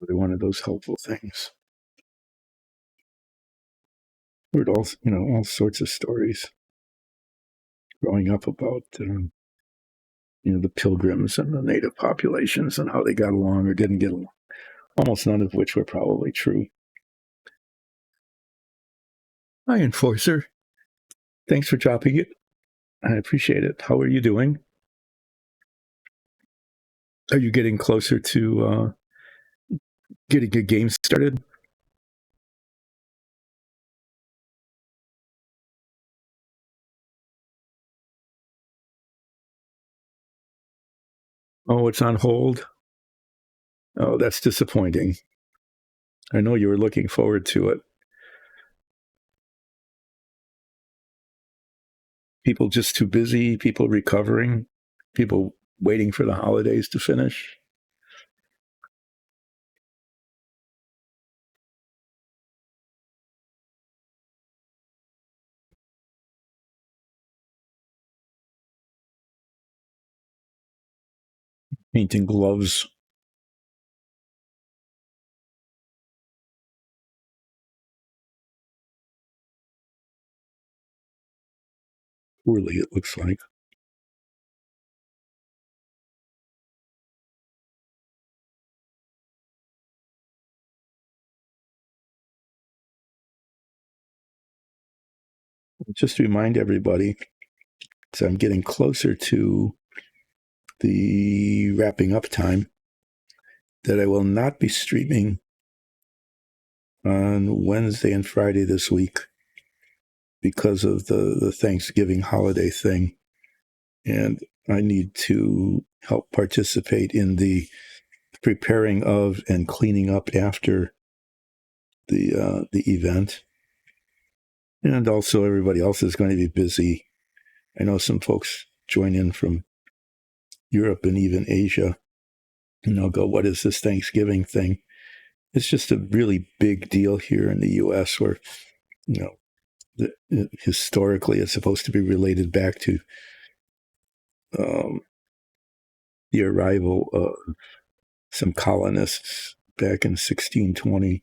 Really one of those helpful things. Heard all sorts of stories growing up about the pilgrims and the native populations and how they got along or didn't get along. Almost none of which were probably true. Hi, Enforcer. Thanks for dropping it. I appreciate it. How are you doing? Are you getting closer to getting a game started? Oh, it's on hold? Oh, that's disappointing. I know you were looking forward to it. People just too busy, people recovering, people waiting for the holidays to finish. Painting gloves. Poorly, it looks like. Just to remind everybody, so I'm getting closer to the wrapping up time, that I will not be streaming on Wednesday and Friday this week because of the Thanksgiving holiday thing. And I need to help participate in the preparing of and cleaning up after the event. And also everybody else is going to be busy. I know some folks join in from Europe and even Asia, and they'll go, what is this Thanksgiving thing? It's just a really big deal here in the U.S. where, historically it's supposed to be related back to the arrival of some colonists back in 1620,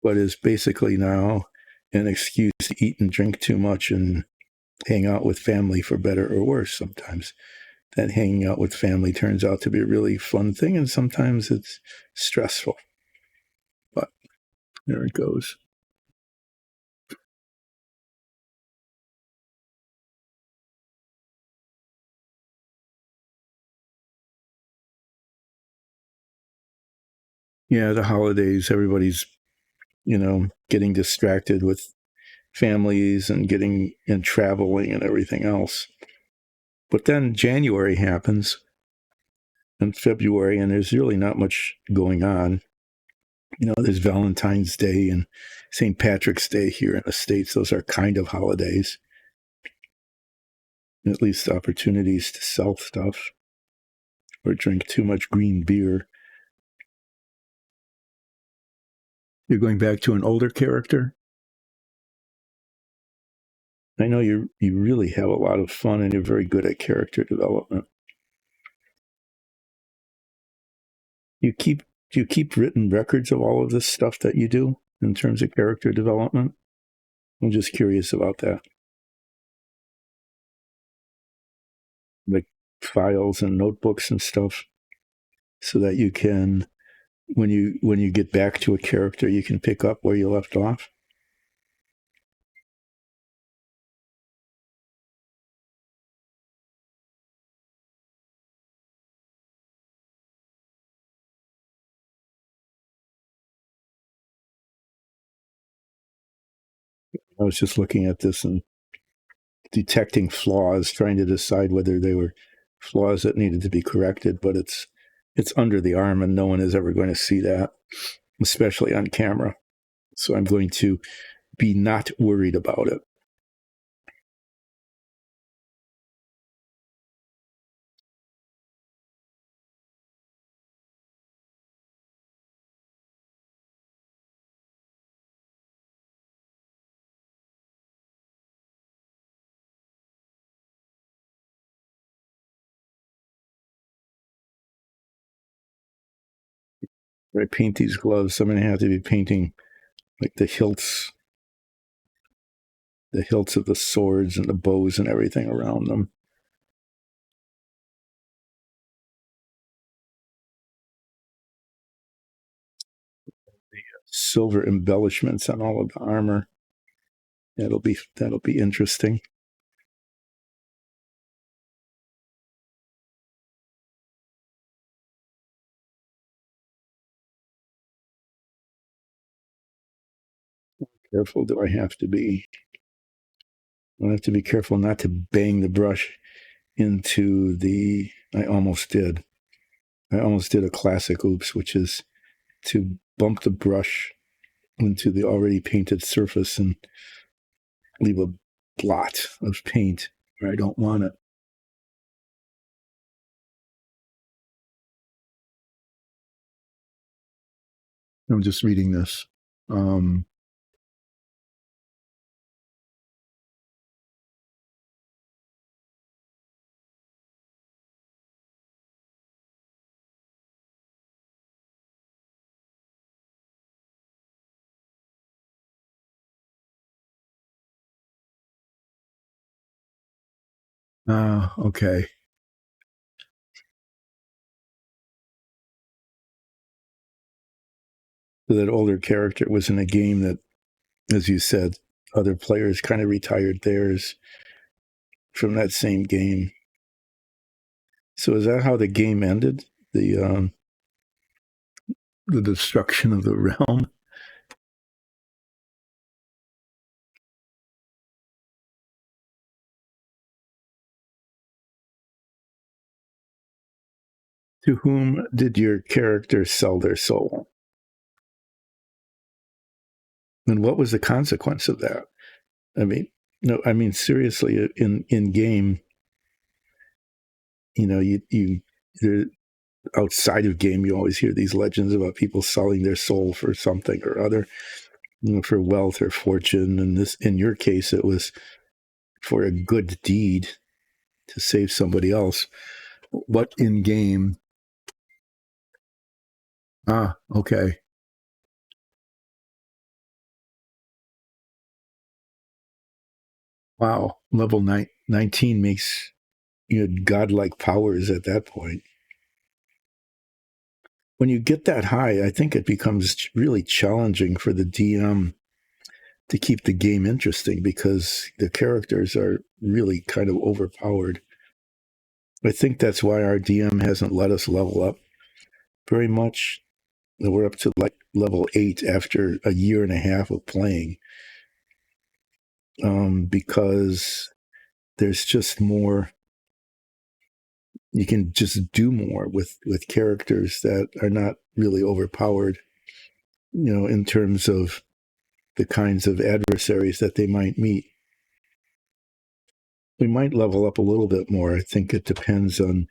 but is basically now an excuse to eat and drink too much and hang out with family, for better or worse. Sometimes that hanging out with family turns out to be a really fun thing, and sometimes it's stressful. But there it goes. Yeah, the holidays, everybody's, getting distracted with families and getting and traveling and everything else. But then January happens and February, and there's really not much going on. There's Valentine's Day and St. Patrick's Day here in the States. Those are kind of holidays, at least opportunities to sell stuff or drink too much green beer. You're going back to an older character? I know you really have a lot of fun and you're very good at character development. You keep written records of all of this stuff that you do in terms of character development? I'm just curious about that. Like files and notebooks and stuff, so that you can, when you get back to a character, you can pick up where you left off. I was just looking at this and detecting flaws, trying to decide whether they were flaws that needed to be corrected, but it's under the arm and no one is ever going to see that, especially on camera. So I'm going to be not worried about it. I paint these gloves, I'm going to have to be painting like the hilts of the swords and the bows and everything around them. Silver embellishments on all of the armor. That'll be interesting. Careful do I have to be? I have to be careful not to bang the brush into the. I almost did a classic oops, which is to bump the brush into the already painted surface and leave a blot of paint where I don't want it. I'm just reading this. Okay. So that older character was in a game that, as you said, other players kind of retired theirs from that same game. So is that how the game ended? The destruction of the realm? To whom did your character sell their soul? And what was the consequence of that? I mean, no, I mean seriously, in game, you know, you outside of game, you always hear these legends about people selling their soul for something or other, you know, for wealth or fortune. And this, in your case, it was for a good deed to save somebody else. What in game? Okay. Wow. Level 19 makes you had godlike powers at that point. When you get that high, I think it becomes really challenging for the DM to keep the game interesting because the characters are really kind of overpowered. I think that's why our DM hasn't let us level up very much. We're up to like level 8 after a year and a half of playing, because there's just more. You can just do more with characters that are not really overpowered, you know, in terms of the kinds of adversaries that they might meet. We might level up a little bit more. I think it depends on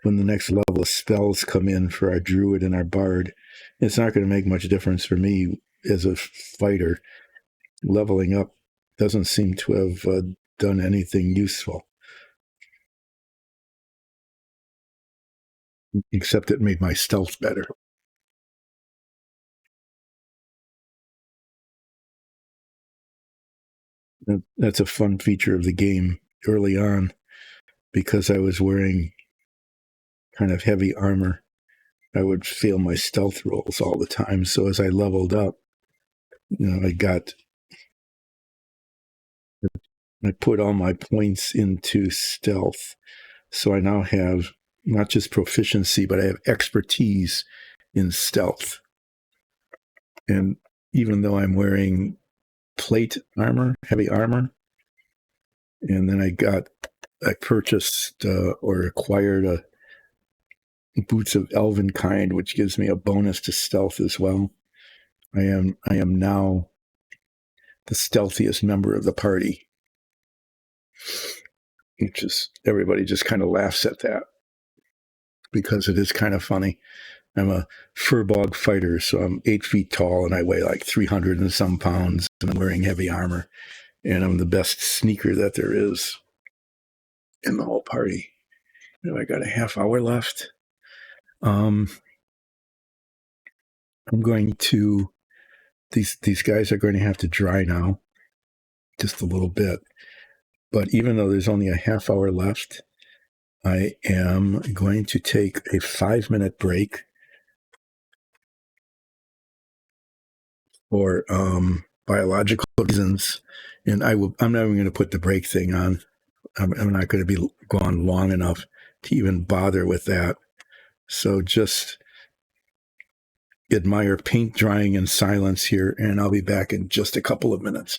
when the next level of spells come in for our druid and our bard. It's not going to make much difference for me as a fighter. Leveling up doesn't seem to have done anything useful, except it made my stealth better. That's a fun feature of the game early on, because I was wearing kind of heavy armor. I would fail my stealth rolls all the time. So as I leveled up, you know, I put all my points into stealth. So I now have not just proficiency, but I have expertise in stealth. And even though I'm wearing plate armor, heavy armor, and then I purchased or acquired a boots of elven kind, which gives me a bonus to stealth as well. I am now the stealthiest member of the party, which is, everybody just kind of laughs at that because it is kind of funny. I'm a furbog fighter, so I'm 8 feet tall and I weigh like 300 and some pounds, and I'm wearing heavy armor, and I'm the best sneaker that there is in the whole party. I got a half hour left. I'm going to, these guys are going to have to dry now, just a little bit. But even though there's only a half hour left, I am going to take a 5-minute break for biological reasons. And I'm not even going to put the break thing on. I'm not going to be gone long enough to even bother with that. So just admire paint drying in silence here, and I'll be back in just a couple of minutes.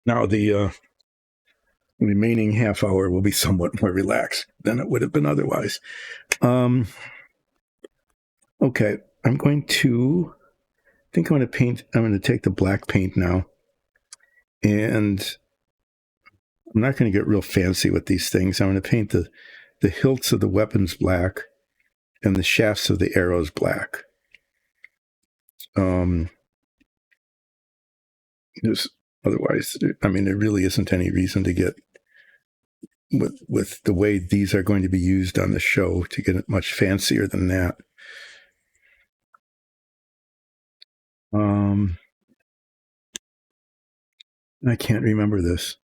Now the remaining half hour will be somewhat more relaxed than it would have been otherwise. Okay, I'm going to paint. I'm going to take the black paint now, and I'm not going to get real fancy with these things. I'm going to paint the hilts of the weapons black and the shafts of the arrows black. There's otherwise, I mean, there really isn't any reason to get with the way these are going to be used on the show to get it much fancier than that. I can't remember this.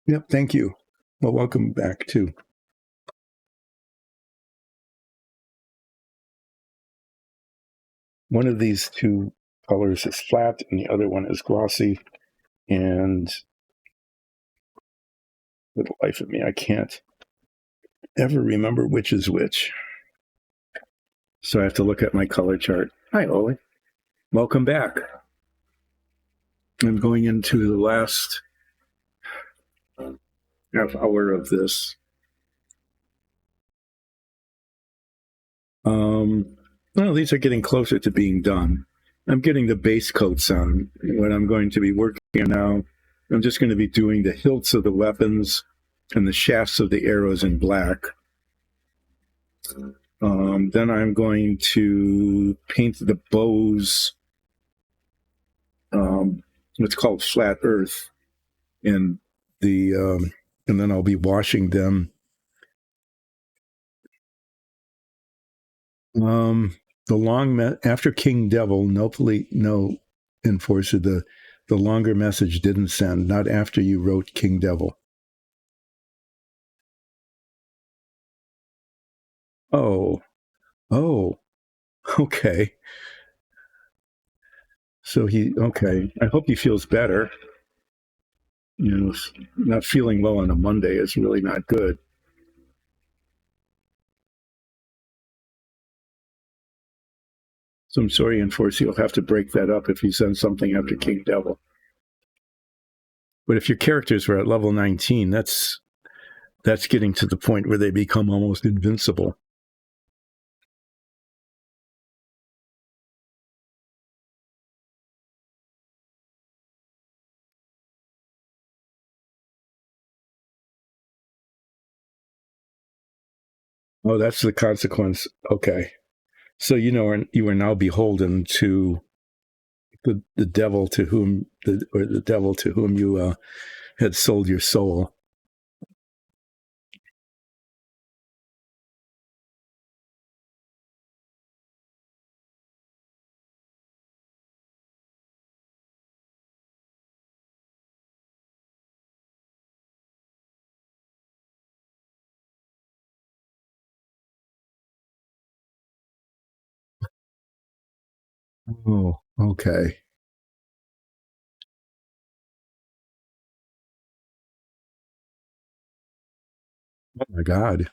Yep, thank you. Well, welcome back too. One of these two colors is flat and the other one is glossy. And for the life of me, I can't ever remember which is which. So I have to look at my color chart. Hi, Oli. Welcome back. I'm going into the last half hour of this. Well, these are getting closer to being done. I'm getting the base coats on. What I'm going to be working on now, I'm just going to be doing the hilts of the weapons and the shafts of the arrows in black. Then I'm going to paint the bows, what's called flat earth, and then I'll be washing them. After King Devil, no enforcer, the longer message didn't send, not after you wrote King Devil. Oh, oh, okay. So okay. I hope he feels better. You know, not feeling well on a Monday is really not good. So I'm sorry, Enforcer, you'll have to break that up if you send something after King Devil. But if your characters were at level 19, that's getting to the point where they become almost invincible. Oh, that's the consequence. Okay. So you are now beholden to the devil to whom the devil to whom you had sold your soul. Oh, okay. Oh my God.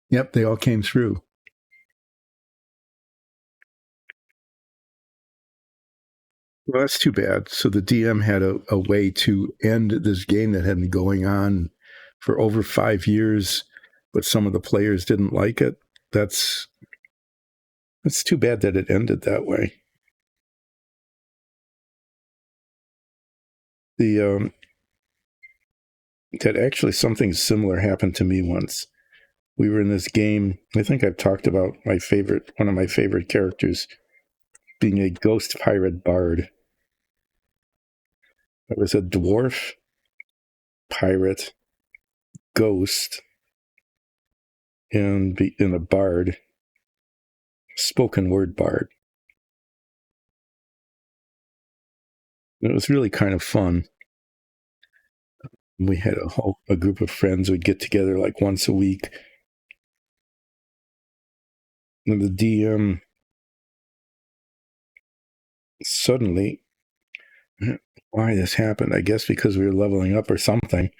Yep, they all came through. Well, that's too bad. So the DM had a way to end this game that had been going on for over 5 years, but some of the players didn't like it. That's too bad that it ended that way. The That actually something similar happened to me once. We were in this game. I think I've talked about one of my favorite characters being a ghost pirate bard. I was a dwarf pirate ghost and in a bard, spoken word bard. It was really kind of fun. We had a group of friends. We'd get together like once a week. And the DM suddenly, why this happened? I guess because we were leveling up or something.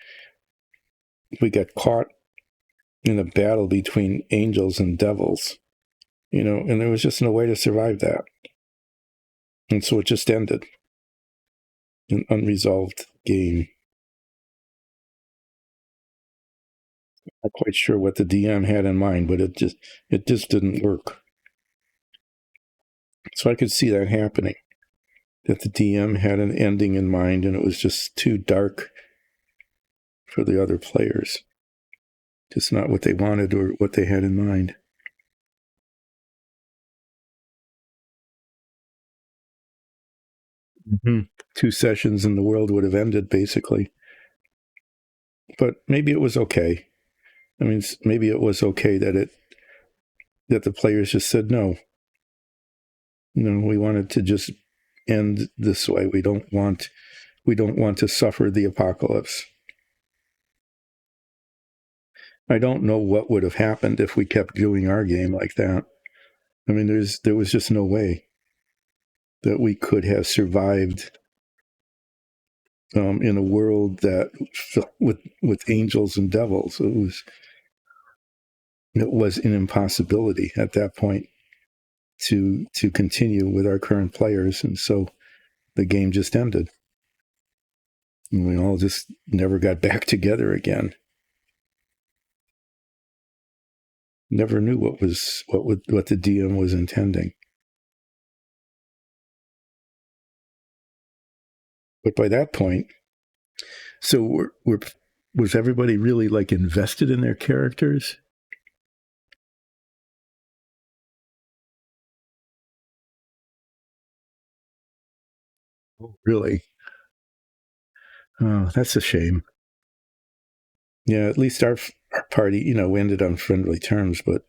We got caught in a battle between angels and devils, and there was just no way to survive that. And so it just ended. An unresolved game. Not quite sure what the DM had in mind, but it just didn't work. So I could see that happening. That the DM had an ending in mind and it was just too dark for the other players. Just not what they wanted or what they had in mind. Mm-hmm. 2 sessions and the world would have ended, basically. But maybe it was okay. I mean, maybe it was okay that the players just said no. We wanted to just end this way. We don't want to suffer the apocalypse. I don't know what would have happened if we kept doing our game like that. I mean, there was just no way that we could have survived in a world that with angels and devils. It was an impossibility at that point to continue with our current players, and so the game just ended. And we all just never got back together again. Never knew what the DM was intending. But by that point, so was everybody really like invested in their characters? Oh, really? Oh, that's a shame. Yeah, at least our party, we ended on friendly terms, but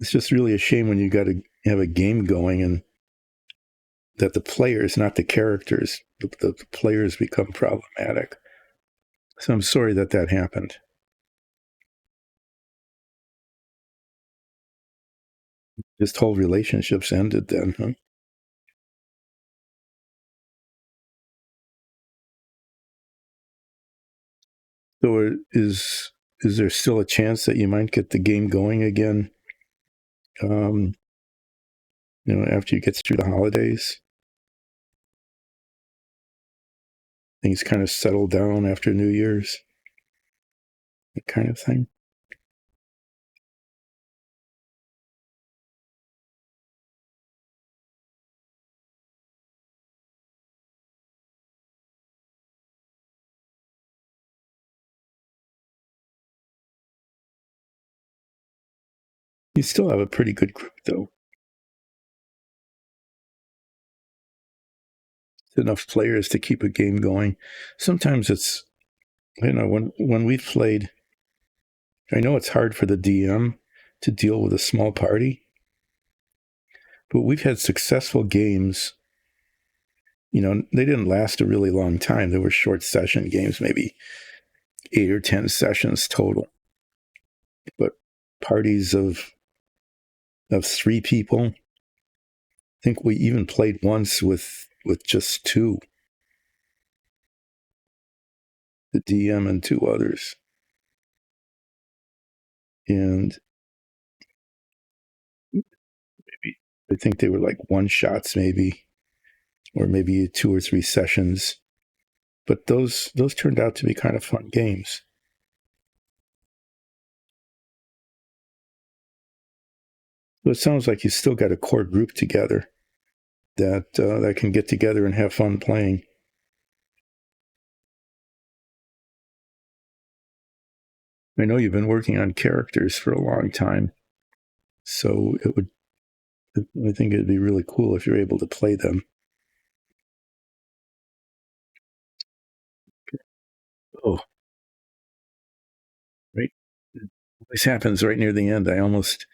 it's just really a shame when you got to have a game going and that the players, not the characters, the players become problematic. So I'm sorry that that happened. Just whole relationships ended then, huh? So is there still a chance that you might get the game going again? Um, after you get through the holidays, things kind of settle down after New Year's, that kind of thing. You still have a pretty good group, though. Enough players to keep a game going. Sometimes it's, when we've played, I know it's hard for the DM to deal with a small party, but we've had successful games. They didn't last a really long time. They were short session games, maybe 8 or 10 sessions total. But parties of 3 people. I think we even played once with just 2, the DM and 2 others. And maybe, I think they were like one shots maybe, or maybe 2 or 3 sessions. But those turned out to be kind of fun games. So it sounds like you still got a core group together that can get together and have fun playing. I know you've been working on characters for a long time, so I think it'd be really cool if you're able to play them. Oh, right. This happens right near the end. I almost,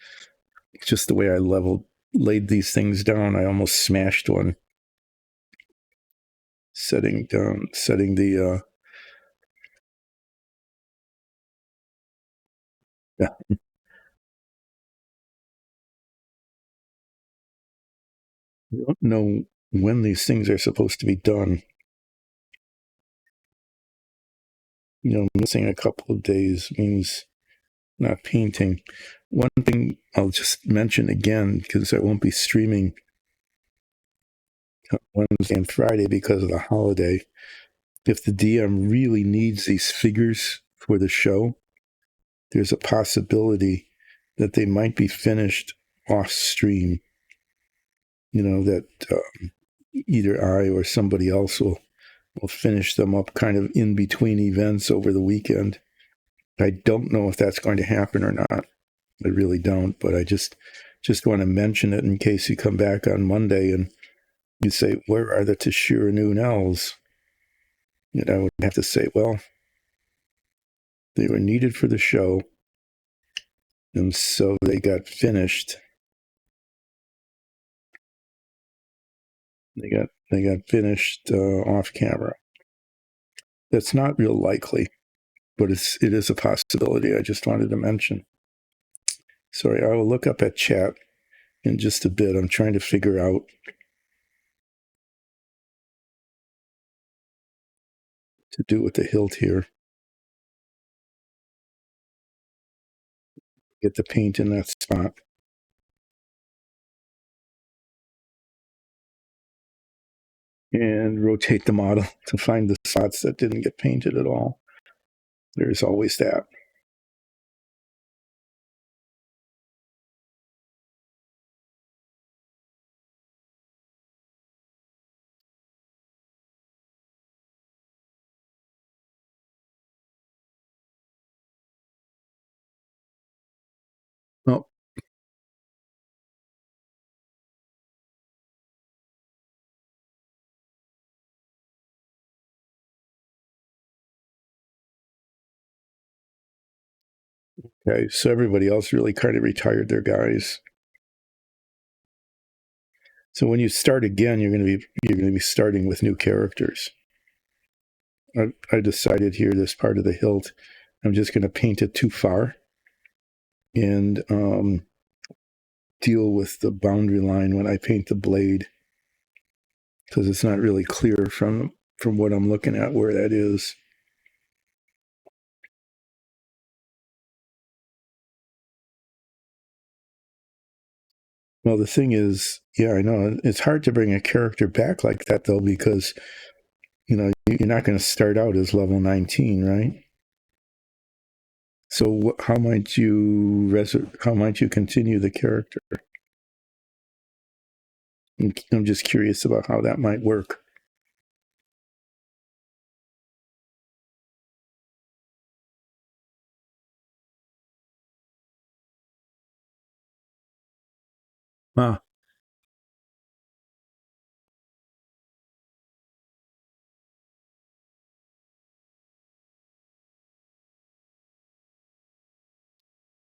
just the way I laid these things down, I almost smashed one. Setting the yeah. I don't know when these things are supposed to be done. Missing a couple of days means not painting. One thing I'll just mention again, because I won't be streaming Wednesday and Friday because of the holiday. If the DM really needs these figures for the show, there's a possibility that they might be finished off stream. That either I or somebody else will finish them up kind of in between events over the weekend. I don't know if that's going to happen or not. I really don't, but I just want to mention it in case you come back on Monday and you say, where are the Tashir'anun elves? And I would have to say, well, they were needed for the show, and so they got finished. They got finished off camera. That's not real likely, but it is a possibility. I just wanted to mention. Sorry, I will look up at chat in just a bit. I'm trying to figure out to do with the hilt here. Get the paint in that spot. And rotate the model to find the spots that didn't get painted at all. There's always that. Oh, Okay, so everybody else really kind of retired their guys. So when you start again, you're going to be starting with new characters. I decided here, this part of the hilt, I'm just going to paint it too far and deal with the boundary line when I paint the blade, because it's not really clear from what I'm looking at where that is. Well, the thing is, yeah, I know it's hard to bring a character back like that though, because you're not going to start out as level 19, right? So how might you continue the character? I'm just curious about how that might work. Ah,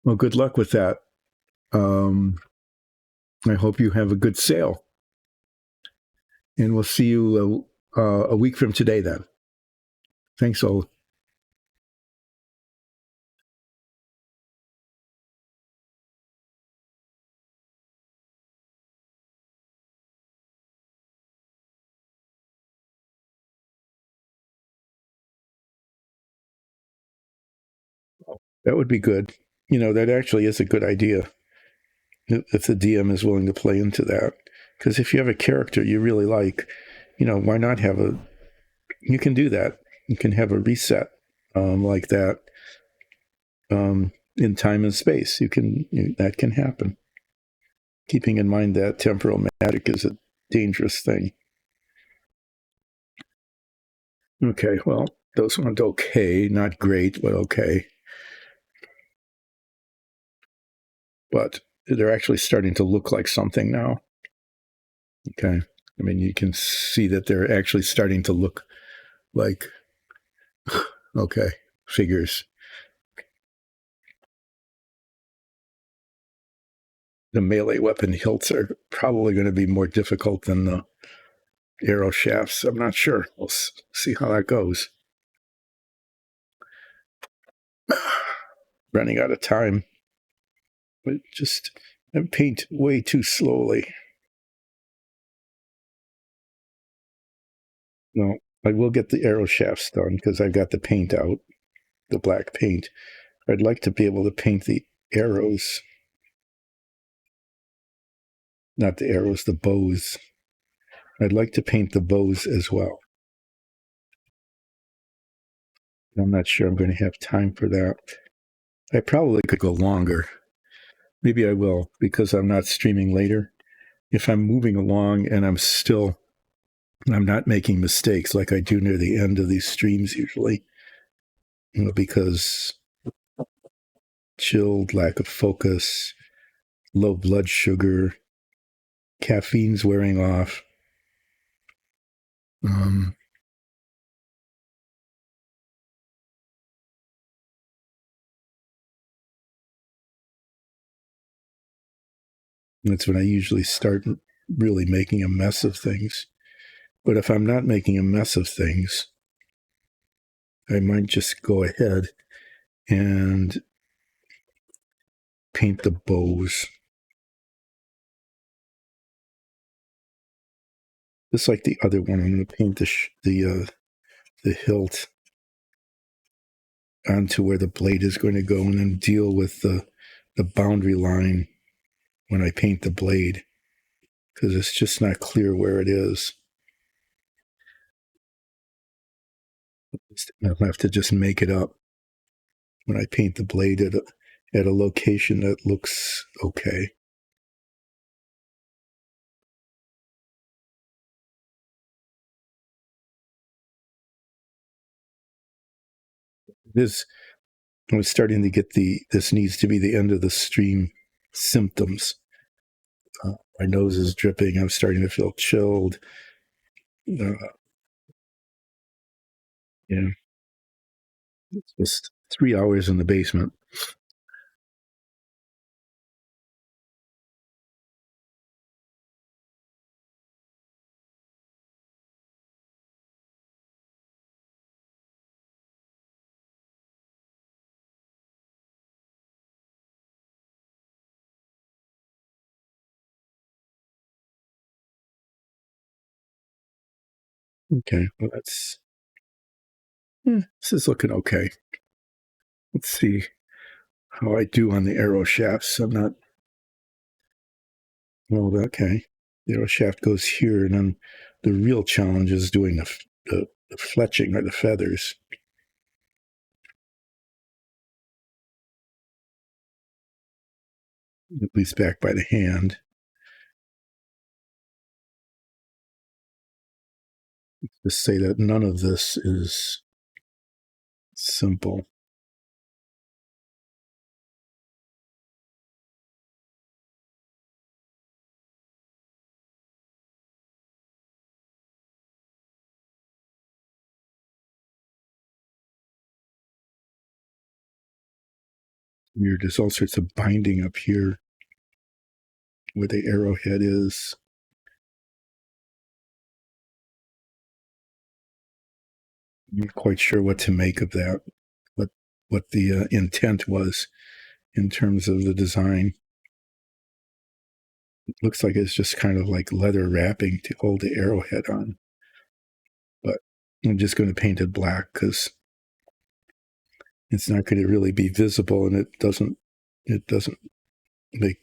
well, good luck with that. I hope you have a good sale, and we'll see you a week from today then. Thanks all. That would be good. That actually is a good idea if the DM is willing to play into that. Because if you have a character you really like, why not have you can do that. You can have a reset like that in time and space. That can happen. Keeping in mind that temporal magic is a dangerous thing. Okay, well, those went okay. Not great, but okay. But they're actually starting to look like something now. Okay. I mean, you can see that they're actually starting to look like, okay, figures. The melee weapon hilts are probably going to be more difficult than the arrow shafts. I'm not sure. We'll see how that goes. Running out of time. But I paint way too slowly. No, I will get the arrow shafts done because I've got the paint out, the black paint. I'd like to be able to paint the arrows. Not the arrows, the bows. I'd like to paint the bows as well. I'm not sure I'm going to have time for that. I probably could go longer. Maybe I will, because I'm not streaming later. If I'm moving along and I'm not making mistakes like I do near the end of these streams usually, because chilled, lack of focus, low blood sugar, caffeine's wearing off. That's when I usually start really making a mess of things. But if I'm not making a mess of things, I might just go ahead and paint the bows. Just like the other one, I'm going to paint the hilt onto where the blade is going to go, and then deal with the boundary line when I paint the blade, because it's just not clear where it is. I'll have to just make it up when I paint the blade at a location that looks okay. I was starting to get this needs to be the end of the stream symptoms. My nose is dripping. I'm starting to feel chilled. Yeah. It's just 3 hours in the basement. Okay, well, this is looking okay. Let's see how I do on the arrow shafts. I'm not, well, okay. The arrow shaft goes here, and then the real challenge is doing the fletching or the feathers. At least back by the hand. Just say that none of this is simple. There's all sorts of binding up here where the arrowhead is. I'm not quite sure what to make of that, what the intent was in terms of the design. It looks like it's just kind of like leather wrapping to hold the arrowhead on. But I'm just going to paint it black because it's not going to really be visible, and it doesn't make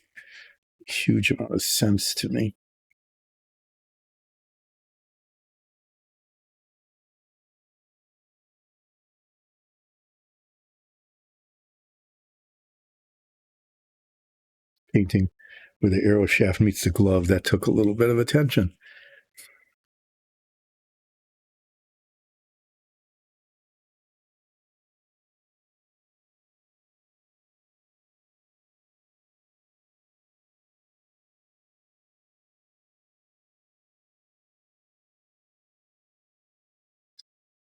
a huge amount of sense to me. Painting where the arrow shaft meets the glove, that took a little bit of attention.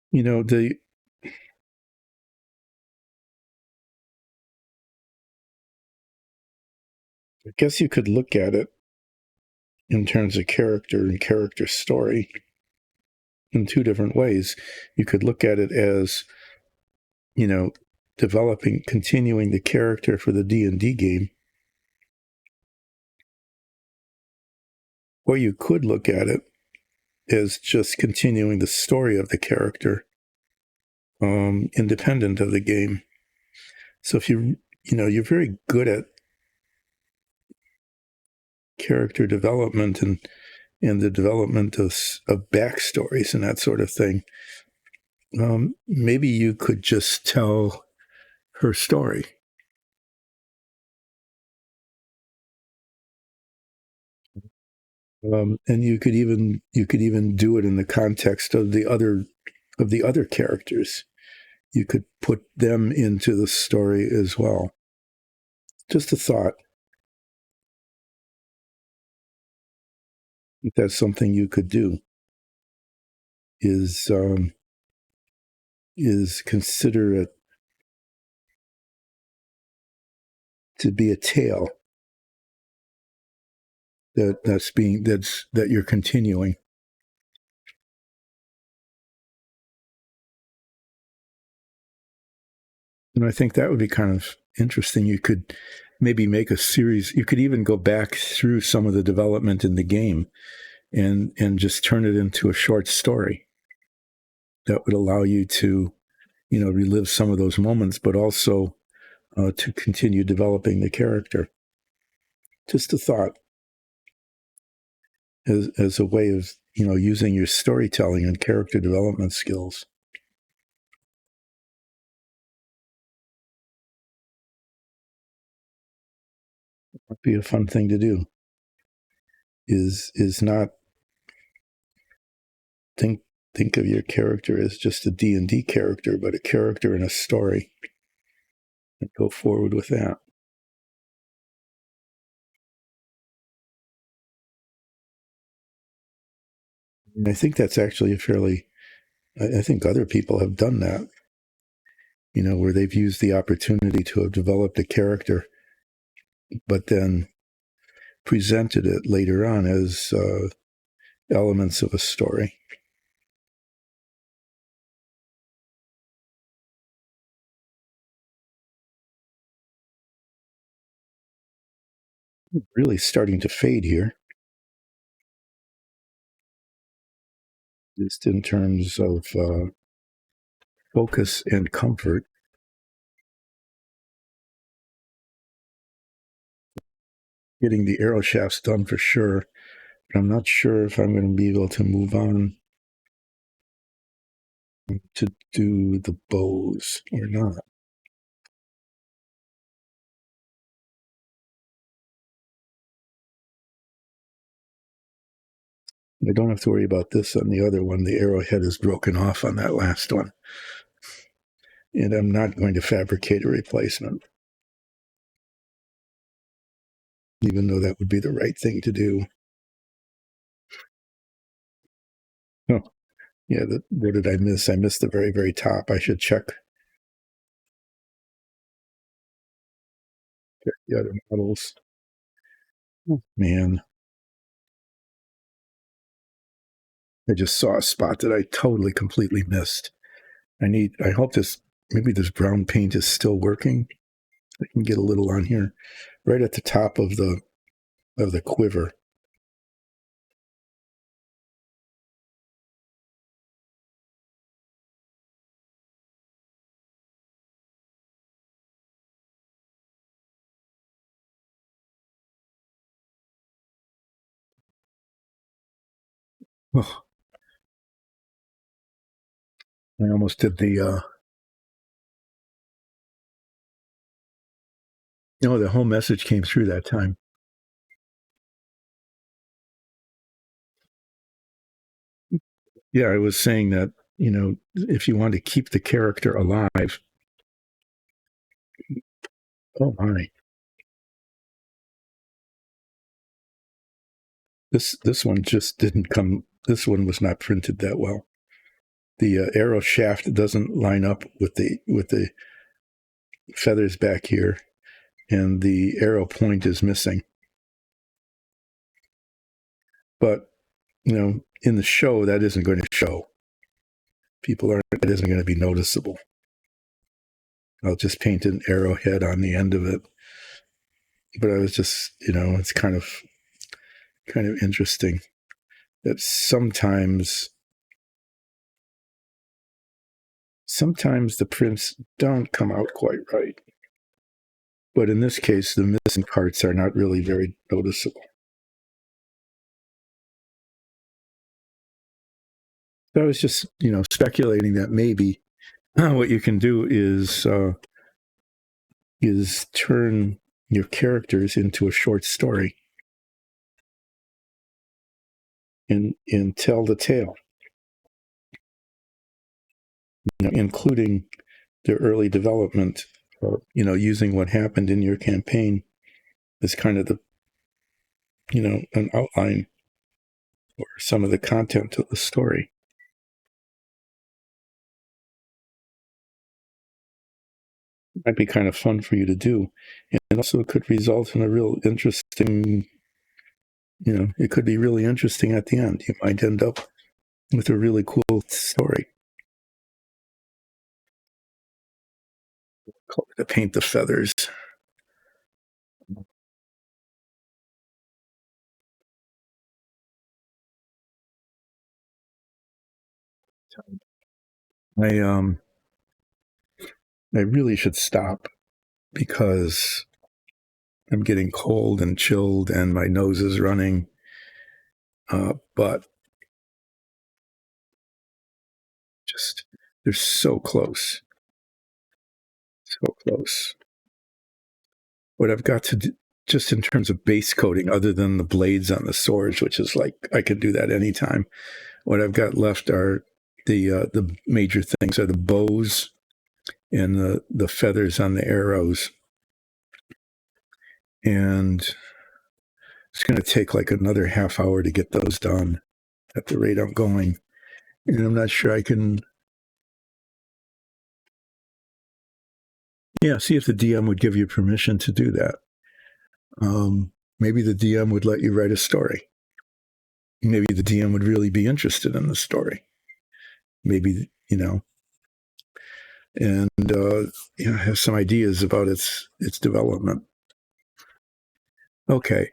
You know, I guess you could look at it in terms of character and character story in two different ways. You could look at it as, you know, continuing the character for the D&D game. Or you could look at it as just continuing the story of the character, independent of the game. So if you're very good at character development and the development of backstories and that sort of thing, maybe you could just tell her story. And you could even do it in the context of the other characters. You could put them into the story as well. Just a thought. If that's something you could do, is consider it to be a tale that you're continuing. And I think that would be kind of interesting. You could maybe make a series. You could even go back through some of the development in the game and just turn it into a short story that would allow you to, relive some of those moments, but also to continue developing the character. Just a thought, as a way of, using your storytelling and character development skills. Would be a fun thing to do. Is not think of your character as just a D&D character, but a character in a story, and go forward with that. And I think that's actually I think other people have done that, where they've used the opportunity to have developed a character, but then presented it later on as elements of a story. Really starting to fade here. just in terms of focus and comfort. Getting the arrow shafts done for sure, but I'm not sure if I'm going to be able to move on to do the bows or not. I don't have to worry about this on the other one. The arrowhead is broken off on that last one. And I'm not going to fabricate a replacement, even though that would be the right thing to do. Oh, yeah, what did I miss? I missed the very, very top. I should check the other models. Oh, man. I just saw a spot that I totally, completely missed. I hope maybe this brown paint is still working. I can get a little on here, right at the top of the quiver. Oh, I almost did the the whole message came through that time. Yeah, I was saying that, if you want to keep the character alive. Oh my. This one just didn't come. This one was not printed that well. The arrow shaft doesn't line up with the feathers back here, and the arrow point is missing. But in the show, that isn't going to show. That isn't going to be noticeable. I'll just paint an arrowhead on the end of it. But I was just, it's kind of interesting that sometimes the prints don't come out quite right. But in this case, the missing parts are not really very noticeable. So I was just, speculating that maybe what you can do is turn your characters into a short story and tell the tale, including the early development, using what happened in your campaign as kind of the, an outline or some of the content of the story. It might be kind of fun for you to do. And also it could result in a real interesting, it could be really interesting at the end. You might end up with a really cool story. Color to paint the feathers. I really should stop because I'm getting cold and chilled and my nose is running. But just, they're so close. So close. What I've got to do, just in terms of base coating, other than the blades on the swords, which is like, I could do that anytime. What I've got left are the major things are the bows and the feathers on the arrows. And it's going to take like another half hour to get those done at the rate I'm going. And I'm not sure I can. Yeah, see if the DM would give you permission to do that. Maybe the DM would let you write a story. Maybe the DM would really be interested in the story. Maybe, and have some ideas about its development. Okay.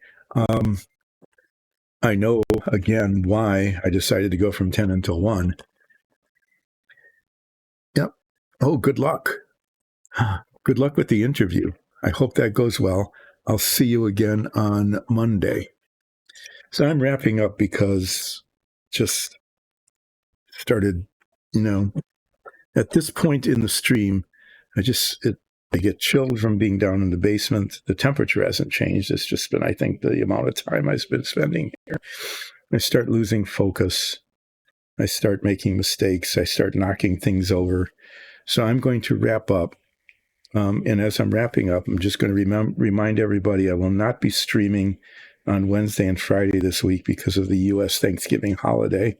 I know, again, why I decided to go from 10 until 1. Yep. Oh, good luck. Good luck with the interview. I hope that goes well. I'll see you again on Monday. So I'm wrapping up because just started, at this point in the stream, I get chilled from being down in the basement. The temperature hasn't changed. It's just been, I think, the amount of time I've been spending here. I start losing focus. I start making mistakes. I start knocking things over. So I'm going to wrap up. And as I'm wrapping up, I'm just going to remind everybody I will not be streaming on Wednesday and Friday this week because of the U.S. Thanksgiving holiday,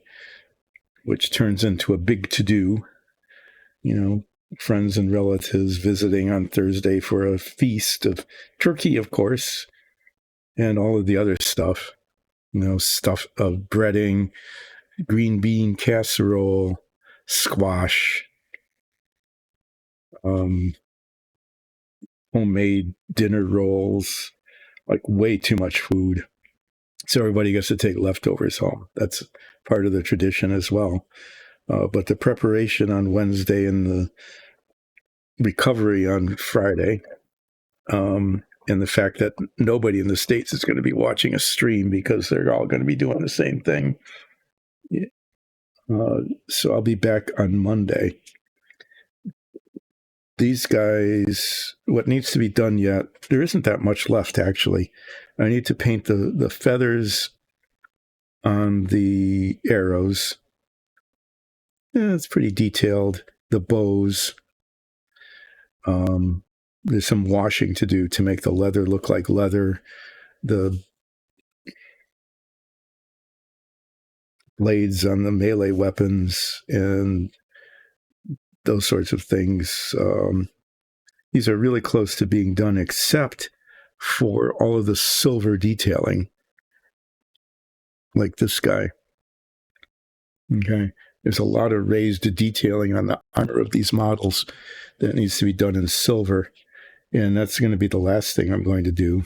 which turns into a big to-do. Friends and relatives visiting on Thursday for a feast of turkey, of course, and all of the other stuff, stuff of breading, green bean casserole, squash, homemade dinner rolls, like way too much food. So everybody gets to take leftovers home. That's part of the tradition as well. But the preparation on Wednesday and the recovery on Friday, and the fact that nobody in the States is going to be watching a stream because they're all going to be doing the same thing. So I'll be back on Monday. These guys, what needs to be done yet, there isn't that much left, actually. I need to paint the feathers on the arrows. It's pretty detailed. The bows. There's some washing to do to make the leather look like leather. The blades on the melee weapons and those sorts of things. These are really close to being done, except for all of the silver detailing, like this guy. Okay. There's a lot of raised detailing on the armor of these models that needs to be done in silver. And that's going to be the last thing I'm going to do.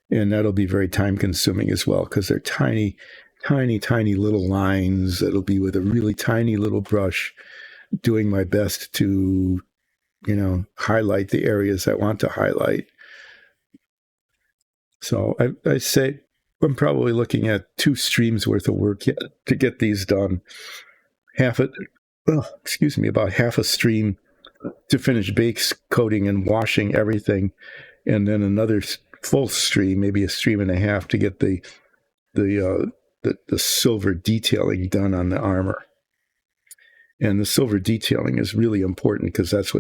And that'll be very time consuming as well, because they're tiny, tiny, tiny little lines that'll be with a really tiny little brush, doing my best to, highlight the areas I want to highlight. So I say I'm probably looking at 2 streams worth of work yet to get these done. About half a stream to finish base coating and washing everything, and then another full stream, maybe a stream and a half, to get the silver detailing done on the armor. And the silver detailing is really important because that's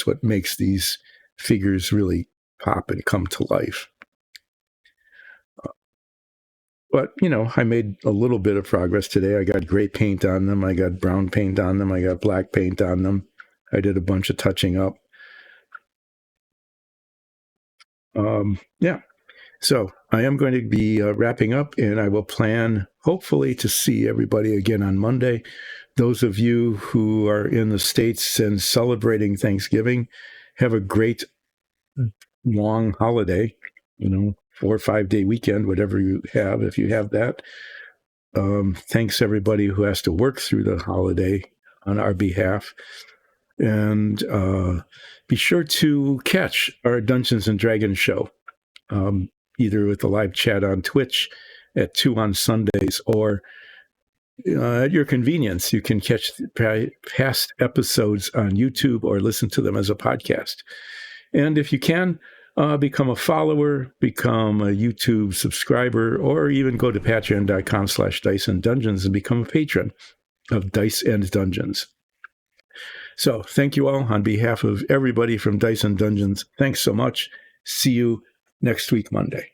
what makes these figures really pop and come to life. But, I made a little bit of progress today. I got gray paint on them. I got brown paint on them. I got black paint on them. I did a bunch of touching up. So I am going to be wrapping up, and I will plan, hopefully, to see everybody again on Monday. Those of you who are in the States and celebrating Thanksgiving, have a great long holiday, 4 or 5 day weekend, whatever you have, if you have that. Thanks everybody who has to work through the holiday on our behalf. And be sure to catch our Dungeons and Dragons show, either with the live chat on Twitch at 2 on Sundays, or at your convenience. You can catch past episodes on YouTube or listen to them as a podcast. And if you can, become a follower, become a YouTube subscriber, or even go to patreon.com/Dice and Dungeons and become a patron of Dice and Dungeons. So thank you all on behalf of everybody from Dice and Dungeons. Thanks so much. See you next week, Monday.